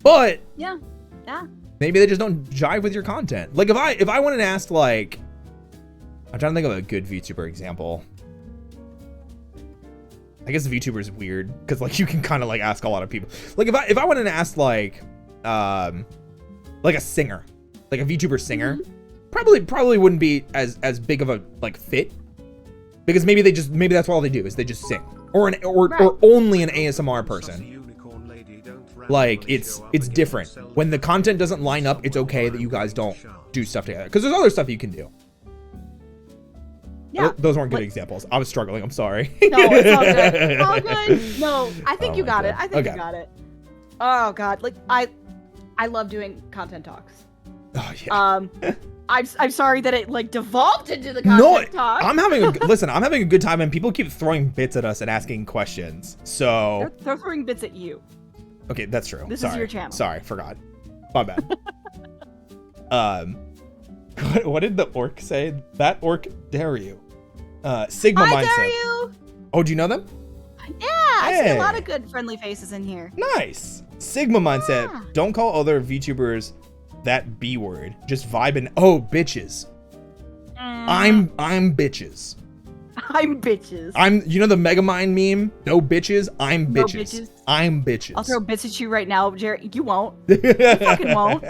Speaker 1: But
Speaker 2: yeah.
Speaker 1: maybe they just don't jive with your content. Like if I went and asked, like, I'm trying to think of a good VTuber example. I guess VTuber is weird because like you can kind of like ask a lot of people. Like if I went and asked like a singer, like a VTuber singer, probably wouldn't be as big of a like fit, because maybe that's all they do is they just sing, or only an ASMR person. Like it's different when the content doesn't line up. It's okay that you guys don't do stuff together because there's other stuff you can do.
Speaker 2: Yeah,
Speaker 1: those weren't good examples. I was struggling. I'm sorry.
Speaker 2: No, it's all good. All good. No, I think you got it. I think you got it. Oh god, like I love doing content talks.
Speaker 1: Oh yeah.
Speaker 2: I'm sorry that it like devolved into the content talk.
Speaker 1: I'm having a good time, and people keep throwing bits at us and asking questions. So
Speaker 2: they're throwing bits at you.
Speaker 1: Okay, that's true.
Speaker 2: This is your channel.
Speaker 1: Sorry, forgot. My bad. What did the orc say? That orc dare you. Sigma
Speaker 2: I
Speaker 1: mindset.
Speaker 2: dare you.
Speaker 1: Oh, do you know them?
Speaker 2: Yeah, I see a lot of good friendly faces in here.
Speaker 1: Nice. Sigma mindset.
Speaker 2: Yeah.
Speaker 1: Don't call other VTubers that B word. Just vibe and bitches. I'm bitches.
Speaker 2: I'm bitches.
Speaker 1: You know the Megamind meme? No bitches. I'm
Speaker 2: No
Speaker 1: bitches.
Speaker 2: bitches.
Speaker 1: I'm bitches.
Speaker 2: I'll throw bits at you right now, Jerry. You won't. You fucking won't.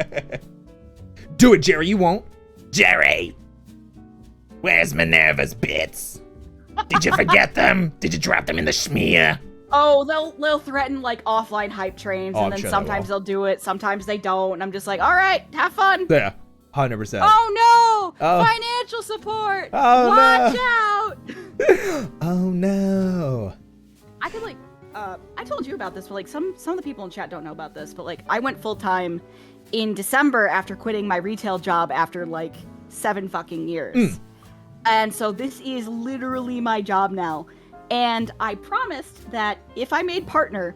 Speaker 1: Do it, Jerry. You won't. Jerry, where's Minerva's bits? Did you forget them? Did you drop them in the schmear?
Speaker 2: Oh, they'll threaten like offline hype trains, and
Speaker 1: I'm
Speaker 2: then
Speaker 1: sure they
Speaker 2: sometimes
Speaker 1: will.
Speaker 2: they'll do it, sometimes they don't, and I'm just like, all right, have fun.
Speaker 1: Yeah, 100%.
Speaker 2: Oh no!
Speaker 1: Oh.
Speaker 2: Financial support.
Speaker 1: Oh,
Speaker 2: Watch
Speaker 1: no.
Speaker 2: out!
Speaker 1: Oh no.
Speaker 2: I could like, I told you about this, but like some of the people in chat don't know about this, but like I went full time in December after quitting my retail job after like 7 fucking years. And so this is literally my job now. And I promised that if I made partner,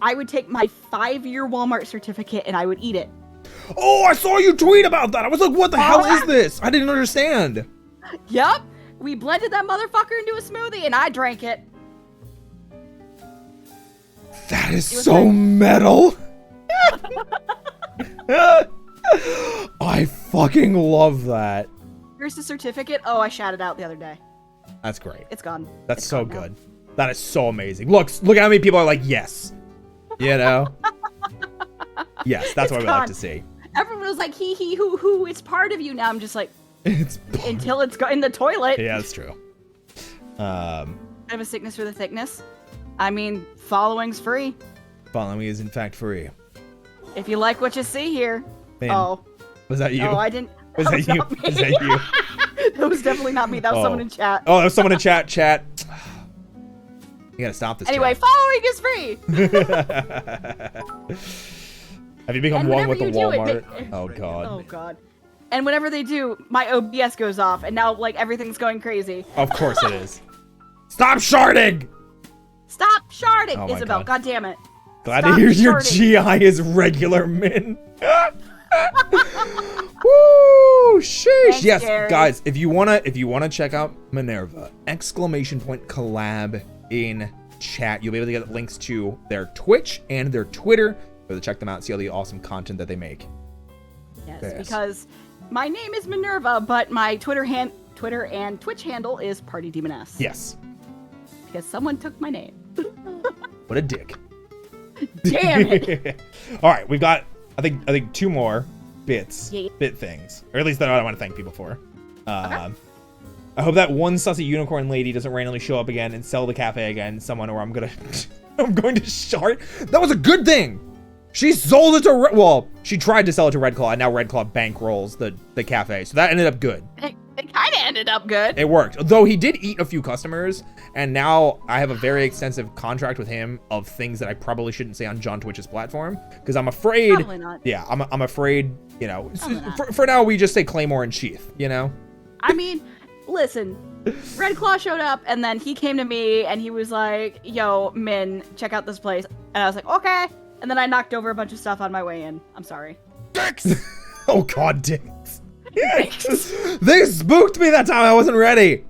Speaker 2: I would take my 5-year Walmart certificate and I would eat it.
Speaker 1: Oh, I saw you tweet about that. I was like, what the hell is this? I didn't understand.
Speaker 2: Yup. We blended that motherfucker into a smoothie and I drank it.
Speaker 1: That is so metal. I fucking love that.
Speaker 2: Here's the certificate. Oh, I shouted out the other day.
Speaker 1: That's great.
Speaker 2: It's gone.
Speaker 1: That's
Speaker 2: It's
Speaker 1: so
Speaker 2: gone now.
Speaker 1: good. That is so amazing. Look how many people are like, yes. You know? Yes, that's what we like to see.
Speaker 2: Everyone was like, hee, hoo, it's part of you. Now I'm just like,
Speaker 1: It's
Speaker 2: until it's in the toilet.
Speaker 1: Yeah, that's true.
Speaker 2: I have a sickness for the thickness. I mean, following's free.
Speaker 1: Following is in fact free.
Speaker 2: If you like what you see here.
Speaker 1: Man,
Speaker 2: Oh.
Speaker 1: was that you?
Speaker 2: Oh, I didn't.
Speaker 1: Was that you?
Speaker 2: not me.
Speaker 1: Was that you?
Speaker 2: That was definitely not me. That was someone in chat.
Speaker 1: Oh, that was someone in chat. You gotta stop this.
Speaker 2: Anyway,
Speaker 1: chat.
Speaker 2: following is free.
Speaker 1: Have you become
Speaker 2: And
Speaker 1: one with
Speaker 2: whenever
Speaker 1: the
Speaker 2: you do it,
Speaker 1: Walmart? Oh god.
Speaker 2: Oh god. And whenever they do, my OBS goes off, and now like everything's going crazy.
Speaker 1: Of course it is. Stop sharding!
Speaker 2: Stop sharding,
Speaker 1: Oh my
Speaker 2: Isabel.
Speaker 1: God.
Speaker 2: God damn it.
Speaker 1: Glad
Speaker 2: Stop
Speaker 1: to hear your
Speaker 2: sharding.
Speaker 1: GI is regular min. Woo! Sheesh.
Speaker 2: Thanks,
Speaker 1: Yes,
Speaker 2: Gary.
Speaker 1: guys, if you wanna check out Minerva, ! collab in chat. You'll be able to get links to their Twitch and their Twitter. Go to check them out, see all the awesome content that they make.
Speaker 2: Yes, because my name is Minerva, but my Twitter and Twitch handle is Party Demoness.
Speaker 1: Yes.
Speaker 2: Because someone took my name.
Speaker 1: What a dick.
Speaker 2: Damn it.
Speaker 1: All right, we've got I think 2 more bits,
Speaker 2: Yeah.
Speaker 1: bit things, or at least that I want to thank people for. I hope that one sussy unicorn lady doesn't randomly show up again and sell the cafe again. Someone, or I'm going to shard. That was a good thing. She sold it to well, she tried to sell it to Red Claw, and now Red Claw bankrolls the cafe. So that ended up good.
Speaker 2: It kind of ended up good.
Speaker 1: It worked. Though he did eat a few customers, and now I have a very extensive contract with him of things that I probably shouldn't say on John Twitch's platform, because I'm afraid.
Speaker 2: Probably not.
Speaker 1: Yeah, I'm afraid. You know,
Speaker 2: Probably not.
Speaker 1: for now we just say Claymore and Sheath. You know.
Speaker 2: I mean, listen, Red Claw showed up, and then he came to me, and he was like, yo, Min, check out this place. And I was like, okay. And then I knocked over a bunch of stuff on my way in. I'm sorry.
Speaker 1: Dicks! Oh god, dicks. They spooked me that time. I wasn't ready.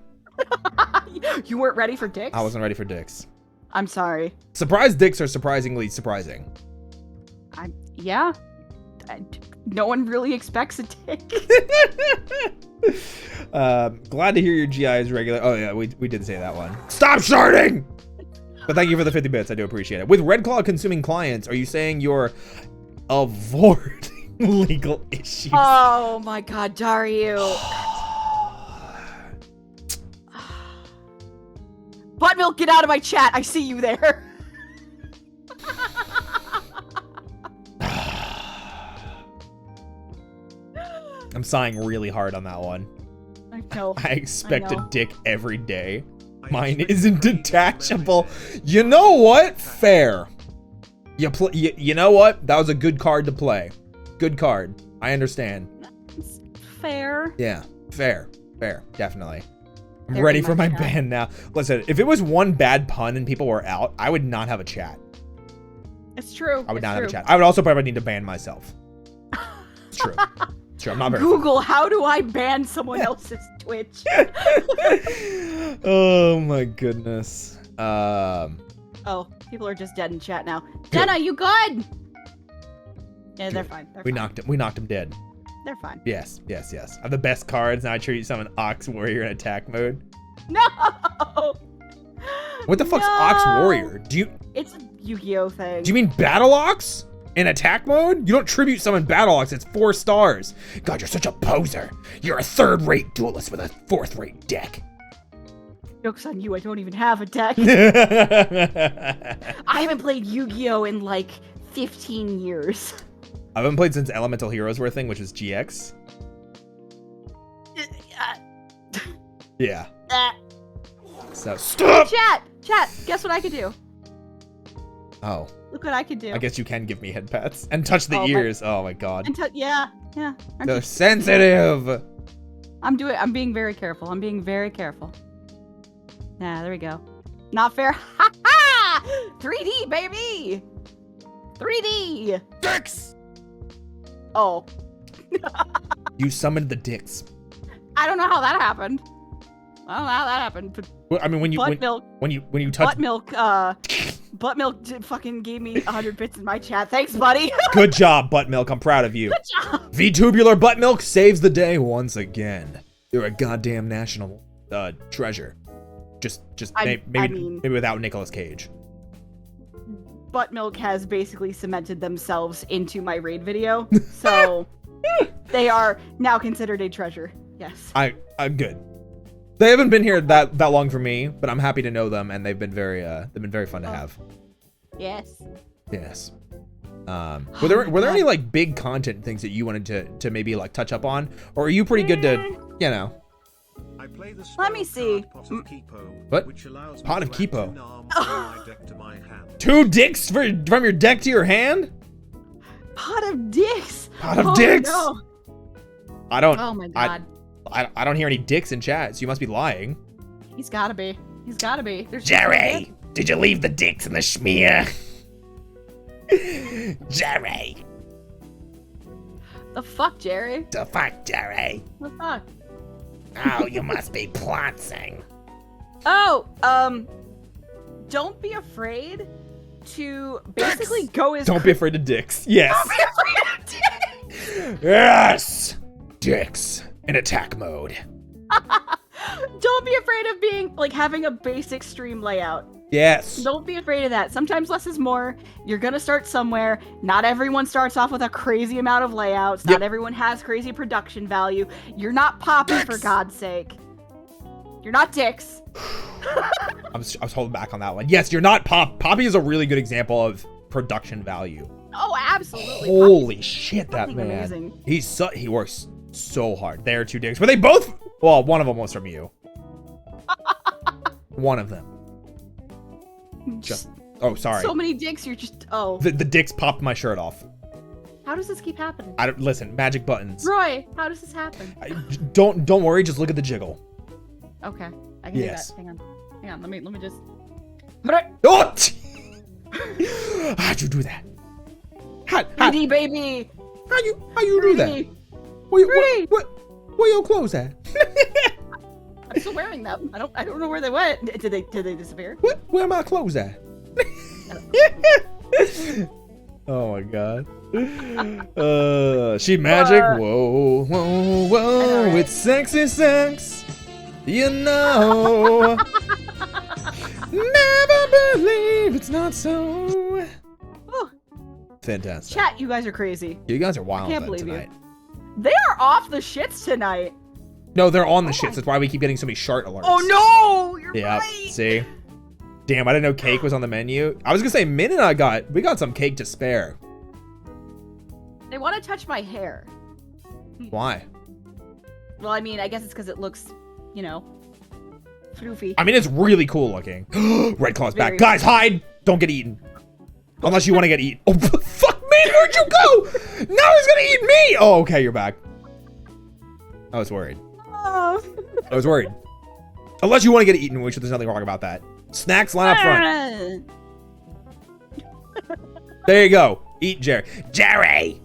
Speaker 2: You weren't ready for dicks?
Speaker 1: I wasn't ready for dicks.
Speaker 2: I'm sorry.
Speaker 1: Surprise dicks are surprisingly surprising.
Speaker 2: Yeah. No one really expects a dick.
Speaker 1: Glad to hear your GI is regular. Oh yeah, we did say that one. Stop sharding! But thank you for the 50 bits. I do appreciate it. With Red Claw consuming clients, are you saying you're avoiding legal issues?
Speaker 2: Oh my god, Dario. Buttermilk, get out of my chat. I see you there.
Speaker 1: I'm sighing really hard on that one.
Speaker 2: I know.
Speaker 1: I expect
Speaker 2: I know.
Speaker 1: a dick every day. Mine isn't detachable. You know what? Fair. You know what? That was a good card to play. Good card. I understand.
Speaker 2: It's fair.
Speaker 1: Yeah. Fair. Fair. Definitely. I'm
Speaker 2: Very
Speaker 1: ready for my
Speaker 2: much so.
Speaker 1: ban now. Listen, if it was one bad pun and people were out, I would not have a chat.
Speaker 2: It's true.
Speaker 1: I would
Speaker 2: It's
Speaker 1: not
Speaker 2: true.
Speaker 1: have a chat. I would also probably need to ban myself. It's true. It's true. I'm not very.
Speaker 2: Google, how do I ban someone else's Twitch?
Speaker 1: Oh my goodness.
Speaker 2: Oh, people are just dead in chat now. Jenna, you good? Yeah, they're
Speaker 1: Good.
Speaker 2: fine. They're
Speaker 1: We
Speaker 2: fine.
Speaker 1: knocked him dead.
Speaker 2: They're fine.
Speaker 1: Yes. I have the best cards. Now I treat summon Ox Warrior in attack mode.
Speaker 2: No!
Speaker 1: What the fuck's Ox Warrior? Do you
Speaker 2: It's a Yu-Gi-Oh thing.
Speaker 1: mean Battle Ox in attack mode? You don't tribute summon Battle Ox. It's 4 stars. God, you're such a poser. You're a third-rate duelist with a fourth-rate deck.
Speaker 2: Joke's on you, I don't even have a deck. I haven't played Yu-Gi-Oh in like 15 years.
Speaker 1: I haven't played since Elemental Heroes were a thing, which was GX. Yeah. So stop.
Speaker 2: Chat, guess what I could do?
Speaker 1: Oh,
Speaker 2: Look what I could do.
Speaker 1: I guess you can give me head pats and touch the
Speaker 2: Oh, my-
Speaker 1: ears. Oh my god.
Speaker 2: Yeah. Aren't
Speaker 1: They're
Speaker 2: you-
Speaker 1: sensitive.
Speaker 2: I'm being very careful. Yeah, there we go. Not fair. Ha ha! 3D, baby! 3D!
Speaker 1: Dicks.
Speaker 2: Oh,
Speaker 1: You summoned the dicks.
Speaker 2: I don't know how that happened. But
Speaker 1: Well, I mean, when you
Speaker 2: Buttermilk,
Speaker 1: when you touch.
Speaker 2: Buttermilk fucking gave me 100 bits in my chat. Thanks, buddy.
Speaker 1: Good job, Buttermilk. I'm proud of you.
Speaker 2: Good job.
Speaker 1: V-tubular Buttermilk saves the day once again. You're a goddamn national treasure. Just
Speaker 2: I
Speaker 1: maybe
Speaker 2: mean-
Speaker 1: without Nicolas Cage.
Speaker 2: Buttermilk has basically cemented themselves into my raid video, so they are now considered a treasure. Yes.
Speaker 1: I'm good. They haven't been here that long for me, but I'm happy to know them, and they've been very fun to have.
Speaker 2: Yes.
Speaker 1: Yes. Were there any like big content things that you wanted to maybe like touch up on, or are you pretty good to, you know?
Speaker 3: I play the
Speaker 2: Let me see.
Speaker 3: Pot of Kipo,
Speaker 1: What?
Speaker 3: which allows
Speaker 1: Pot
Speaker 3: me
Speaker 1: of
Speaker 3: to add
Speaker 1: Kipo?
Speaker 3: 10 arms from my deck to my hand.
Speaker 1: 2 dicks from your deck to your hand?
Speaker 2: Pot of dicks.
Speaker 1: Pot of
Speaker 2: Oh,
Speaker 1: dicks?
Speaker 2: no.
Speaker 1: I don't.
Speaker 2: Oh my god.
Speaker 1: I don't hear any dicks in chat, so you must be lying.
Speaker 2: He's gotta be. There's
Speaker 1: Jerry, did you leave the dicks in the schmear? Jerry,
Speaker 2: The fuck, Jerry?
Speaker 1: the fuck, Jerry?
Speaker 2: The fuck?
Speaker 1: Oh, you must be plotting.
Speaker 2: Oh, don't be afraid to basically go as
Speaker 1: Don't be afraid of dicks. Yes. Yes. Dicks in attack mode.
Speaker 2: Don't be afraid of being like having a basic stream layout.
Speaker 1: Yes.
Speaker 2: Don't be afraid of that. Sometimes less is more. You're gonna start somewhere. Not everyone starts off with a crazy amount of layouts. Not
Speaker 1: Yep.
Speaker 2: everyone has crazy production value. You're not Poppy, for God's sake. You're not dicks.
Speaker 1: I was holding back on that one. Yes, you're not Poppy is a really good example of production value.
Speaker 2: Oh, absolutely.
Speaker 1: Holy shit, that
Speaker 2: fucking
Speaker 1: man.
Speaker 2: amazing.
Speaker 1: He works so hard. They are 2 dicks. But they both, well, one of them was from you. One of them. Just, oh, sorry.
Speaker 2: So many dicks. You're just
Speaker 1: The dicks popped my shirt off.
Speaker 2: How does this keep happening?
Speaker 1: I don't listen. Magic buttons.
Speaker 2: Roy, how does this happen?
Speaker 1: Don't worry. Just look at the jiggle.
Speaker 2: Okay, I can
Speaker 1: Yes.
Speaker 2: do that. Hang on. Let me just.
Speaker 1: Oh! How'd you do that? How
Speaker 2: 3D baby.
Speaker 1: you do that?
Speaker 2: Pretty.
Speaker 1: What?
Speaker 2: Pretty.
Speaker 1: Where your clothes at?
Speaker 2: I'm still wearing them. I don't know where they went. Did they disappear?
Speaker 1: Where my clothes at? Oh my god. She magic. Whoa, whoa, whoa.
Speaker 2: know, right?
Speaker 1: It's sexy sex. You know. Never believe it's not so.
Speaker 2: Oh,
Speaker 1: Fantastic.
Speaker 2: chat, you guys are crazy.
Speaker 1: You guys are wild
Speaker 2: I can't
Speaker 1: then
Speaker 2: believe
Speaker 1: tonight.
Speaker 2: you. They are off the shits tonight.
Speaker 1: No, they're on the
Speaker 2: Oh
Speaker 1: shits.
Speaker 2: my-
Speaker 1: That's why we keep getting so many shart alerts.
Speaker 2: Oh no! You're
Speaker 1: Yep.
Speaker 2: right.
Speaker 1: See? Damn, I didn't know cake was on the menu. I was gonna say, Min and I got some cake to spare.
Speaker 2: They want to touch my hair.
Speaker 1: Why?
Speaker 2: Well, I mean, I guess it's because it looks, you know, floofy.
Speaker 1: I mean, it's really cool looking. Red Claw's back.
Speaker 2: Very.
Speaker 1: Guys, hide! Don't get eaten. Unless you want to get eaten. Oh, fuck, man, where'd you go? Now he's gonna eat me! Oh, okay, you're back. I was worried.
Speaker 2: Oh.
Speaker 1: I was worried. Unless you want to get eaten, which there's nothing wrong about that. Snacks, line up front. There you go. Eat Jerry. Jerry!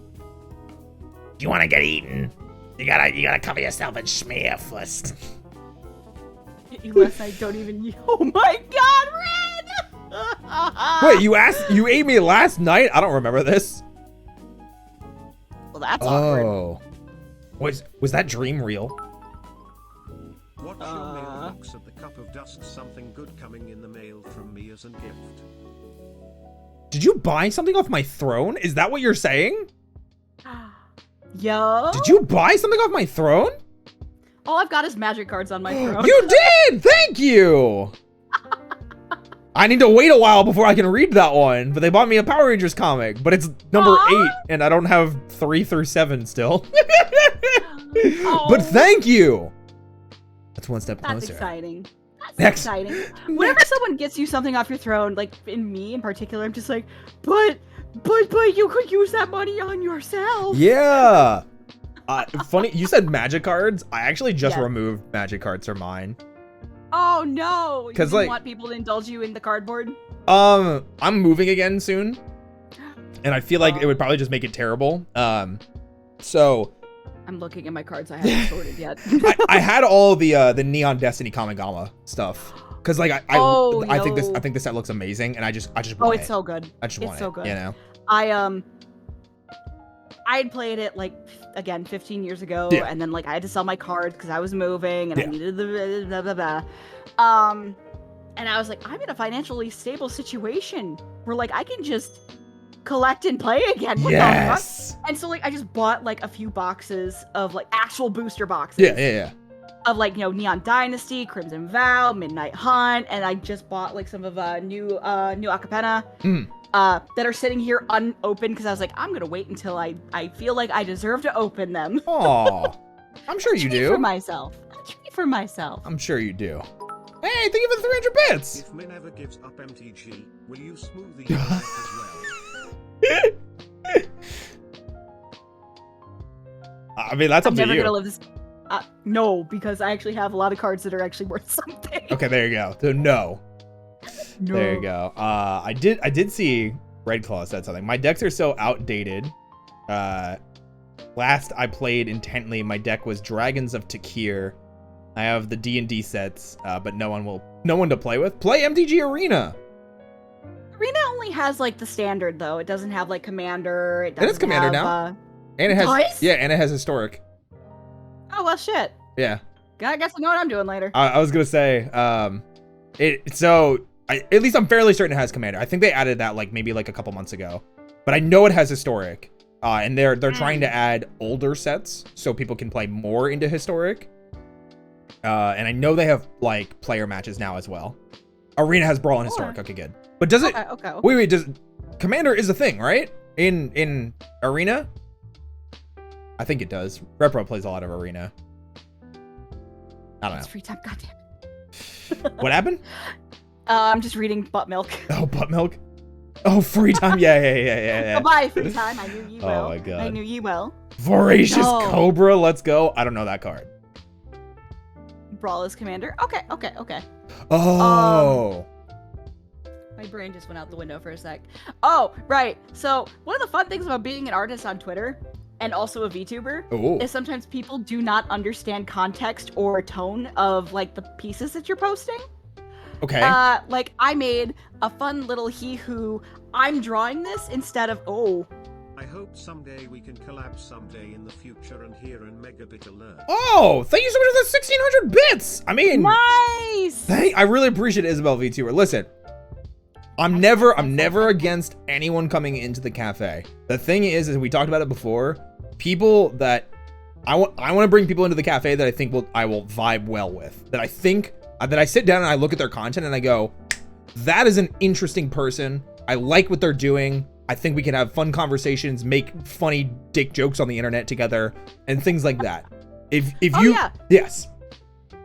Speaker 1: Do you want to get eaten? You gotta cover yourself in schmear first.
Speaker 2: Unless I don't even. Oh my God, Red!
Speaker 1: Wait, you ate me last night? I don't remember this.
Speaker 2: Well, that's awkward.
Speaker 1: Oh. Was that dream real?
Speaker 3: Watch your mailbox at the Cup of Dusk. Something good coming in the mail from me as a gift.
Speaker 1: Did you buy something off my throne? Is that what you're saying?
Speaker 2: Yo.
Speaker 1: Did you buy something off my throne?
Speaker 2: All I've got is magic cards on my throne.
Speaker 1: You did! Thank you! I need to wait a while before I can read that one, but they bought me a Power Rangers comic, but it's number 8, and I don't have 3 through 7 still. But thank you! That's one step closer.
Speaker 2: That's exciting. That's
Speaker 1: Next.
Speaker 2: exciting. Whenever someone gets you something off your throne, like in me in particular, I'm just like, but you could use that money on yourself.
Speaker 1: Yeah! Funny, you said magic cards. I actually just
Speaker 2: Yeah.
Speaker 1: removed magic cards from mine.
Speaker 2: Oh no! You
Speaker 1: 'Cause,
Speaker 2: didn't
Speaker 1: like-
Speaker 2: want people to indulge you in the cardboard?
Speaker 1: I'm moving again soon, and I feel like it would probably just make it terrible. So
Speaker 2: I'm looking at my cards I haven't sorted yet.
Speaker 1: I had all the Neon Destiny Kamigama stuff, cause like I think this set looks amazing, and I just want
Speaker 2: Oh,
Speaker 1: it.
Speaker 2: it's so good.
Speaker 1: I just want
Speaker 2: It's so
Speaker 1: it,
Speaker 2: good.
Speaker 1: you know.
Speaker 2: I had played it like again 15 years ago,
Speaker 1: Yeah.
Speaker 2: and then like I had to sell my cards because I was moving and I
Speaker 1: Yeah.
Speaker 2: needed the blah blah blah. And I was like, I'm in a financially stable situation where like I can just collect and play again. What the fuck?
Speaker 1: Yes.
Speaker 2: And so like I just bought like a few boxes of like actual booster boxes.
Speaker 1: Yeah.
Speaker 2: Of like, you know, Neon Dynasty, Crimson Vow, Midnight Hunt, and I just bought like some of new Acapella that are sitting here unopened because I was like, I'm gonna wait until I feel like I deserve to open them.
Speaker 1: Aw, I'm sure you
Speaker 2: Treat for
Speaker 1: do.
Speaker 2: myself. A treat for myself.
Speaker 1: I'm sure you do. Hey, thank you for the 300 bits.
Speaker 3: If Minerva gives up MTG, will you smoothie your life as well?
Speaker 1: I mean, that's up
Speaker 2: I'm
Speaker 1: to
Speaker 2: never
Speaker 1: you.
Speaker 2: gonna live this. No, because I actually have a lot of cards that are actually worth something.
Speaker 1: Okay, there you go. So no.
Speaker 2: No.
Speaker 1: There you go. I did see Red Claw said something. My decks are so outdated. Last I played intently, my deck was Dragons of Takir. I have the D&D sets, but no one to play with. Play MTG Arena.
Speaker 2: Arena only has like the standard though. It doesn't have like Commander. It
Speaker 1: It has
Speaker 2: doesn't
Speaker 1: Commander
Speaker 2: have,
Speaker 1: now. And it has
Speaker 2: Does?
Speaker 1: yeah, and it has Historic.
Speaker 2: Oh well, shit.
Speaker 1: Yeah.
Speaker 2: I guess I know what I'm doing later.
Speaker 1: I was gonna say, at least I'm fairly certain it has Commander. I think they added that like maybe like a couple months ago, but I know it has Historic. And they're trying to add older sets so people can play more into Historic. And I know they have like player matches now as well. Arena has Brawl and Historic. Okay, good. But does it?
Speaker 2: Okay.
Speaker 1: Wait. Does Commander is a thing, right? In Arena? I think it does. Repro plays a lot of Arena. I don't
Speaker 2: It's
Speaker 1: know.
Speaker 2: free time. Goddamn.
Speaker 1: What happened?
Speaker 2: I'm just reading butt milk.
Speaker 1: Oh, butt milk. Oh, free time. Yeah.
Speaker 2: Goodbye, free time. I knew you
Speaker 1: Oh
Speaker 2: well.
Speaker 1: my God.
Speaker 2: I knew you well.
Speaker 1: Voracious
Speaker 2: No.
Speaker 1: Cobra. Let's go. I don't know that card.
Speaker 2: Brawl is Commander. Okay.
Speaker 1: Oh.
Speaker 2: My brain just went out the window for a sec. Oh, right. So one of the fun things about being an artist on Twitter and also a VTuber,
Speaker 1: Oh.
Speaker 2: is sometimes people do not understand context or tone of like the pieces that you're posting.
Speaker 1: Okay.
Speaker 2: Like I made a fun little he-who, I'm drawing this instead of, oh.
Speaker 3: I hope someday we can collab someday in the future and hear an megabit alert.
Speaker 1: Oh, thank you so much for the 1,600 bits. I mean,
Speaker 2: Nice!
Speaker 1: I really appreciate Isabel VTuber. Listen, I'm never against anyone coming into the cafe. The thing is we talked about it before, people that I want to bring people into the cafe that I think I will vibe well with. That I think that I sit down and I look at their content and I go, that is an interesting person. I like what they're doing. I think we can have fun conversations, make funny dick jokes on the internet together, and things like that. If you,
Speaker 2: yeah.
Speaker 1: Yes.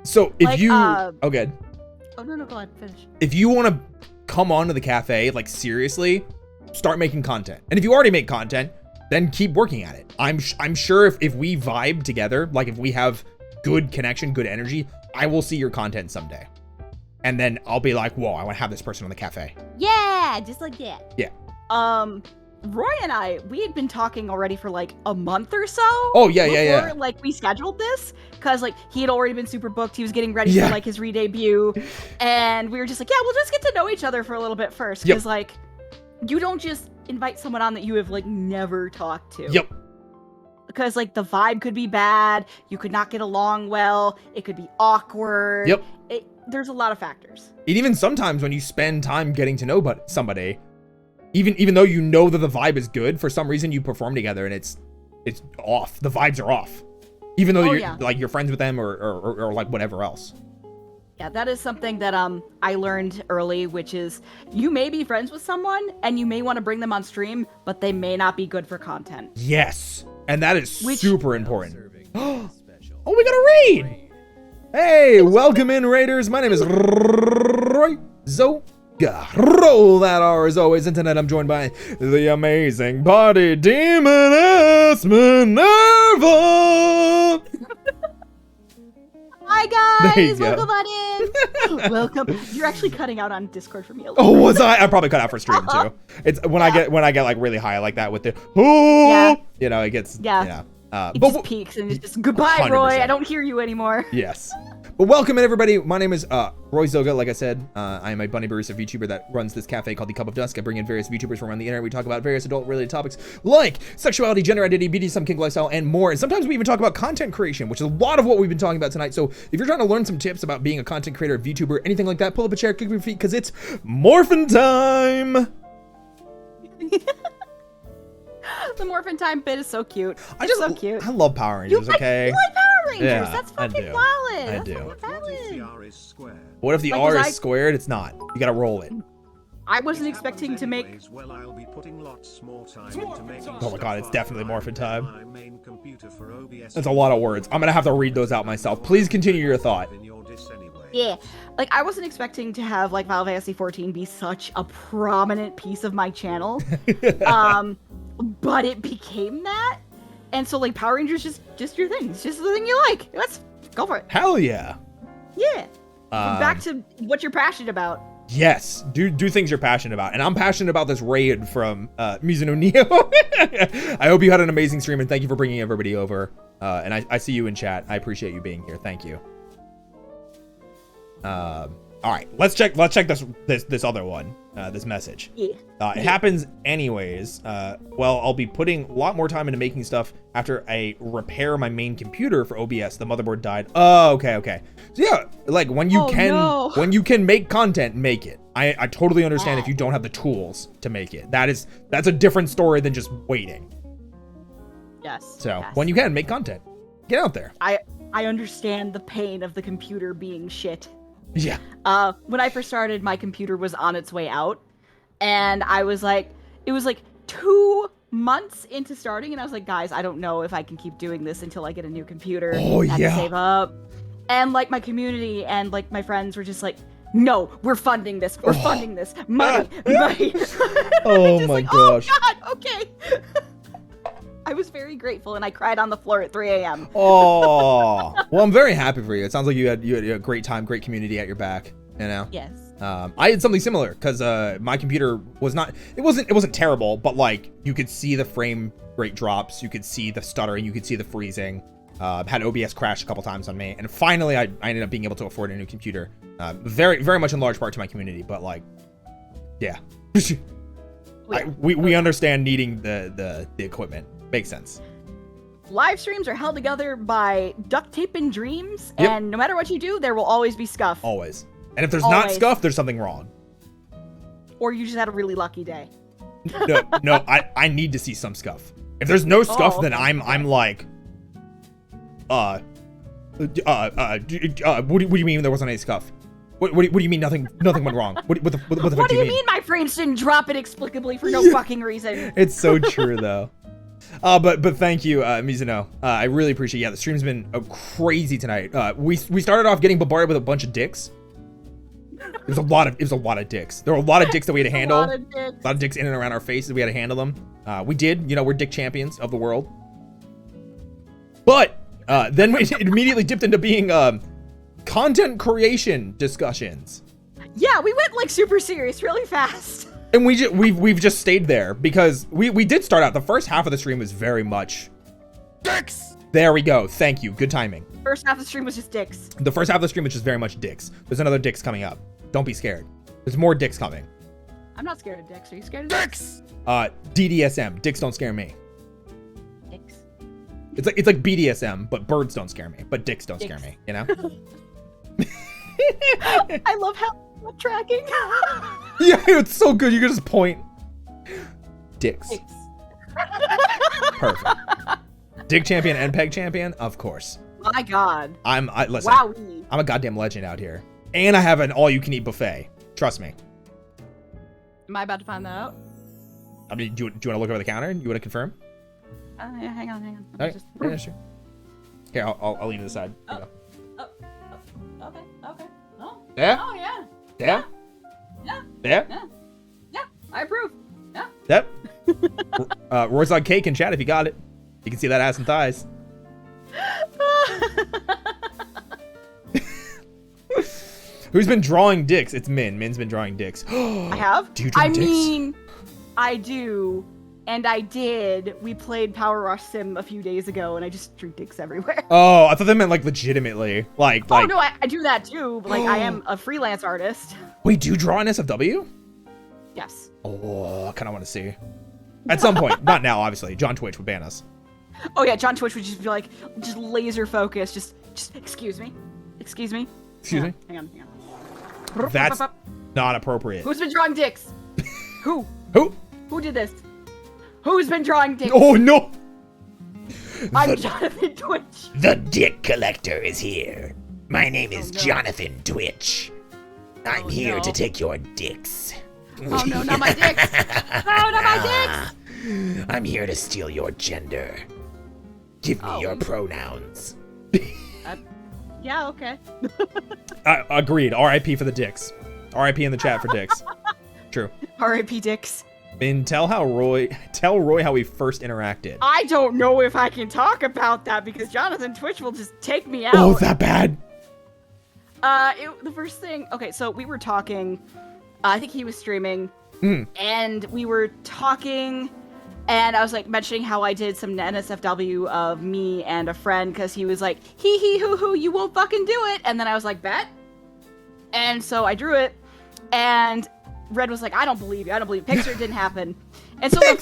Speaker 1: So if
Speaker 2: Like,
Speaker 1: you, oh good.
Speaker 2: Oh no, go ahead, finish.
Speaker 1: If you want to come on to the cafe, like seriously, start making content. And if you already make content, then keep working at it. I'm sure if we vibe together, like if we have good connection, good energy, I will see your content someday. And then I'll be like, whoa, I want to have this person on the cafe.
Speaker 2: Yeah, just like that.
Speaker 1: Yeah.
Speaker 2: Roy and we had been talking already for like a month or so.
Speaker 1: Oh, yeah.
Speaker 2: Before, like, we scheduled this, because, like, he had already been super booked. He was getting ready
Speaker 1: Yeah.
Speaker 2: for, like, his re-debut. And we were just like, yeah, we'll just get to know each other for a little bit first. Because, like, you don't just invite someone on that you have, like, never talked to.
Speaker 1: Yep.
Speaker 2: Because, like, the vibe could be bad. You could not get along well. It could be awkward.
Speaker 1: Yep.
Speaker 2: There's a lot of factors.
Speaker 1: And even sometimes when you spend time getting to know somebody, even though you know that the vibe is good, for some reason you perform together and it's off. The vibes are off. Even though you're friends with them or like whatever else.
Speaker 2: Yeah, that is something that I learned early, which is you may be friends with someone and you may want to bring them on stream, but they may not be good for content.
Speaker 1: Yes. And that is super important. Oh, we got a raid. Hey, welcome in, Raiders. My name is Roy Zoga. Roll that R as always. And tonight I'm joined by the amazing party demoness Minerva.
Speaker 2: Hi
Speaker 1: There you
Speaker 2: guys,
Speaker 1: go.
Speaker 2: welcome on in. Welcome. You're actually cutting out on Discord for me a little.
Speaker 1: Oh, was I? I probably cut out for stream too. It's when I get like really high like that with the you know, it gets
Speaker 2: It just peaks and it's just goodbye, Roy.
Speaker 1: 100%.
Speaker 2: I don't hear you anymore.
Speaker 1: Yes. But welcome in, everybody. My name is Roy Zoga. Like I said, I am a Bunny Barista VTuber that runs this cafe called the Cup of Dusk. I bring in various VTubers from around the internet. We talk about various adult-related topics like sexuality, gender identity, BDSM, kink lifestyle, and more. And sometimes we even talk about content creation, which is a lot of what we've been talking about tonight. So if you're trying to learn some tips about being a content creator, VTuber, anything like that, pull up a chair, kick your feet, because it's morphin' time.
Speaker 2: The Morphin Time bit is so cute.
Speaker 1: So cute. I love Power Rangers, okay?
Speaker 2: You like Power Rangers.
Speaker 1: Yeah,
Speaker 2: That's
Speaker 1: I
Speaker 2: fucking
Speaker 1: do.
Speaker 2: valid.
Speaker 1: I
Speaker 2: That's
Speaker 1: do.
Speaker 2: fucking
Speaker 3: What if
Speaker 2: valid.
Speaker 3: the R is squared?
Speaker 1: What if the
Speaker 2: Like,
Speaker 1: R
Speaker 2: was
Speaker 1: is squared? It's not. You gotta roll it.
Speaker 2: I wasn't expecting to make...
Speaker 3: Anyways, well, I'll be putting lots more time into making
Speaker 1: Oh my god, it's definitely Morphin' time.
Speaker 3: my main computer for OBS.
Speaker 1: That's a lot of words. I'm gonna have to read those out myself. Please continue your thought.
Speaker 3: In your diss anyway.
Speaker 2: Yeah, like I wasn't expecting to have like Final Fantasy 14 be such a prominent piece of my channel, but it became that, and so like Power Rangers just your thing. It's just the thing you like. Let's go for it.
Speaker 1: Hell yeah.
Speaker 2: Yeah. Back to what you're passionate about.
Speaker 1: Yes, do things you're passionate about, and I'm passionate about this raid from Mizuno Neo. I hope you had an amazing stream, and thank you for bringing everybody over. And I see you in chat. I appreciate you being here. Thank you. All right, let's check this other one. This message.
Speaker 2: Yeah.
Speaker 1: It happens anyways. Well, I'll be putting a lot more time into making stuff after I repair my main computer for OBS. The motherboard died. Oh, okay. So yeah, like when you can make content, make it. I totally understand if you don't have the tools to make it. That's a different story than just waiting.
Speaker 2: Yes.
Speaker 1: So
Speaker 2: yes.
Speaker 1: when you can make content, get out there.
Speaker 2: I understand the pain of the computer being shit.
Speaker 1: Yeah.
Speaker 2: When I first started, my computer was on its way out, and I was like, it was like 2 months into starting, and I was like, guys, I don't know if I can keep doing this until I get a new computer.
Speaker 1: Oh,
Speaker 2: I had
Speaker 1: yeah.
Speaker 2: to save up. And like my community and like my friends were just like, no, we're funding this. We're funding this. Money.
Speaker 1: Oh my gosh.
Speaker 2: Oh God. Okay. I was very grateful, and I cried on the floor at 3 a.m.
Speaker 1: Oh, well, I'm very happy for you. It sounds like you had a great time, great community at your back. You know.
Speaker 2: Yes.
Speaker 1: I had something similar because my computer was not. It wasn't terrible, but like you could see the frame rate drops, you could see the stuttering, you could see the freezing. Had OBS crash a couple times on me, and finally I ended up being able to afford a new computer. Very much in large part to my community, but like, yeah. We understand needing the equipment. Makes sense.
Speaker 2: Live streams are held together by duct tape and dreams,
Speaker 1: Yep.
Speaker 2: and no matter what you do, there will always be scuff.
Speaker 1: Always. And if there's not
Speaker 2: Always.
Speaker 1: scuff, there's something wrong.
Speaker 2: Or you just had a really lucky day.
Speaker 1: No, I need to see some scuff. If there's no scuff,
Speaker 2: Oh,
Speaker 1: then
Speaker 2: okay.
Speaker 1: I'm like, what do you mean there wasn't any scuff? What do you mean nothing went wrong? What the fuck
Speaker 2: What
Speaker 1: do
Speaker 2: do
Speaker 1: you
Speaker 2: you
Speaker 1: mean?
Speaker 2: mean my frames didn't drop inexplicably for no fucking reason?
Speaker 1: It's so true though. But thank you, Mizuno. I really appreciate it. Yeah, the stream's been crazy tonight. We started off getting bombarded with a bunch of dicks. It was a lot of dicks. There were a lot of dicks that we had to handle.
Speaker 2: A lot of dicks
Speaker 1: In and around our faces. We had to handle them. We did. We're dick champions of the world. But then we immediately dipped into being content creation discussions.
Speaker 2: Yeah, we went like super serious really fast.
Speaker 1: And we've just stayed there because we did start out. The first half of the stream was very much dicks. There we go. Thank you. Good timing.
Speaker 2: First half of the stream was just dicks.
Speaker 1: The first half of the stream was just very much dicks. There's another dicks coming up. Don't be scared. There's more dicks coming.
Speaker 2: I'm not scared of dicks. Are you scared of dicks?
Speaker 1: DDSM. Dicks don't scare me.
Speaker 2: Dicks.
Speaker 1: It's like BDSM, but birds don't scare me. But dicks don't scare me. You know?
Speaker 2: I love how I'm tracking.
Speaker 1: Yeah, it's so good. You can just point. Dicks.
Speaker 2: Dicks.
Speaker 1: Perfect. Dick champion and peg champion, of course.
Speaker 2: My God.
Speaker 1: Listen.
Speaker 2: Wowee.
Speaker 1: I'm a goddamn legend out here, and I have an all-you-can-eat buffet. Trust me.
Speaker 2: Am I about to find that out?
Speaker 1: I mean, do you want to look over the counter? You want to confirm?
Speaker 2: Yeah, hang on.
Speaker 1: All right. Yeah, sure. Here, I'll lean to the side. Here you go.
Speaker 2: Okay. Oh.
Speaker 1: Yeah.
Speaker 2: Oh yeah.
Speaker 1: Yeah.
Speaker 2: Yeah.
Speaker 1: Yeah.
Speaker 2: Yeah. I approve. Yeah.
Speaker 1: Yep. Roy's on cake in chat if you got it. You can see that ass and thighs. Who's been drawing dicks? It's Min. Min's been drawing dicks.
Speaker 2: I have.
Speaker 1: Do you draw dicks?
Speaker 2: mean, I do. And I did. We played Power Rush Sim a few days ago, and I just drew dicks everywhere.
Speaker 1: Oh, I thought that meant like legitimately. Like.
Speaker 2: Oh no, I do that too. But like, I am a freelance artist.
Speaker 1: Wait, do you draw an SFW?
Speaker 2: Yes.
Speaker 1: Oh, I kind of want to see. At some point, not now, obviously. John Twitch would ban us.
Speaker 2: Oh yeah, John Twitch would just be like, just laser focused. Just excuse me.
Speaker 1: Excuse me?
Speaker 2: Hang on.
Speaker 1: That's not appropriate.
Speaker 2: Who's been drawing dicks? Who?
Speaker 1: Who?
Speaker 2: Who did this? Who's been drawing dicks?
Speaker 1: Oh no!
Speaker 2: I'm Jonathan Twitch.
Speaker 4: The Dick Collector is here. My name is Jonathan Twitch. I'm here to take your dicks.
Speaker 2: Oh no, not my dicks. No, not my dicks.
Speaker 4: I'm here to steal your gender. Give me your pronouns.
Speaker 2: Yeah, okay.
Speaker 1: Agreed. R.I.P. for the dicks. R.I.P. in the chat for dicks. True.
Speaker 2: R.I.P. dicks.
Speaker 1: Min, tell Roy how we first interacted.
Speaker 2: I don't know if I can talk about that because Jonathan Twitch will just take me out.
Speaker 1: Oh, that bad?
Speaker 2: The first thing. Okay, so we were talking. I think he was streaming, and we were talking, and I was like mentioning how I did some NSFW of me and a friend because he was like, hee hoo hoo, you won't fucking do it, and then I was like, bet, and so I drew it, and Red was like, I don't believe you, Pixar didn't happen, and so the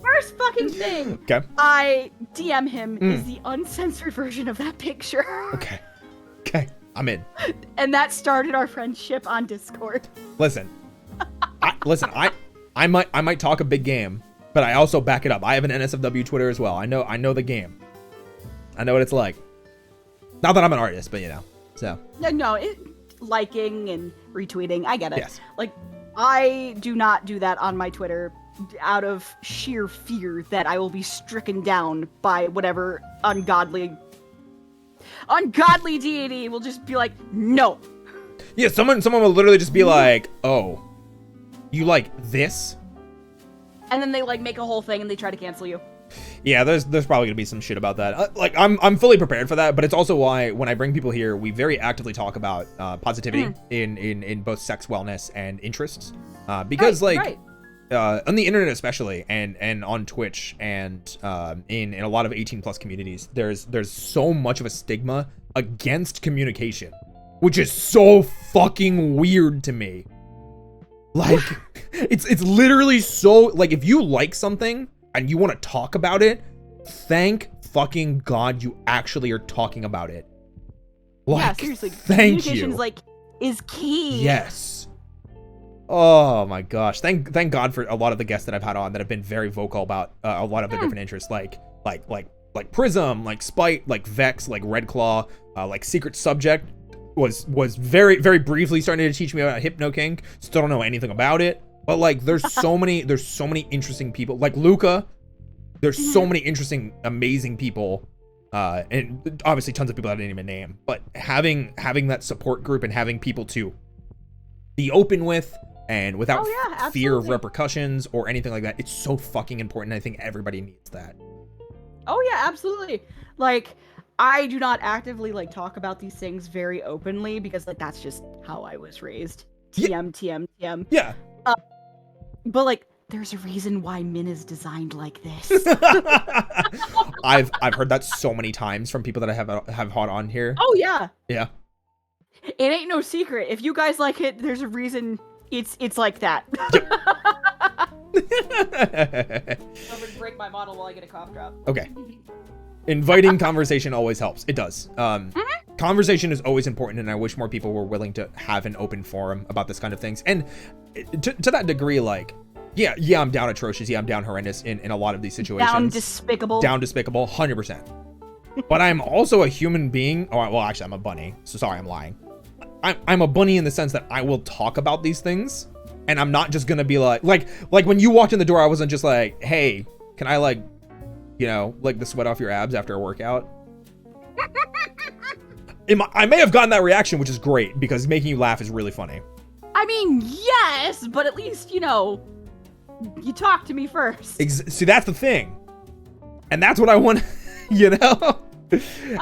Speaker 2: first fucking thing,
Speaker 1: Okay.
Speaker 2: I DM him is the uncensored version of that picture.
Speaker 1: Okay, I'm in.
Speaker 2: And that started our friendship on Discord.
Speaker 1: Listen, I might talk a big game, but I also back it up. I have an NSFW Twitter as well. I know the game. I know what it's like. Not that I'm an artist, but so.
Speaker 2: No, liking and retweeting, I get it.
Speaker 1: Yes.
Speaker 2: Like, I do not do that on my Twitter out of sheer fear that I will be stricken down by whatever ungodly deity will just be like, no.
Speaker 1: Yeah, someone will literally just be like, oh, you like this?
Speaker 2: And then they like make a whole thing and they try to cancel you.
Speaker 1: Yeah, there's probably gonna be some shit about that. Like I'm fully prepared for that, but it's also why when I bring people here, we very actively talk about positivity in both sex wellness and interests, because on the internet especially, and on Twitch, and in a lot of 18+ communities, there's so much of a stigma against communication, which is so fucking weird to me. Like it's literally so, like, if you like something and you want to talk about it, thank fucking God you actually are talking about it. Like,
Speaker 2: yeah, seriously.
Speaker 1: Thank
Speaker 2: Communication
Speaker 1: you.
Speaker 2: is key.
Speaker 1: Yes. Oh my gosh. Thank God for a lot of the guests that I've had on that have been very vocal about a lot of their different interests, like Prism, like Spite, like Vex, like Red Claw, like Secret Subject was very, very briefly starting to teach me about Hypno-Kink. Still don't know anything about it, but like there's so many interesting people, like Luca. There's so many interesting, amazing people, and obviously tons of people I didn't even name, but having that support group and having people to be open with and without fear of repercussions or anything like that, it's so fucking important. I think everybody needs that.
Speaker 2: Oh yeah, absolutely. Like, I do not actively like talk about these things very openly because like that's just how I was raised. TM.
Speaker 1: Yeah.
Speaker 2: But like, there's a reason why Min is designed like this.
Speaker 1: I've heard that so many times from people that I have had on here.
Speaker 2: Oh yeah.
Speaker 1: Yeah.
Speaker 2: It ain't no secret. If you guys like it, there's a reason it's like that. I'm gonna break my model while I get a cough drop.
Speaker 1: Okay. Inviting conversation always helps. It does. Conversation is always important, and I wish more people were willing to have an open forum about this kind of things. And to that degree, like, yeah, I'm down atrocious. Yeah, I'm down horrendous in a lot of these situations.
Speaker 2: Down despicable.
Speaker 1: 100%. But I'm also a human being. Oh, well, actually, I'm a bunny. So sorry, I'm lying. I'm a bunny in the sense that I will talk about these things, and I'm not just gonna be like when you walked in the door, I wasn't just like, hey, can I like the sweat off your abs after a workout? I may have gotten that reaction, which is great because making you laugh is really funny.
Speaker 2: I mean, yes, but at least, you talk to me first.
Speaker 1: See, that's the thing. And that's what I want,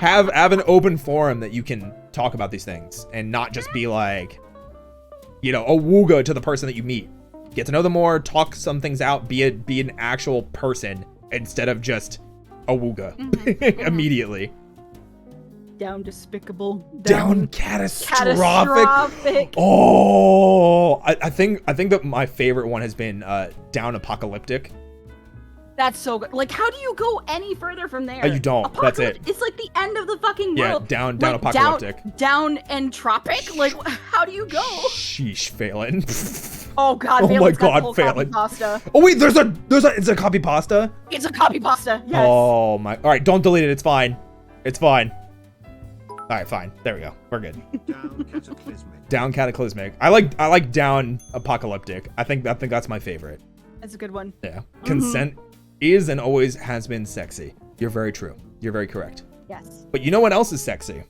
Speaker 1: have an open forum that you can talk about these things and not just be like, a wooga to the person that you meet. Get to know them more, talk some things out, be an actual person instead of just a wooga immediately.
Speaker 2: Down despicable.
Speaker 1: Down catastrophic. Oh, I think that my favorite one has been down apocalyptic.
Speaker 2: That's so good. Like, how do you go any further from there?
Speaker 1: You don't. That's it.
Speaker 2: It's like the end of the fucking world.
Speaker 1: Yeah, down apocalyptic.
Speaker 2: Down entropic? Like, how do you go?
Speaker 1: Sheesh, Phelan.
Speaker 2: Oh god,
Speaker 1: oh my god, Phelan.
Speaker 2: Pasta.
Speaker 1: Oh wait, it's a copy pasta?
Speaker 2: It's a copy pasta, yes.
Speaker 1: Oh my, alright, don't delete it, it's fine. It's fine. Alright, fine. There we go. We're good.
Speaker 3: Down cataclysmic.
Speaker 1: Down cataclysmic. I like down apocalyptic. I think that's my favorite.
Speaker 2: That's a good one.
Speaker 1: Yeah. Consent is and always has been sexy. You're very true. You're very correct.
Speaker 2: Yes.
Speaker 1: But you know what else is sexy?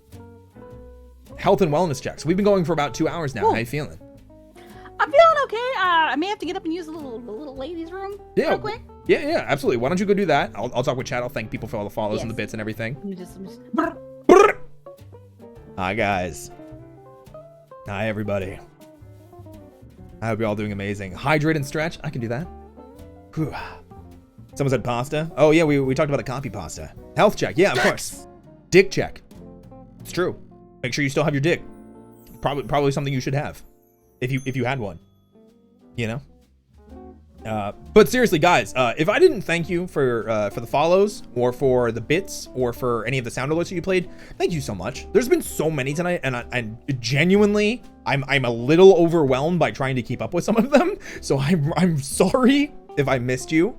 Speaker 1: Health and wellness checks. We've been going for about 2 hours now. Ooh. How you feeling?
Speaker 2: I'm feeling okay. I may have to get up and use the little ladies' room real quick.
Speaker 1: Yeah, absolutely. Why don't you go do that? I'll talk with chat. I'll thank people for all the follows and the bits and everything. Hi, guys. Hi, everybody. I hope you're all doing amazing. Hydrate and stretch. I can do that. Whew. Someone said pasta. Oh, yeah, we talked about the copy pasta. Health check. Yeah, of course. Dick check. It's true. Make sure you still have your dick. Probably something you should have. If you had one. But seriously, guys, if I didn't thank you for the follows or for the bits or for any of the sound alerts that you played, thank you so much. There's been so many tonight, and genuinely, I'm a little overwhelmed by trying to keep up with some of them. So I'm sorry if I missed you,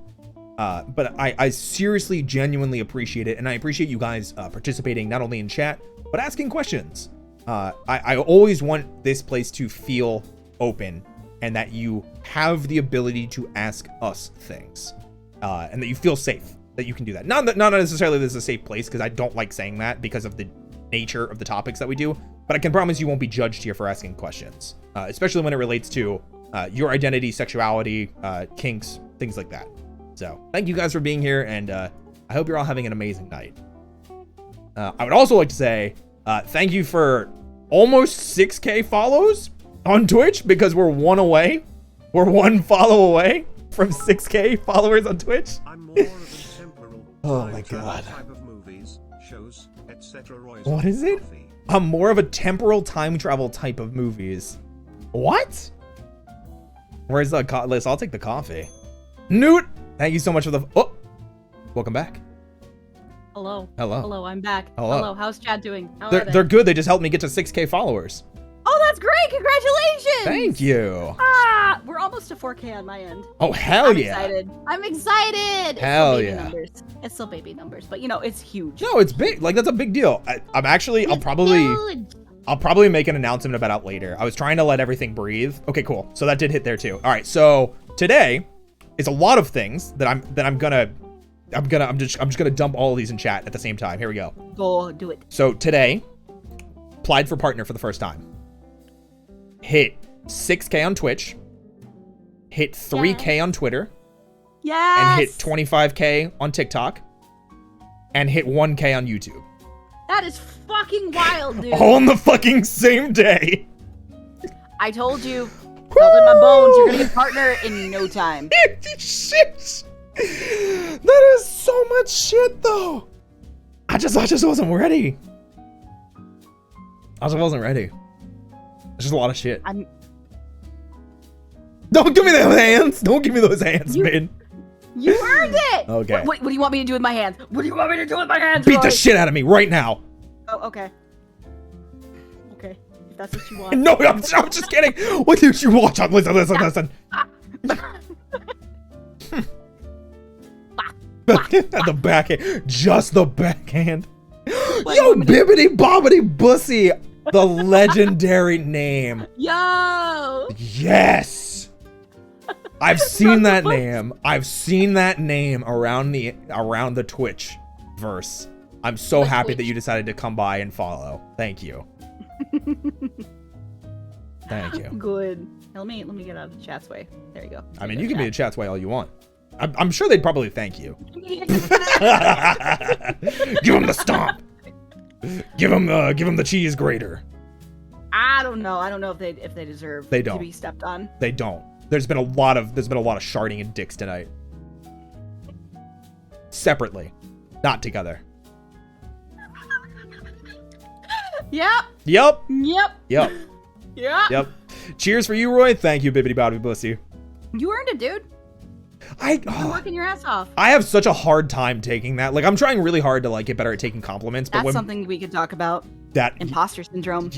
Speaker 1: but I seriously, genuinely appreciate it, and I appreciate you guys participating not only in chat but asking questions. I always want this place to feel open, and that you have the ability to ask us things, and that you feel safe, that you can do that. Not necessarily this is a safe place, because I don't like saying that because of the nature of the topics that we do, but I can promise you won't be judged here for asking questions, especially when it relates to your identity, sexuality, kinks, things like that. So thank you guys for being here, and I hope you're all having an amazing night. I would also like to say thank you for almost 6K follows on Twitch, because we're one away. We're one follow away from 6K followers on Twitch.
Speaker 3: I'm more of a temporal
Speaker 1: Oh my
Speaker 3: time travel
Speaker 1: God.
Speaker 3: type of movies, shows, etc.
Speaker 1: What is it? I'm more of a temporal time travel type of movies. What? Where's the Liz? I'll take the coffee. Newt, thank you so much for the. Oh, welcome back.
Speaker 2: Hello.
Speaker 1: Hello.
Speaker 2: Hello, I'm back.
Speaker 1: Hello.
Speaker 2: How's Chad doing? How
Speaker 1: They're,
Speaker 2: are they?
Speaker 1: they're good. They just helped me get to 6K followers.
Speaker 2: Oh, that's great! Congratulations!
Speaker 1: Thank you.
Speaker 2: Ah, we're almost to 4K on my end.
Speaker 1: Oh, hell
Speaker 2: I'm
Speaker 1: yeah.
Speaker 2: excited. I'm excited.
Speaker 1: Hell
Speaker 2: it's still baby
Speaker 1: yeah.
Speaker 2: Numbers. It's still baby numbers, but you know it's huge.
Speaker 1: No, it's big. Like, that's a big deal. I'm actually, I'll probably make an announcement about it later. I was trying to let everything breathe. Okay, cool. So that did hit there too. All right. So today is a lot of things that I'm just gonna dump all of these in chat at the same time. Here we go.
Speaker 2: Go do it.
Speaker 1: So today, applied for partner for the first time. Hit 6K on Twitch. Hit 3K on Twitter.
Speaker 2: Yes.
Speaker 1: And hit 25K on TikTok. And hit 1K on YouTube.
Speaker 2: That is fucking wild, dude.
Speaker 1: All on the fucking same day.
Speaker 2: I told you. Felt in my bones. You're gonna be a partner in no time.
Speaker 1: Shit. That is so much shit, though. I just wasn't ready. I just wasn't ready. It's just a lot of shit. Don't give me those hands. Don't give me those hands, man.
Speaker 2: You earned it.
Speaker 1: Okay.
Speaker 2: What do you want me to do with my hands? What do you want me to do with my hands?
Speaker 1: Beat the
Speaker 2: Roy?
Speaker 1: shit out of me right now.
Speaker 2: Oh, okay. Okay. If that's what you want.
Speaker 1: No, I'm just kidding. What did you watch? Listen. The backhand. Just the backhand. Yo, Bibbidi Bobbidi Bussy. The legendary name.
Speaker 2: Yo.
Speaker 1: Yes. I've seen that name. I've seen that name around the Twitch verse. I'm so happy that you decided to come by and follow. Thank you. Thank you.
Speaker 2: Good. Let me get out of the chat's way. There you go.
Speaker 1: I mean, you can be the chat's way all you want. I'm sure they'd probably thank you. Give him the stomp. Give him the cheese grater.
Speaker 2: I don't know if they deserve
Speaker 1: They don't.
Speaker 2: to be stepped on.
Speaker 1: They don't. There's been a lot of sharding and dicks tonight. Separately, not together.
Speaker 2: Yep.
Speaker 1: Yep.
Speaker 2: Yep.
Speaker 1: Yep.
Speaker 2: Yep.
Speaker 1: Yep. Cheers for you, Roy. Thank you, Bibbidi Bobbidi Bussy.
Speaker 2: You earned it, dude. You're working your ass off.
Speaker 1: I have such a hard time taking that. Like, I'm trying really hard to like get better at taking compliments. But
Speaker 2: That's something we could talk about.
Speaker 1: That
Speaker 2: imposter syndrome.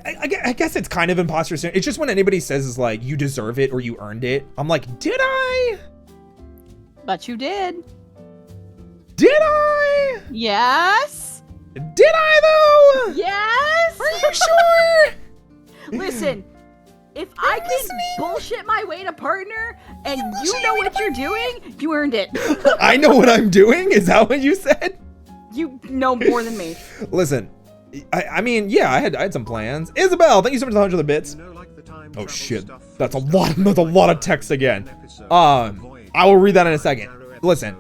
Speaker 1: I guess it's kind of imposter syndrome. It's just when anybody says is like, you deserve it or you earned it. I'm like, did I?
Speaker 2: But you did.
Speaker 1: Did I?
Speaker 2: Yes.
Speaker 1: Did I though?
Speaker 2: Yes.
Speaker 1: Are you sure?
Speaker 2: Listen, if I can bullshit my way to partner and you know what you're doing, you earned it.
Speaker 1: I know what I'm doing? Is that what you said?
Speaker 2: You know more than me.
Speaker 1: Listen, I mean, yeah, I had some plans. Isabel, thank you so much for the 100 bits. Oh shit, that's a lot of text again. I will read that in a second. Listen,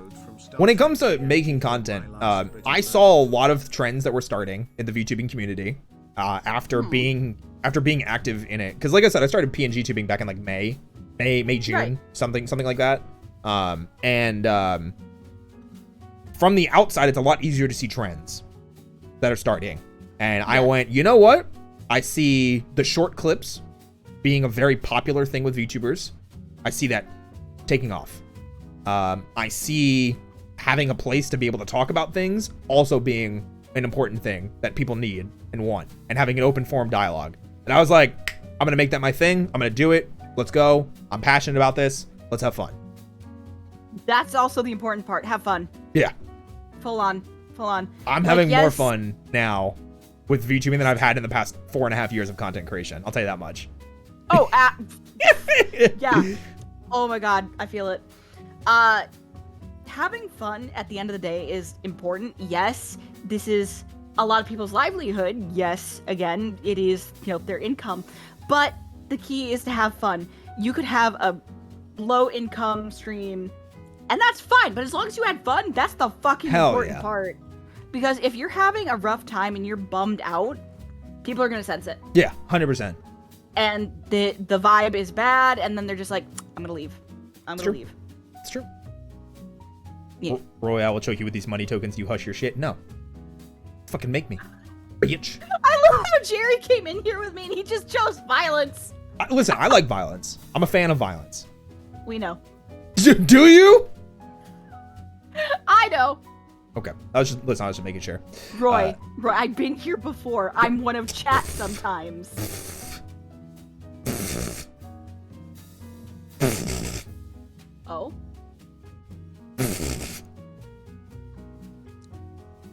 Speaker 1: when it comes to making content, I saw a lot of trends that were starting in the VTubing community after being active in it. Because like I said, I started PNG tubing back in like May, June, right. something like that. From the outside, it's a lot easier to see trends that are starting. And I went, you know what? I see the short clips being a very popular thing with VTubers. I see that taking off. I see having a place to be able to talk about things also being an important thing that people need and want, and having an open forum dialogue. And I was like, I'm going to make that my thing. I'm going to do it. Let's go. I'm passionate about this. Let's have fun.
Speaker 2: That's also the important part. Have fun.
Speaker 1: Yeah.
Speaker 2: Full on.
Speaker 1: I'm having more fun now with VTubing than I've had in the past 4.5 years of content creation. I'll tell you that much.
Speaker 2: Oh, yeah. Oh my God, I feel it. Having fun at the end of the day is important. Yes, this is a lot of people's livelihood. Yes, again, it is, their income. But the key is to have fun. You could have a low income stream And that's fine, but as long as you had fun, that's the fucking
Speaker 1: Hell
Speaker 2: important
Speaker 1: yeah.
Speaker 2: part. Because if you're having a rough time and you're bummed out, people are gonna sense it.
Speaker 1: Yeah, 100%.
Speaker 2: And the vibe is bad, and then they're just like, I'm gonna leave. I'm gonna leave.
Speaker 1: It's true.
Speaker 2: Yeah.
Speaker 1: Royale will choke you with these money tokens. You hush your shit. No. Fucking make me. Bitch.
Speaker 2: I love how Jerry came in here with me and he just chose violence.
Speaker 1: Listen, I like violence. I'm a fan of violence.
Speaker 2: We know.
Speaker 1: Do you?
Speaker 2: I know.
Speaker 1: Okay. I was just making sure.
Speaker 2: Roy, I've been here before. I'm one of chat sometimes. Oh?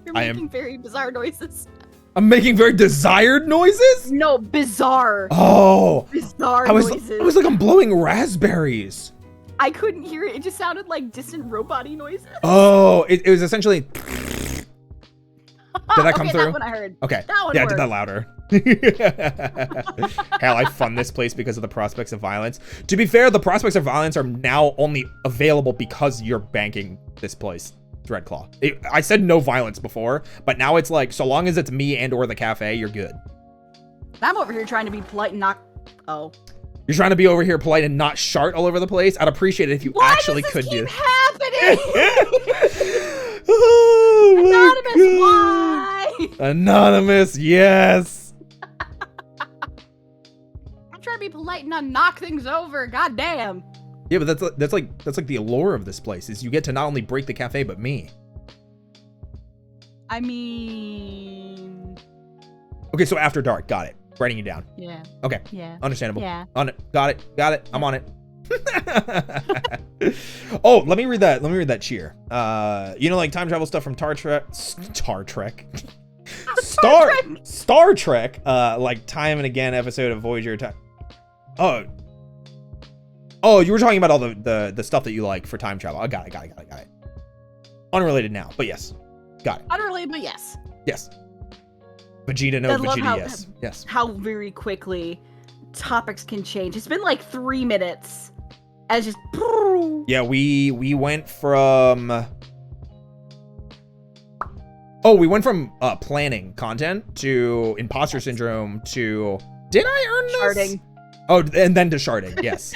Speaker 2: You're making very bizarre noises.
Speaker 1: I'm making very desired noises?
Speaker 2: No, bizarre.
Speaker 1: Oh.
Speaker 2: Bizarre
Speaker 1: noises. I was like, I'm blowing raspberries.
Speaker 2: I couldn't hear it. It just sounded like distant robot-y noises.
Speaker 1: Oh, it was essentially... Did that come through?
Speaker 2: That one I heard.
Speaker 1: Okay.
Speaker 2: That one
Speaker 1: yeah,
Speaker 2: worked.
Speaker 1: I did that louder. Hell, I fund this place because of the prospects of violence. To be fair, the prospects of violence are now only available because you're banking this place, Dreadclaw. I said no violence before, but now it's like, so long as it's me and or the cafe, you're good.
Speaker 2: I'm over here trying to be polite and not... Oh.
Speaker 1: You're trying to be over here polite and not shart all over the place? I'd appreciate it if you actually could do
Speaker 2: it. Why does this keep happening?
Speaker 1: Oh,
Speaker 2: Anonymous, why?
Speaker 1: Anonymous, yes.
Speaker 2: I'm trying to be polite and not knock things over. God damn.
Speaker 1: Yeah, but that's like the allure of this place is you get to not only break the cafe but me.
Speaker 2: I mean...
Speaker 1: Okay, so after dark, got it. Writing you down.
Speaker 2: Yeah.
Speaker 1: Okay.
Speaker 2: Yeah.
Speaker 1: Understandable.
Speaker 2: Yeah.
Speaker 1: On it. Got it. I'm on it. Oh, let me read that cheer. You know, like time travel stuff from Star Trek. Like time and again episode of Voyager time. Oh, you were talking about all the stuff that you like for time travel. I got it. Unrelated now, but yes. Got it.
Speaker 2: Unrelated, but yes.
Speaker 1: Yes. Vegeta, no. Vegeta, yes.
Speaker 2: How very quickly topics can change. It's been like 3 minutes. And it's just...
Speaker 1: Yeah, we went from... Oh, we went from planning content to imposter syndrome to... Did I earn this?
Speaker 2: Sharding.
Speaker 1: Oh, and then to sharding, yes.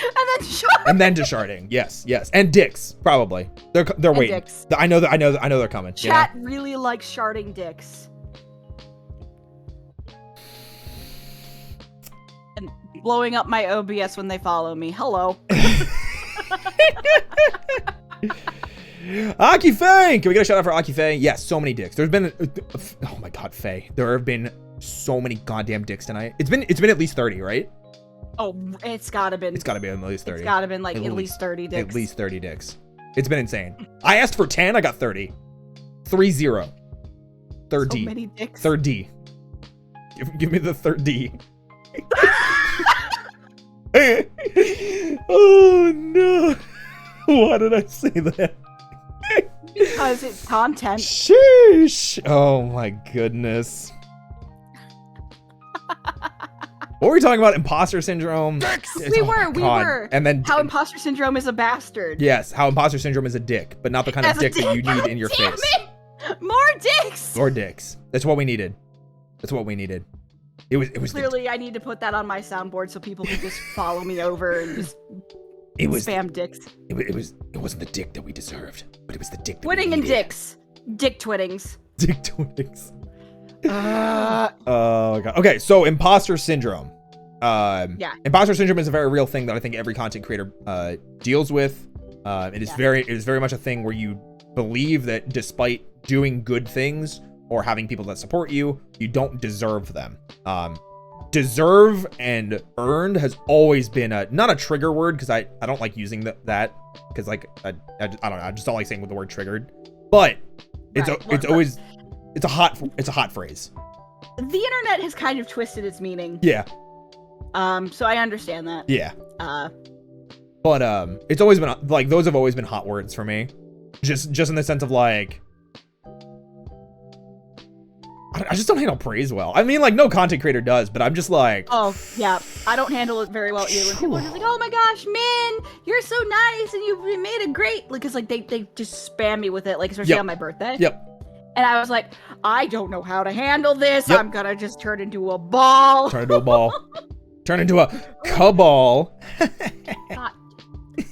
Speaker 1: And then to sharding, yes. And dicks, probably. They're waiting.
Speaker 2: Dicks.
Speaker 1: I know they're coming.
Speaker 2: Chat really likes sharding dicks. And blowing up my OBS when they follow me. Hello.
Speaker 1: Aki Faye! Can we get a shout out for Aki Faye? Yes, so many dicks. There's been... Oh my god, Faye. There have been so many goddamn dicks tonight. It's been at least 30, right?
Speaker 2: Oh, it's gotta been.
Speaker 1: It's gotta be at least 30.
Speaker 2: It's gotta been like at least 30 dicks.
Speaker 1: At least 30 dicks. It's been insane. I asked for 10, I got 30. 3-0. Third D.
Speaker 2: So many dicks.
Speaker 1: Third D. Give me the third D. Oh no. Why did I say that?
Speaker 2: Because it's content.
Speaker 1: Sheesh. Oh my goodness. What were we talking about? Imposter syndrome?
Speaker 2: We were.
Speaker 1: And then
Speaker 2: how imposter syndrome is a bastard.
Speaker 1: Yes, how imposter syndrome is a dick, but not the kind of dick that you need in your
Speaker 2: Damn
Speaker 1: face.
Speaker 2: it! More dicks!
Speaker 1: More dicks. That's what we needed. It was
Speaker 2: Clearly, I need to put that on my soundboard so people can just follow me over and just spam dicks.
Speaker 1: It wasn't the dick that we deserved, but it was the dick that
Speaker 2: Twitting
Speaker 1: we
Speaker 2: and
Speaker 1: needed.
Speaker 2: dicks. Dick twittings.
Speaker 1: Dick twittings. Oh god. Okay, so imposter syndrome.
Speaker 2: Yeah.
Speaker 1: Imposter syndrome is a very real thing that I think every content creator deals with. It is very much a thing where you believe that despite doing good things or having people that support you, you don't deserve them. Deserve and earned has always been not a trigger word because I don't like using that because like I don't know, I just don't like saying with the word triggered, but it's a hot phrase.
Speaker 2: The internet has kind of twisted its meaning.
Speaker 1: Yeah.
Speaker 2: So I understand that.
Speaker 1: Yeah. But it's always been like those have always been hot words for me. Just in the sense of like I just don't handle praise well. I mean, like, no content creator does, but I'm just like,
Speaker 2: Oh, yeah. I don't handle it very well either. When people are just like, oh my gosh, Min, you're so nice and you made a great, because like they just spam me with it, like especially on my birthday.
Speaker 1: Yep.
Speaker 2: And I was like, I don't know how to handle this.
Speaker 1: Yep.
Speaker 2: I'm gonna just turn into a ball.
Speaker 1: Turn into a ball. Turn into a cabal.
Speaker 2: God,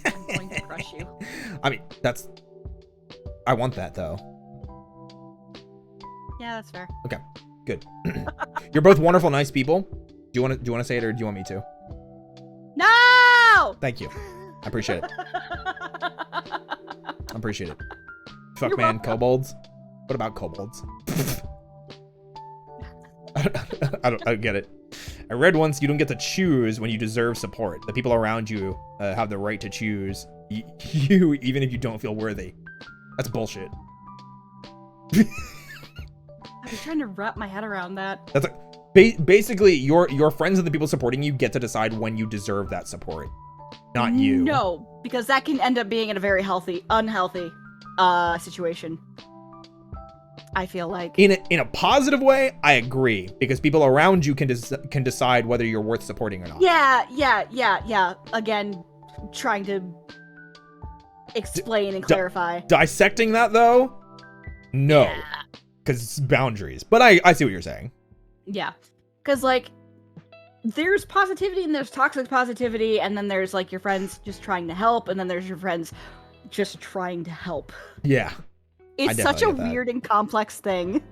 Speaker 2: I'm going to crush you.
Speaker 1: I mean, I want that though.
Speaker 2: Yeah, that's fair.
Speaker 1: Okay, good. You're both wonderful, nice people. Do you want to say it or do you want me to?
Speaker 2: No!
Speaker 1: Thank you. I appreciate it. I appreciate it. Fuck
Speaker 2: You're
Speaker 1: man,
Speaker 2: welcome.
Speaker 1: kobolds. What about kobolds? I don't get it. I read once you don't get to choose when you deserve support. The people around you have the right to choose you even if you don't feel worthy. That's bullshit.
Speaker 2: I'm trying to wrap my head around that.
Speaker 1: That's like, basically your friends and the people supporting you get to decide when you deserve that support, not you.
Speaker 2: No, because that can end up being in a very unhealthy situation. I feel like.
Speaker 1: In a positive way, I agree, because people around you can decide whether you're worth supporting or not.
Speaker 2: Yeah. Again, trying to explain and clarify.
Speaker 1: Dissecting that though, no, because it's boundaries. But I see what you're saying.
Speaker 2: Yeah, because like there's positivity and there's toxic positivity, and then there's like your friends just trying to help, and then there's your friends just trying to help.
Speaker 1: Yeah.
Speaker 2: It's such a weird and complex thing.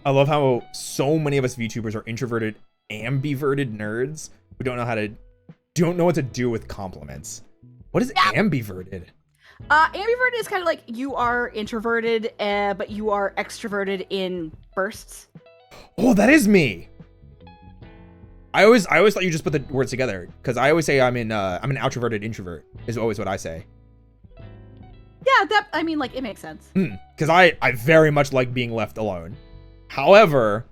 Speaker 1: I love how so many of us VTubers are introverted, ambiverted nerds who don't know what to do with compliments. What is ambiverted?
Speaker 2: Ambivert is kind of like you are introverted, but you are extroverted in bursts.
Speaker 1: Oh, that is me. I always thought you just put the words together, because I always say I'm an outroverted introvert is always what I say.
Speaker 2: Yeah, I mean, like, it makes sense.
Speaker 1: Because I very much like being left alone. However,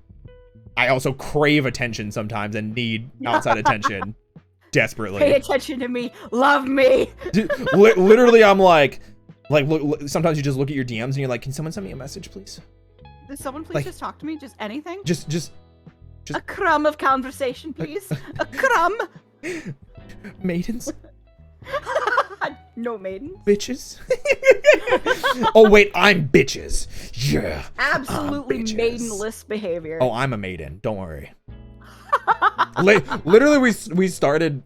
Speaker 1: I also crave attention sometimes and need outside attention desperately.
Speaker 2: Pay attention to me. Love me.
Speaker 1: Dude, literally, I'm like look, sometimes you just look at your DMs and you're like, can someone send me a message, please?
Speaker 2: Does someone please
Speaker 1: Like,
Speaker 2: just talk to me? Just anything?
Speaker 1: Just
Speaker 2: a crumb of conversation, please. A crumb.
Speaker 1: maidens,
Speaker 2: No maiden.
Speaker 1: bitches. Oh wait, I'm bitches. Yeah.
Speaker 2: Absolutely
Speaker 1: I'm bitches.
Speaker 2: maidenless behavior.
Speaker 1: Oh, I'm a maiden. Don't worry. Literally, we started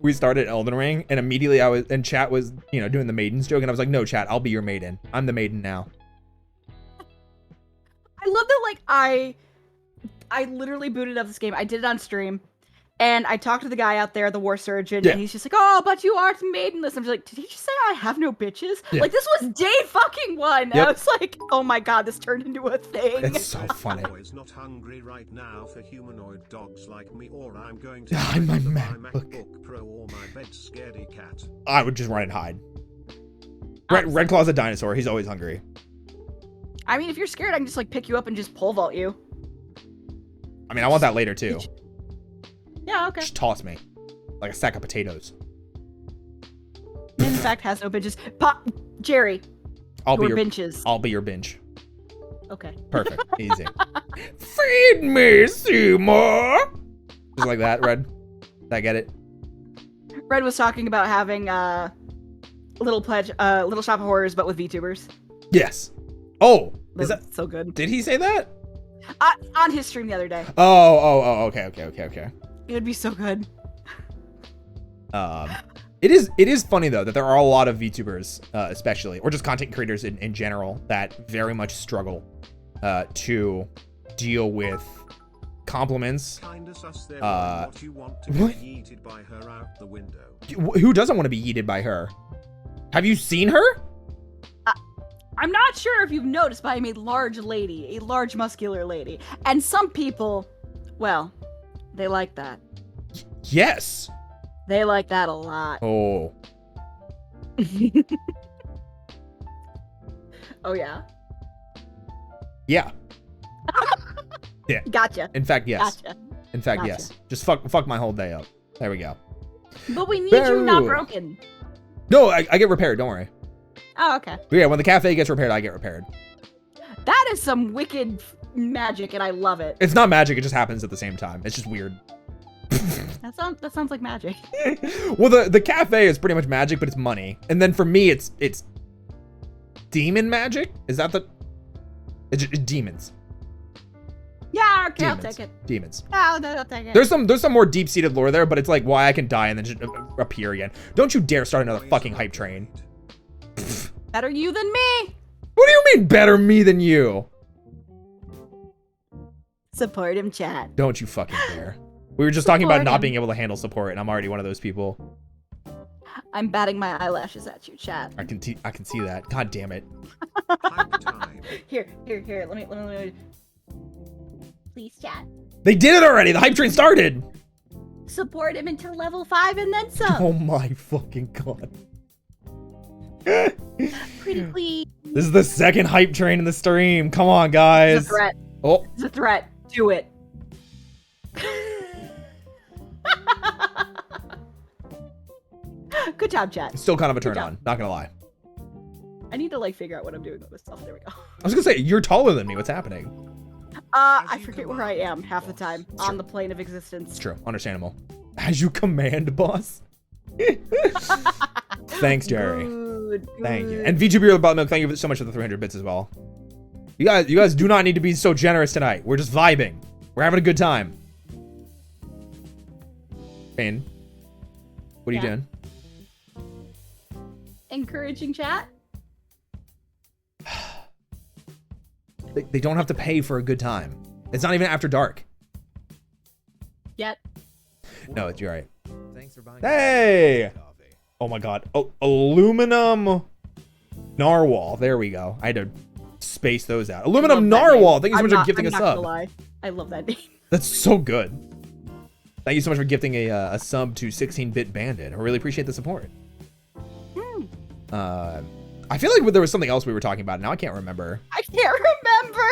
Speaker 1: Elden Ring, and immediately chat was doing the maidens joke, and I was like, no, chat, I'll be your maiden. I'm the maiden now.
Speaker 2: I love that. Like I literally booted up this game. I did it on stream, and I talked to the guy out there, the war surgeon, and he's just like, "Oh, but you are maidenless." I'm just like, "Did he just say I have no bitches?"
Speaker 1: Yeah.
Speaker 2: Like, this was day fucking one. And I was like, "Oh my god, this turned into a thing."
Speaker 1: It's so funny.
Speaker 3: Boys not hungry right now for humanoid dogs like me, or I'm going to
Speaker 1: I'm my
Speaker 3: use my
Speaker 1: MacBook.
Speaker 3: MacBook Pro or my bed scaredy cat.
Speaker 1: I would just run and hide. Red Claw's a dinosaur. He's always hungry.
Speaker 2: I mean, if you're scared, I can just like pick you up and just pole vault you.
Speaker 1: I mean, I want that later too.
Speaker 2: Yeah, okay.
Speaker 1: Just toss me like a sack of potatoes.
Speaker 2: In fact, has no bitches. Jerry.
Speaker 1: I'll be
Speaker 2: your
Speaker 1: your
Speaker 2: benches.
Speaker 1: I'll be your bench.
Speaker 2: Okay.
Speaker 1: Perfect. Easy. Feed me, Seymour. Just like that, Red. Did I get it?
Speaker 2: Red was talking about having Little Shop of Horrors, but with VTubers.
Speaker 1: Yes. Oh, is that
Speaker 2: so good?
Speaker 1: Did he say that?
Speaker 2: On his stream the other day.
Speaker 1: Oh. Okay.
Speaker 2: It would be so good.
Speaker 1: It is funny though that there are a lot of VTubers, especially, or just content creators in general, that very much struggle to deal with compliments.
Speaker 3: Kinda sus there,
Speaker 1: Uh,
Speaker 3: what you want to
Speaker 1: what?
Speaker 3: get yeeted by her out the window.
Speaker 1: Who doesn't want to be yeeted by her? Have you seen her?
Speaker 2: I'm not sure if you've noticed, but I'm a large lady, a large muscular lady. And some people, well, they like that.
Speaker 1: Yes.
Speaker 2: They like that a lot.
Speaker 1: Oh.
Speaker 2: Oh, yeah?
Speaker 1: Yeah. Yeah.
Speaker 2: Gotcha.
Speaker 1: In fact, yes.
Speaker 2: Gotcha.
Speaker 1: In fact,
Speaker 2: Gotcha.
Speaker 1: yes. Just fuck my whole day up. There we go.
Speaker 2: But we need you not
Speaker 1: Boo.
Speaker 2: broken.
Speaker 1: No, I get repaired. Don't worry.
Speaker 2: Oh, okay.
Speaker 1: But yeah, when the cafe gets repaired, I get repaired.
Speaker 2: That is some wicked magic, and I love it.
Speaker 1: It's not magic, it just happens at the same time. It's just weird.
Speaker 2: That sounds like magic.
Speaker 1: Well, the cafe is pretty much magic, but it's money. And then for me, it's demon magic? Is that the... It's demons.
Speaker 2: Yeah, okay, I'll
Speaker 1: Demons.
Speaker 2: take it.
Speaker 1: Demons.
Speaker 2: I'll take it.
Speaker 1: There's some more deep-seated lore there, but it's like why I can die and then just appear again. Don't you dare start another fucking hype train.
Speaker 2: Better you than me.
Speaker 1: What do you mean better me than you?
Speaker 2: Support him, chat.
Speaker 1: Don't you fucking dare. We were just talking about
Speaker 2: Support
Speaker 1: not
Speaker 2: him.
Speaker 1: being able to handle support, and I'm already one of those people.
Speaker 2: I'm batting my eyelashes at you, chat.
Speaker 1: I can see that. God damn it.
Speaker 3: Hype time.
Speaker 2: Here. Let me. Please, chat.
Speaker 1: They did it already. The hype train started.
Speaker 2: Support him until level 5 and then some.
Speaker 1: Oh my fucking god.
Speaker 2: Pretty please.
Speaker 1: This is the second hype train in the stream. Come on, guys.
Speaker 2: It's a threat.
Speaker 1: Oh,
Speaker 2: It's a threat. Do it. Good job, chat.
Speaker 1: still kind of a turn
Speaker 2: Good job.
Speaker 1: on. Not gonna lie.
Speaker 2: I need to like figure out what I'm doing with this stuff. There we go.
Speaker 1: I was gonna say you're taller than me. What's happening?
Speaker 2: I forget where I am half the time on the plane of existence.
Speaker 1: It's true. Understandable. As you command, boss. Thanks, Jerry.
Speaker 2: Good,
Speaker 1: Thank you.
Speaker 2: good.
Speaker 1: And VTuber about milk. Thank you so much for the 300 bits as well. You guys do not need to be so generous tonight. We're just vibing. We're having a good time. Finn, what are you
Speaker 2: Yeah.
Speaker 1: doing?
Speaker 2: Encouraging chat.
Speaker 1: They don't have to pay for a good time. It's not even after dark.
Speaker 2: Yet.
Speaker 1: No, you're right.
Speaker 5: Thanks for buying.
Speaker 1: Hey! Oh my god. Oh, aluminum narwhal. There we go. I had to space those out. Aluminum
Speaker 2: Love that
Speaker 1: narwhal.
Speaker 2: name.
Speaker 1: Thank you so much for gifting
Speaker 2: I'm
Speaker 1: a
Speaker 2: not gonna
Speaker 1: sub.
Speaker 2: lie. I love that name.
Speaker 1: That's so good. Thank you so much for gifting a sub to 16-Bit Bandit. I really appreciate the support. I feel like there was something else we were talking about. Now I can't remember.
Speaker 2: I can't remember.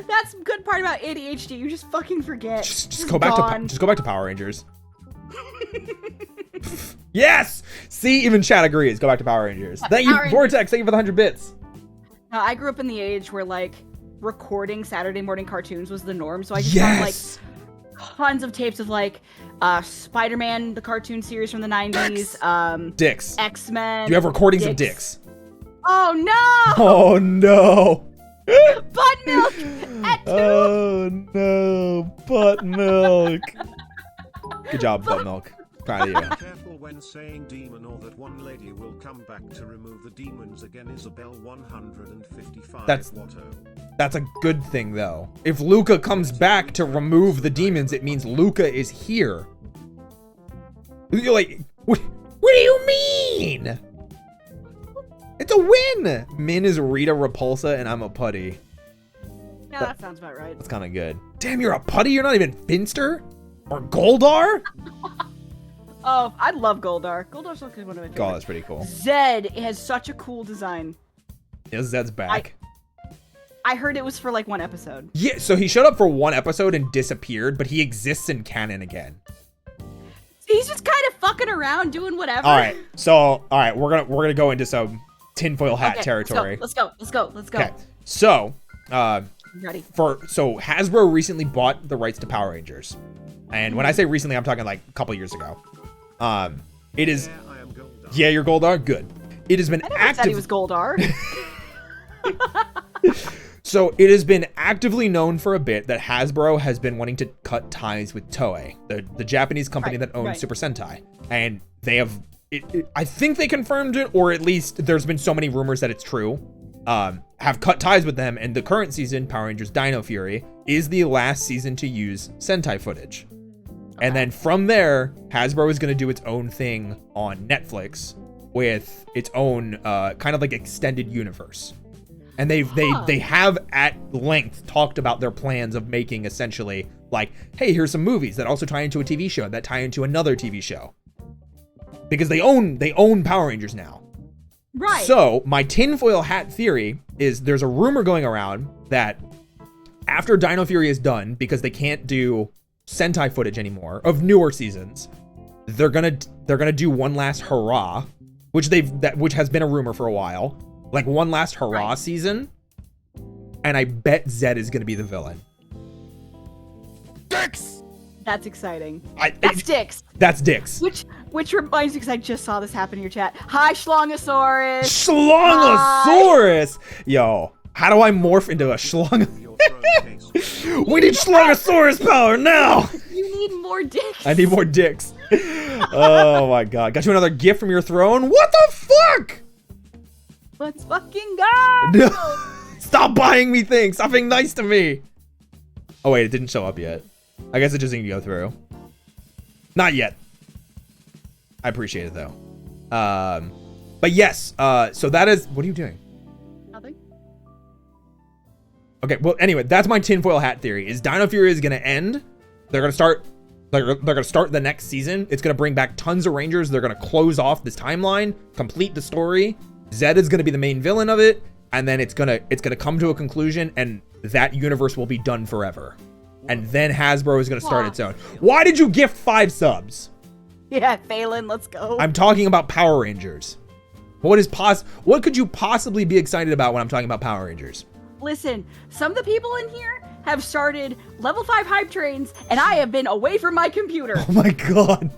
Speaker 2: That's the good part about ADHD. You just fucking forget.
Speaker 1: Just go back to Power Rangers. Yes. See, even chat agrees. Go back to Power Rangers. Thank you,
Speaker 2: Power Rangers.
Speaker 1: Vortex. Thank you for the 100 bits.
Speaker 2: Now, I grew up in the age where like recording Saturday morning cartoons was the norm, so I just found like tons of tapes of like Spider-Man, the cartoon series from the 90s,
Speaker 1: Dicks.
Speaker 2: X-Men.
Speaker 1: You have recordings of dicks.
Speaker 2: Oh no!
Speaker 1: Oh no.
Speaker 2: Butt milk at 2.
Speaker 1: Oh no. Butt milk. Good job, Butt Milk. Proud of you.
Speaker 3: Careful when saying demon or that one lady will come back to remove the demons again. Isabel 155
Speaker 1: That's-
Speaker 3: Watto.
Speaker 1: That's a good thing, though. If Luca comes back to remove the demons, it means Luca is here. You're like, what do you mean? It's a win. Min is Rita Repulsa, and I'm a putty.
Speaker 2: Yeah, that sounds about right.
Speaker 1: That's kind of good. Damn, you're a putty? You're not even Finster? Or Goldar?
Speaker 2: Oh, I love Goldar. Goldar's like one of my favorites.
Speaker 1: God, that's pretty cool.
Speaker 2: Zed has such a cool design.
Speaker 1: Yeah, Zed's back.
Speaker 2: I heard it was for like one episode.
Speaker 1: Yeah, so he showed up for one episode and disappeared, but he exists in canon again.
Speaker 2: He's just kind of fucking around doing whatever.
Speaker 1: All right, so we're gonna go into some tinfoil hat
Speaker 2: Okay,
Speaker 1: territory.
Speaker 2: Let's go.
Speaker 1: Okay, so
Speaker 2: I'm ready.
Speaker 1: so Hasbro recently bought the rights to Power Rangers, and when I say recently, I'm talking like a couple years ago. It is
Speaker 3: Yeah, I am Goldar.
Speaker 1: yeah, you're Goldar. Good. It has been
Speaker 2: I never said he was Goldar.
Speaker 1: So it has been actively known for a bit that Hasbro has been wanting to cut ties with Toei, the Japanese company
Speaker 2: Right,
Speaker 1: that owns
Speaker 2: right.
Speaker 1: Super Sentai, and they have. I think they confirmed it, or at least there's been so many rumors that it's true. Have cut ties with them, and the current season, Power Rangers Dino Fury, is the last season to use Sentai footage. And then from there, Hasbro is going to do its own thing on Netflix with its own kind of like extended universe. And they have at length talked about their plans of making essentially like, hey, here's some movies that also tie into a TV show that tie into another TV show. Because they own Power Rangers now.
Speaker 2: Right.
Speaker 1: So my tinfoil hat theory is there's a rumor going around that after Dino Fury is done, because they can't do Sentai footage anymore of newer seasons, they're gonna do one last hurrah, which has been a rumor for a while, like one last hurrah
Speaker 2: Right.
Speaker 1: season, and I bet Zed is gonna be the villain.
Speaker 4: Dicks!
Speaker 2: That's exciting.
Speaker 1: That's
Speaker 2: Dix.
Speaker 1: That's Dix.
Speaker 2: Which reminds me, because I just saw this happen in your chat. Hi, Schlongosaurus.
Speaker 1: Schlongosaurus! Yo, how do I morph into a Schlong?
Speaker 3: Your phone case.
Speaker 1: We need Schlongosaurus power now!
Speaker 2: You need more dicks.
Speaker 1: I need more dicks. Oh my god. Got you another gift from your throne? What the fuck?
Speaker 2: Let's fucking go.
Speaker 1: Stop buying me things. Stop being nice to me. Oh wait, it didn't show up yet. I guess it just didn't go through. Not yet. I appreciate it though. But yes, so that is, what are you doing?
Speaker 2: Nothing.
Speaker 1: Okay, well anyway, that's my tinfoil hat theory. Is Dino Fury is gonna end. They're gonna start the next season. It's gonna bring back tons of Rangers. They're gonna close off this timeline, complete the story. Zed is gonna be the main villain of it, and then it's gonna come to a conclusion, and that universe will be done forever. And then Hasbro is gonna start its own. Why did you gift 5 subs?
Speaker 2: Yeah, Phelan, let's go.
Speaker 1: I'm talking about Power Rangers. What could you possibly be excited about when I'm talking about Power Rangers?
Speaker 2: Listen, some of the people in here have started level 5 hype trains, and I have been away from my computer.
Speaker 1: Oh my god.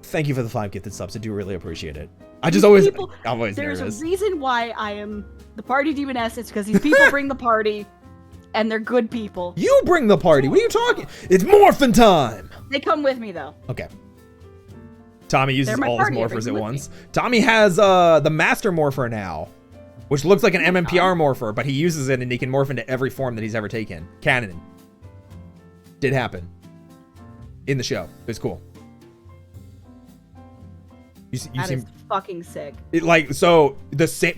Speaker 1: Thank you for the 5 gifted subs. I do really appreciate it. I'm always
Speaker 2: There's
Speaker 1: nervous.
Speaker 2: a reason why I am the party demoness. It's because these people bring the party, and they're good people.
Speaker 1: You bring the party. What are you talking? It's morphin' time.
Speaker 2: They come with me, though.
Speaker 1: Okay. Tommy uses all his morphers at
Speaker 2: with
Speaker 1: once. Tommy has the Master Morpher now, which looks like an MMPR morpher, but he uses it and he can morph into every form that he's ever taken. Canon. Did happen. In the show. It was cool. You
Speaker 2: That
Speaker 1: seem
Speaker 2: is fucking sick.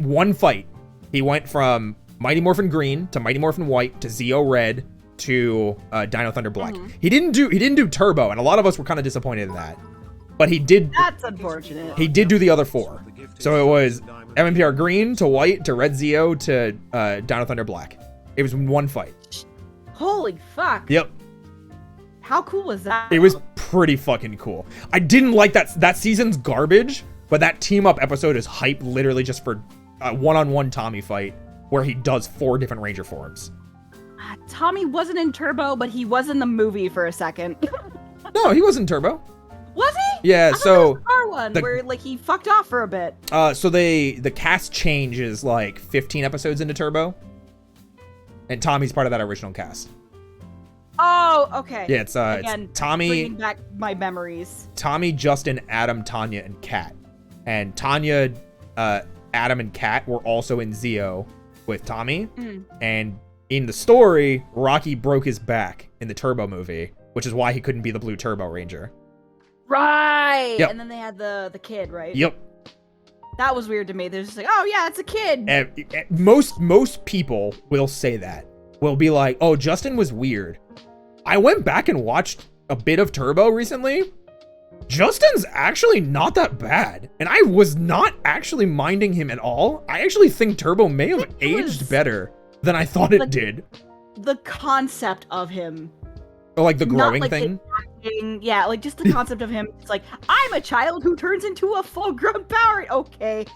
Speaker 1: One fight, he went from Mighty Morphin Green to Mighty Morphin White to Zeo Red to Dino Thunder Black. He didn't do Turbo, and a lot of us were kind of disappointed in that. But he did.
Speaker 2: That's unfortunate.
Speaker 1: He did do the other 4. So it was MMPR Green to White to Red Zeo to Dino Thunder Black. It was one fight.
Speaker 2: Holy fuck.
Speaker 1: Yep.
Speaker 2: How cool was that?
Speaker 1: It was pretty fucking cool. I didn't like that season's garbage, but that team up episode is hype literally just for a one-on-one Tommy fight where he does 4 different Ranger forms.
Speaker 2: Tommy wasn't in Turbo, but he was in the movie for a second.
Speaker 1: No, he wasn't Turbo.
Speaker 2: Was he?
Speaker 1: Yeah,
Speaker 2: I thought
Speaker 1: so
Speaker 2: that was the car one where like he fucked off for a bit.
Speaker 1: So the cast change is like 15 episodes into Turbo, and Tommy's part of that original cast.
Speaker 2: Oh, okay.
Speaker 1: Yeah, it's
Speaker 2: Again,
Speaker 1: Tommy,
Speaker 2: bringing back my memories.
Speaker 1: Tommy, Justin, Adam, Tanya, and Kat. And Tanya, Adam, and Kat were also in Zeo with Tommy. And in the story, Rocky broke his back in the Turbo movie, which is why he couldn't be the Blue Turbo Ranger.
Speaker 2: Right.
Speaker 1: Yep.
Speaker 2: And then they had the kid, right?
Speaker 1: Yep.
Speaker 2: That was weird to me. They're just like, oh yeah, it's a kid.
Speaker 1: And most people will say that. Will be like, oh, Justin was weird. I went back and watched a bit of Turbo recently. Justin's actually not that bad. And I was not actually minding him at all. I actually think Turbo may have aged better than I thought it did.
Speaker 2: The concept of him.
Speaker 1: Or like the growing
Speaker 2: like
Speaker 1: thing?
Speaker 2: Yeah, like just the concept of him. It's like, I'm a child who turns into a full-grown power. Okay.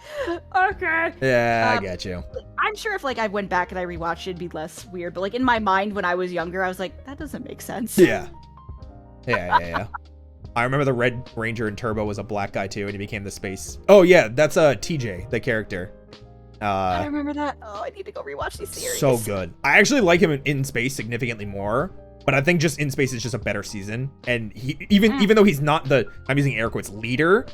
Speaker 1: Yeah, I get you.
Speaker 2: I'm sure if like I went back and I rewatched it, it'd be less weird. But like in my mind when I was younger, I was like, that doesn't make sense.
Speaker 1: Yeah. Yeah. I remember the Red Ranger in Turbo was a black guy too, and he became the space. Oh yeah, that's TJ, the character.
Speaker 2: I remember that. Oh, I need to go rewatch these series.
Speaker 1: So good. I actually like him in Space significantly more, but I think just In Space is just a better season. And he even though he's not the, I'm using air quotes, leader,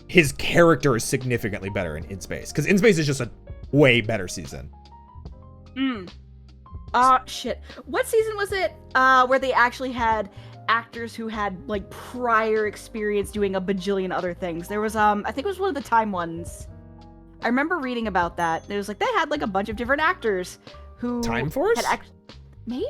Speaker 1: his character is significantly better in Space, because In Space is just a way better season.
Speaker 2: Shit. What season was it where they actually had actors who had like prior experience doing a bajillion other things? There was I think it was one of the Time ones. I remember reading about that. It was like they had like a bunch of different actors who
Speaker 1: Time Force?
Speaker 2: Maybe?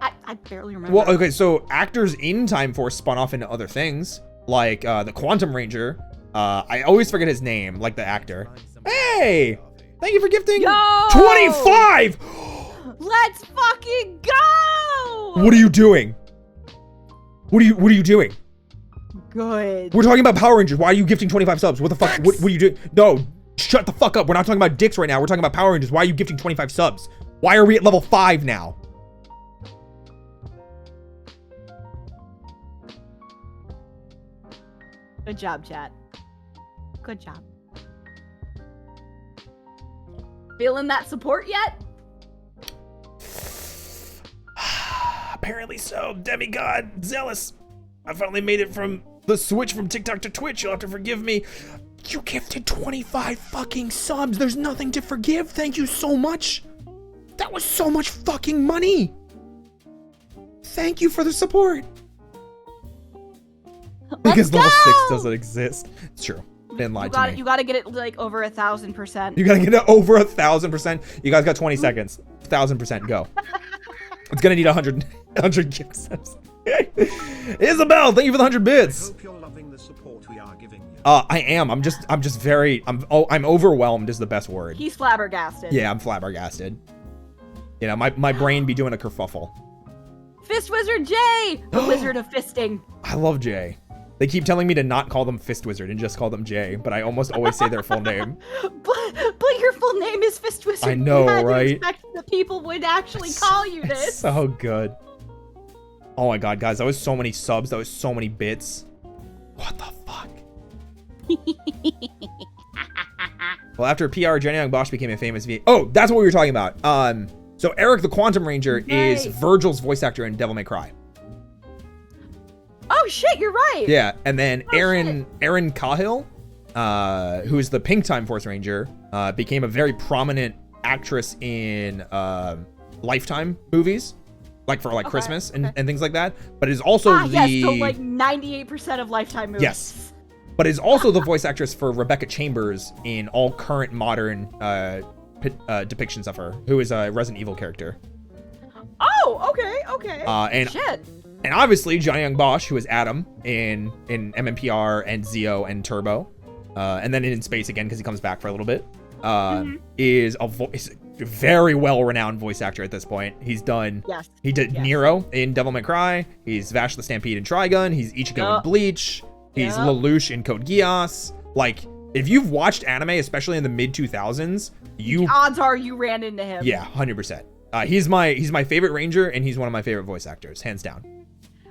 Speaker 2: I barely remember.
Speaker 1: Well, okay, so actors in Time Force spun off into other things, like the Quantum Ranger. I always forget his name, like the actor. Hey! Thank you for gifting 25!
Speaker 2: Let's fucking go!
Speaker 1: What are you doing? What are you doing?
Speaker 2: Good.
Speaker 1: We're talking about Power Rangers. Why are you gifting 25 subs? What the fuck? What are you doing? No, shut the fuck up. We're not talking about dicks right now. We're talking about Power Rangers. Why are you gifting 25 subs? Why are we at level 5 now?
Speaker 2: Good job, chat. Good job. Feeling that support yet?
Speaker 1: Apparently so. Demigod, zealous. I finally made it from the switch from TikTok to Twitch. You'll have to forgive me. You gifted 25 fucking subs. There's nothing to forgive. Thank you so much. That was so much fucking money. Thank you for the support. Because level 6 doesn't exist. It's true. Didn't lie to me.
Speaker 2: You gotta get it like over 1,000%.
Speaker 1: You gotta get it over 1,000%. You guys got 20 seconds. 1,000%, go. It's gonna need 100 gift subs. Isabel, thank you for the 100 bits.
Speaker 3: Hope you're loving the support we are giving you.
Speaker 1: I am. I'm overwhelmed is the best word.
Speaker 2: He's flabbergasted.
Speaker 1: Yeah, I'm flabbergasted. You know, my brain be doing a kerfuffle.
Speaker 2: Fist Wizard Jay, the Wizard of Fisting.
Speaker 1: I love Jay. They keep telling me to not call them Fist Wizard and just call them Jay, but I almost always say their full name.
Speaker 2: But your full name is Fist Wizard.
Speaker 1: I know,
Speaker 2: you had
Speaker 1: right?
Speaker 2: to expect that people would actually call you this.
Speaker 1: It's so good. Oh my god, guys, that was so many subs. That was so many bits. What the fuck? Well, after PR, Jenny Young Bosch became a famous V. Oh, that's what we were talking about. So Eric the Quantum Ranger is Virgil's voice actor in Devil May Cry.
Speaker 2: Oh shit, you're right.
Speaker 1: Yeah, and then Erin Cahill, who is the Pink Time Force Ranger, became a very prominent actress in Lifetime movies, like for Christmas and things like that. But is also
Speaker 2: yes, so like 98% of Lifetime movies.
Speaker 1: Yes, but is also the voice actress for Rebecca Chambers in all current modern depictions of her, who is a Resident Evil character.
Speaker 2: Oh, okay.
Speaker 1: And
Speaker 2: shit.
Speaker 1: And obviously, Johnny Young Bosch, who is Adam in MMPR and Zeo and Turbo, and then in Space again because he comes back for a little bit, is a very well-renowned voice actor at this point. He's done.
Speaker 2: Yes.
Speaker 1: He did Nero in Devil May Cry. He's Vash the Stampede in Trigun. He's Ichigo in Bleach. He's Lelouch in Code Geass. Like, if you've watched anime, especially in the mid-2000s, the
Speaker 2: odds are you ran into him.
Speaker 1: Yeah, 100%. He's my favorite Ranger, and he's one of my favorite voice actors, hands down.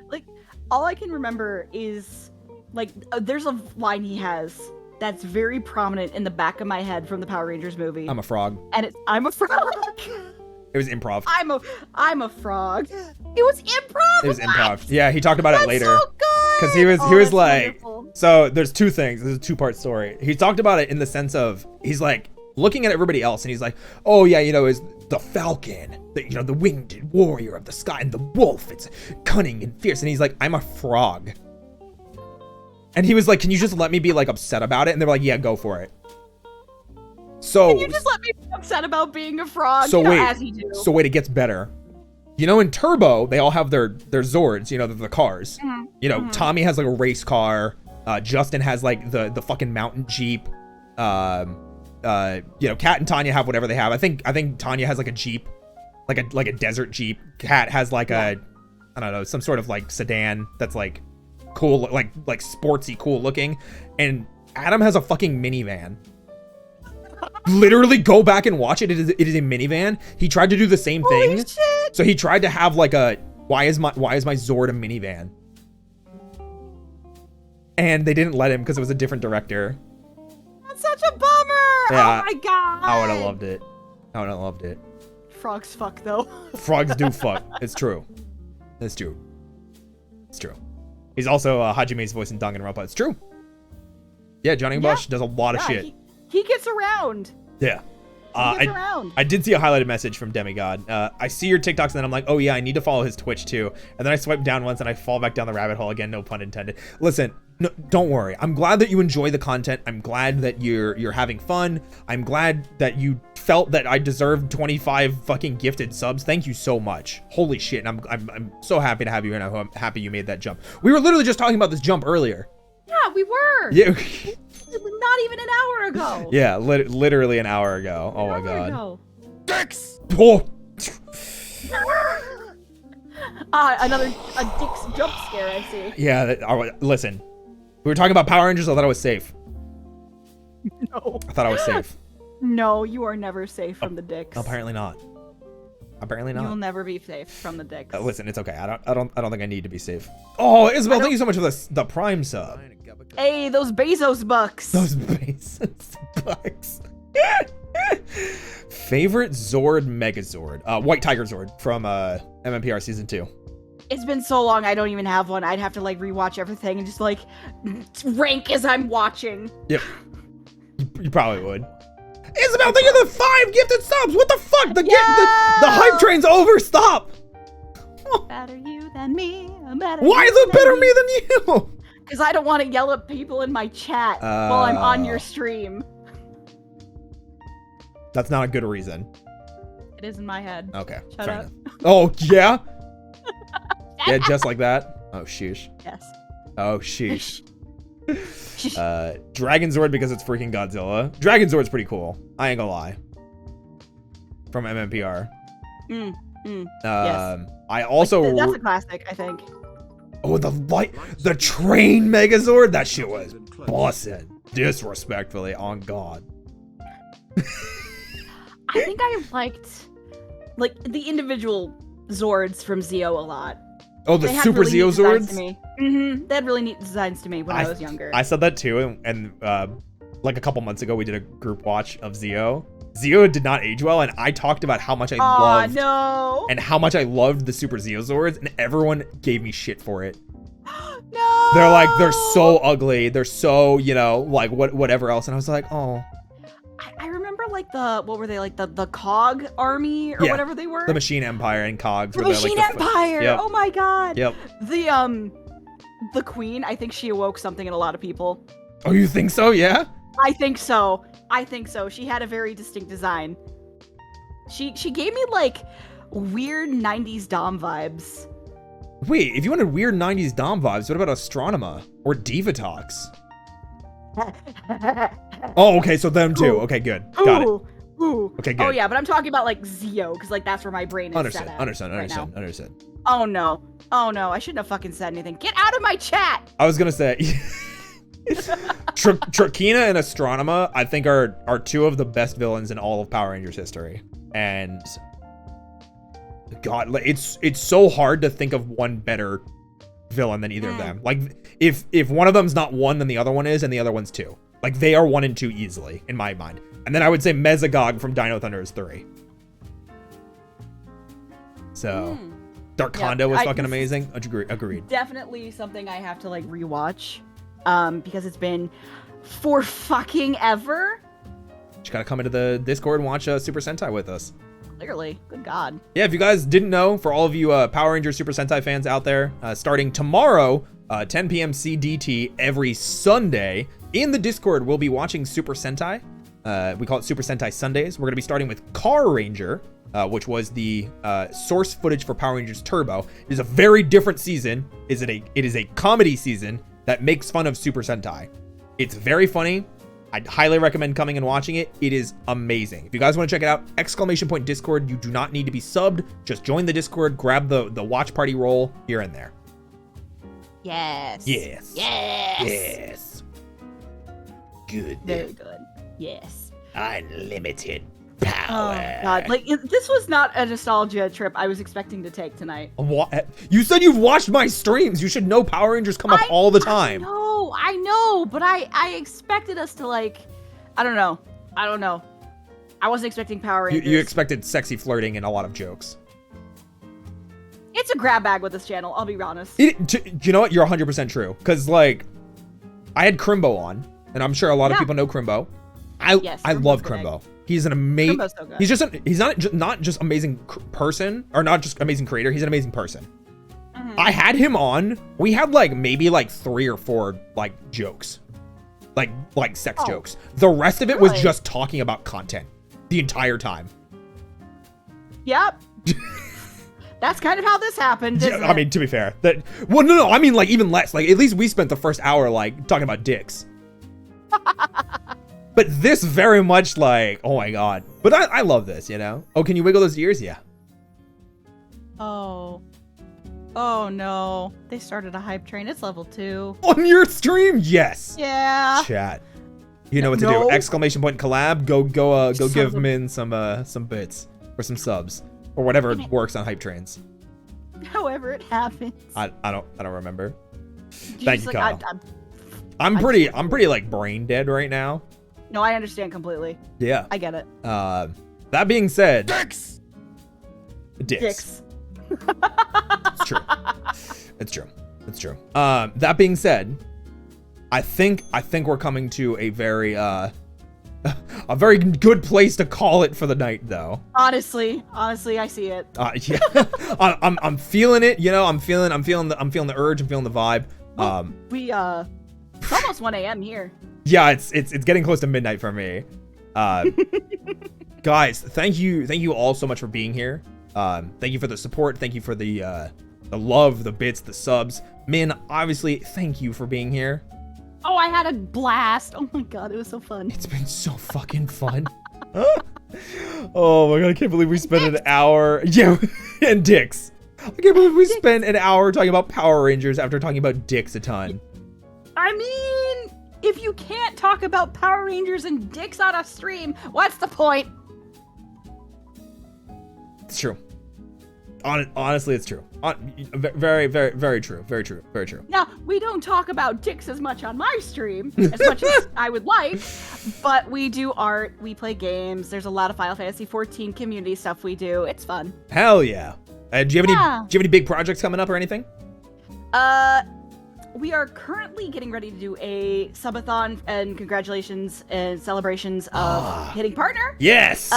Speaker 2: Like, all I can remember is, like, there's a line he has that's very prominent in the back of my head from the Power Rangers movie.
Speaker 1: I'm a frog.
Speaker 2: And it's, I'm a frog.
Speaker 1: It was improv.
Speaker 2: I'm a frog. It was improv.
Speaker 1: It was improv. Yeah, he talked about it later.
Speaker 2: So good.
Speaker 1: Because he was like,
Speaker 2: wonderful. So
Speaker 1: there's two things. There's a two-part story. He talked about it in the sense of, he's like, looking at everybody else, and he's like, oh yeah, is the falcon, the winged warrior of the sky, and the wolf, it's cunning and fierce. And he's like, I'm a frog. And he was like, can you just let me be like upset about it? And they're like, yeah, go for it. So
Speaker 2: can you just let me be upset about being a frog?
Speaker 1: So wait,
Speaker 2: as he do.
Speaker 1: So wait, it gets better. In Turbo, they all have their Zords, the cars. Mm-hmm. Tommy has like a race car. Justin has like the fucking mountain Jeep. Kat and Tanya have whatever they have. I think Tanya has like a Jeep, like a desert Jeep. Kat has like I don't know, some sort of like sedan that's like cool, like sportsy, cool looking. And Adam has a fucking minivan. Literally, go back and watch it. It is a minivan. He tried to do the same thing.
Speaker 2: Holy shit.
Speaker 1: So he tried to have like why is my Zord a minivan? And they didn't let him because it was a different director.
Speaker 2: That's such a bummer.
Speaker 1: Yeah,
Speaker 2: oh my god.
Speaker 1: I would have loved it.
Speaker 2: Frogs fuck though.
Speaker 1: Frogs do fuck. It's true. He's also Hajime's voice in Danganronpa. It's true. Yeah, Johnny Bosch does a lot of shit.
Speaker 2: He gets around.
Speaker 1: Yeah. I did see a highlighted message from Demigod. I see your TikToks and then I'm like, oh yeah, I need to follow his Twitch too. And then I swipe down once and I fall back down the rabbit hole again, no pun intended. Listen, no, don't worry. I'm glad that you enjoy the content. I'm glad that you're having fun. I'm glad that you felt that I deserved 25 fucking gifted subs. Thank you so much. Holy shit. And I'm so happy to have you, and I'm happy you made that jump. We were literally just talking about this jump earlier.
Speaker 2: Yeah, we were.
Speaker 1: Yeah.
Speaker 2: Not even an hour ago.
Speaker 1: Yeah, literally an hour ago. Oh my god.
Speaker 2: Dicks.
Speaker 1: Oh.
Speaker 2: Another Dick's jump scare, I see.
Speaker 1: Yeah, listen. We were talking about Power Rangers. I thought I was safe.
Speaker 2: No.
Speaker 1: I thought I was safe.
Speaker 2: No, you are never safe from the Dicks.
Speaker 1: Apparently not. Apparently
Speaker 2: You'll
Speaker 1: not.
Speaker 2: never be safe from the dicks.
Speaker 1: Listen, it's okay. I don't think I need to be safe. Oh, Isabel, thank you so much for the Prime sub.
Speaker 2: Hey, those Bezos bucks.
Speaker 1: Those bases bucks. Favorite Zord Megazord? White Tiger Zord from MMPR Season 2.
Speaker 2: It's been so long, I don't even have one. I'd have to like rewatch everything and just like rank as I'm watching.
Speaker 1: Yep. You probably would. Isabel, thank you for the 5 gifted subs. What the fuck? The hype train's over. Stop.
Speaker 2: Better you than me. Better
Speaker 1: Why is it better me than you?
Speaker 2: Because I don't want to yell at people in my chat while I'm on your stream.
Speaker 1: That's not a good reason.
Speaker 2: It is in my head.
Speaker 1: Okay.
Speaker 2: Shut
Speaker 1: fair
Speaker 2: up.
Speaker 1: enough. Oh, yeah? Yeah, just like that? Oh, sheesh.
Speaker 2: Yes.
Speaker 1: Oh, sheesh. Dragon Zord because it's freaking Godzilla. Dragon Zord's pretty cool. I ain't gonna lie. From MMPR.
Speaker 2: Yes.
Speaker 1: I also...
Speaker 2: That's a classic, I think.
Speaker 1: Oh, the train Megazord? That shit was bussin'. Disrespectfully, on God.
Speaker 2: I think I liked like the individual Zords from Zeo a lot.
Speaker 1: Oh, the
Speaker 2: They had
Speaker 1: Super
Speaker 2: really
Speaker 1: Zeo
Speaker 2: neat designs to
Speaker 1: Zords?
Speaker 2: me. They had really neat designs to me when I was younger.
Speaker 1: I said that too, and like a couple months ago, we did a group watch of Zeo. Zeo did not age well, and I talked about how much I loved and how much I loved the Super Zeo Zords, and everyone gave me shit for it.
Speaker 2: No.
Speaker 1: They're like, they're so ugly. They're so, you know, like whatever else. And I was like, oh.
Speaker 2: I remember like what were they like the Cog Army or whatever they were?
Speaker 1: The Machine Empire and Cogs.
Speaker 2: The
Speaker 1: were
Speaker 2: Machine
Speaker 1: like
Speaker 2: Empire.
Speaker 1: Yep.
Speaker 2: Oh my God.
Speaker 1: Yep.
Speaker 2: The Queen. I think she awoke something in a lot of people.
Speaker 1: Oh, you think so? Yeah.
Speaker 2: I think so. She had a very distinct design. She gave me like weird 90s Dom vibes.
Speaker 1: Wait, if you wanted weird 90s Dom vibes, what about Astronema or Divatox? Oh, okay, so them too.
Speaker 2: Ooh.
Speaker 1: Okay, good. Got it.
Speaker 2: Ooh.
Speaker 1: Okay, good.
Speaker 2: Oh yeah, but I'm talking about like Zeo, because like that's where my brain is set at
Speaker 1: Understood.
Speaker 2: Oh no. I shouldn't have fucking said anything. Get out of my chat!
Speaker 1: I was gonna say Trakina and Astronema, I think are two of the best villains in all of Power Rangers history. And God, it's so hard to think of one better villain than either of them. Like if one of them's not 1, then the other one is, and the other one's 2. Like they are 1 and 2 easily in my mind. And then I would say Mesogog from Dino Thunder is 3. So Darkonda was fucking amazing. Agreed.
Speaker 2: Definitely something I have to like rewatch. Because it's been for fucking ever.
Speaker 1: Just gotta come into the Discord and watch Super Sentai with us.
Speaker 2: Clearly. Good God.
Speaker 1: Yeah, if you guys didn't know, for all of you Power Rangers Super Sentai fans out there, starting tomorrow, 10 p.m. CDT every Sunday, in the Discord, we'll be watching Super Sentai. We call it Super Sentai Sundays. We're going to be starting with Car Ranger, which was the source footage for Power Rangers Turbo. It is a very different season. It is a comedy season that makes fun of Super Sentai. It's very funny. I'd highly recommend coming and watching it. It is amazing. If you guys want to check it out, !Discord. You do not need to be subbed. Just join the Discord, grab the watch party role here and there.
Speaker 2: Yes.
Speaker 4: Yes. Good.
Speaker 2: Very good. Yes.
Speaker 4: Unlimited power.
Speaker 2: Oh God! Like this was not a nostalgia trip I was expecting to take tonight.
Speaker 1: What? You said you've watched my streams. You should know Power Rangers come up all the time.
Speaker 2: I know, but I expected us to like, I don't know. I wasn't expecting Power Rangers.
Speaker 1: You expected sexy flirting and a lot of jokes.
Speaker 2: It's a grab bag with this channel, I'll be honest.
Speaker 1: You know what? You're 100% true. Because, like, I had Crimbo on, and I'm sure a lot of people know Crimbo. I love Crimbo. He's an amazing. So he's not just amazing person, or not just amazing creator. He's an amazing person. I had him on. We had like maybe like 3 or 4 like jokes, like sex jokes. The rest of it was just talking about content the entire time.
Speaker 2: Yep. That's kind of how this happened. Isn't
Speaker 1: I mean, to be fair, no. I mean, like even less. Like at least we spent the first hour like talking about dicks. But this very much like, oh my God. But I love this, you know. Oh, can you wiggle those ears? Yeah.
Speaker 2: Oh no. They started a hype train. It's level 2.
Speaker 1: On your stream? Yes.
Speaker 2: Yeah.
Speaker 1: Chat. You know what to do. !collab. Go give Min some bits or some subs. or whatever works on hype trains.
Speaker 2: However it happens.
Speaker 1: I don't remember.
Speaker 2: You're
Speaker 1: Thank
Speaker 2: just
Speaker 1: you,
Speaker 2: like,
Speaker 1: Kyle. I'm pretty like brain dead right now.
Speaker 2: No, I understand completely.
Speaker 1: Yeah.
Speaker 2: I get it.
Speaker 1: That being said, Dicks.
Speaker 2: Dicks.
Speaker 1: It's true. It's true. It's true. That being said, I think we're coming to a very good place to call it for the night, though.
Speaker 2: Honestly, I see it.
Speaker 1: Yeah. I'm feeling it. You know, I'm feeling the urge. I'm feeling the vibe.
Speaker 2: It's almost 1 a.m. here.
Speaker 1: Yeah, it's getting close to midnight for me. Guys, thank you all so much for being here. Thank you for the support. Thank you for the love, the bits, the subs. Min, obviously, thank you for being here.
Speaker 2: Oh, I had a blast. Oh my god, it was so fun.
Speaker 1: It's been so fucking fun. Oh my god, I can't believe we spent an hour. Yeah, and dicks. I can't believe we spent an hour talking about Power Rangers after talking about dicks a ton.
Speaker 2: I mean, if you can't talk about Power Rangers and dicks on a stream, what's the point?
Speaker 1: It's true. Honestly, it's true. Very, very, very true. Very true. Very true.
Speaker 2: Now, we don't talk about dicks as much on my stream, as much as I would like, but we do art, we play games, there's a lot of Final Fantasy 14 community stuff we do. It's fun.
Speaker 1: Hell yeah. Do you have any big projects coming up or anything?
Speaker 2: We are currently getting ready to do a subathon, and congratulations and celebrations of hitting partner.
Speaker 1: Yes.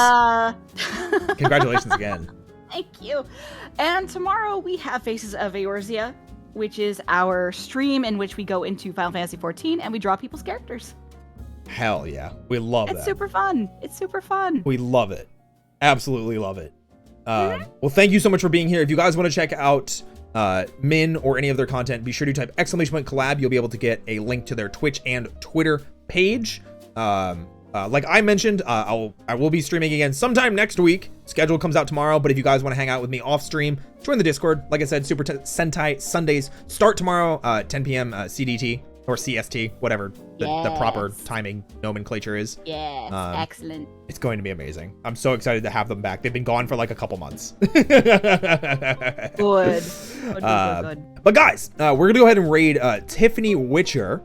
Speaker 1: Congratulations again.
Speaker 2: Thank you. And tomorrow we have Faces of Eorzea, which is our stream in which we go into Final Fantasy 14 and we draw people's characters.
Speaker 1: Hell yeah. We love that.
Speaker 2: It's super fun. It's super fun.
Speaker 1: We love it. Absolutely love it. Well, thank you so much for being here. If you guys want to check out Min or any of their content, be sure to type !collab. You'll be able to get a link to their Twitch and Twitter page. Like I mentioned, I will be streaming again sometime next week. Schedule comes out tomorrow, but if you guys want to hang out with me off stream, join the Discord. Like I said, Super Sentai Sundays start tomorrow, 10 p.m. CDT or CST, whatever the proper timing nomenclature is.
Speaker 2: Yes, excellent.
Speaker 1: It's going to be amazing. I'm so excited to have them back. They've been gone for like a couple months.
Speaker 2: Good.
Speaker 1: But guys, we're gonna go ahead and raid Tiffany Witcher.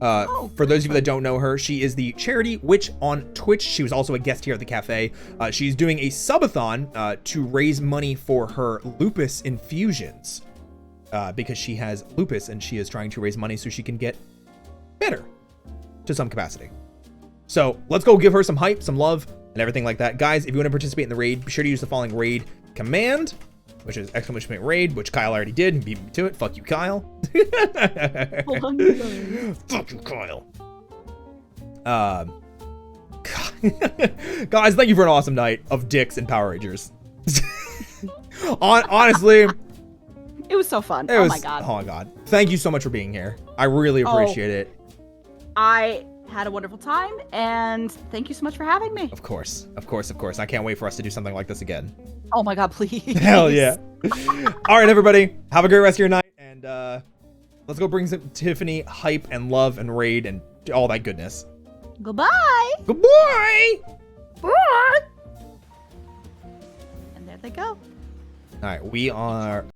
Speaker 1: For those of you that don't know her, she is the charity witch on Twitch. She was also a guest here at the cafe. She's doing a subathon to raise money for her lupus infusions because she has lupus and she is trying to raise money so she can get better to some capacity. So let's go give her some hype, some love, and everything like that. Guys, if you want to participate in the raid, be sure to use the following raid command, which is !raid, which Kyle already did and beat me to it. Fuck you, Kyle. Fuck you, Kyle. Guys, thank you for an awesome night of dicks and Power Rangers. Honestly,
Speaker 2: it was so fun. Oh my god.
Speaker 1: Thank you so much for being here. I really appreciate it.
Speaker 2: I had a wonderful time, and thank you so much for having me.
Speaker 1: Of course. I can't wait for us to do something like this again.
Speaker 2: Oh my god, please.
Speaker 1: Hell yeah. All right, everybody. Have a great rest of your night. And let's go bring some Tiffany hype and love and raid and all that goodness.
Speaker 2: Goodbye.
Speaker 1: Goodbye.
Speaker 2: Bye. And there they go.
Speaker 1: All right, we are...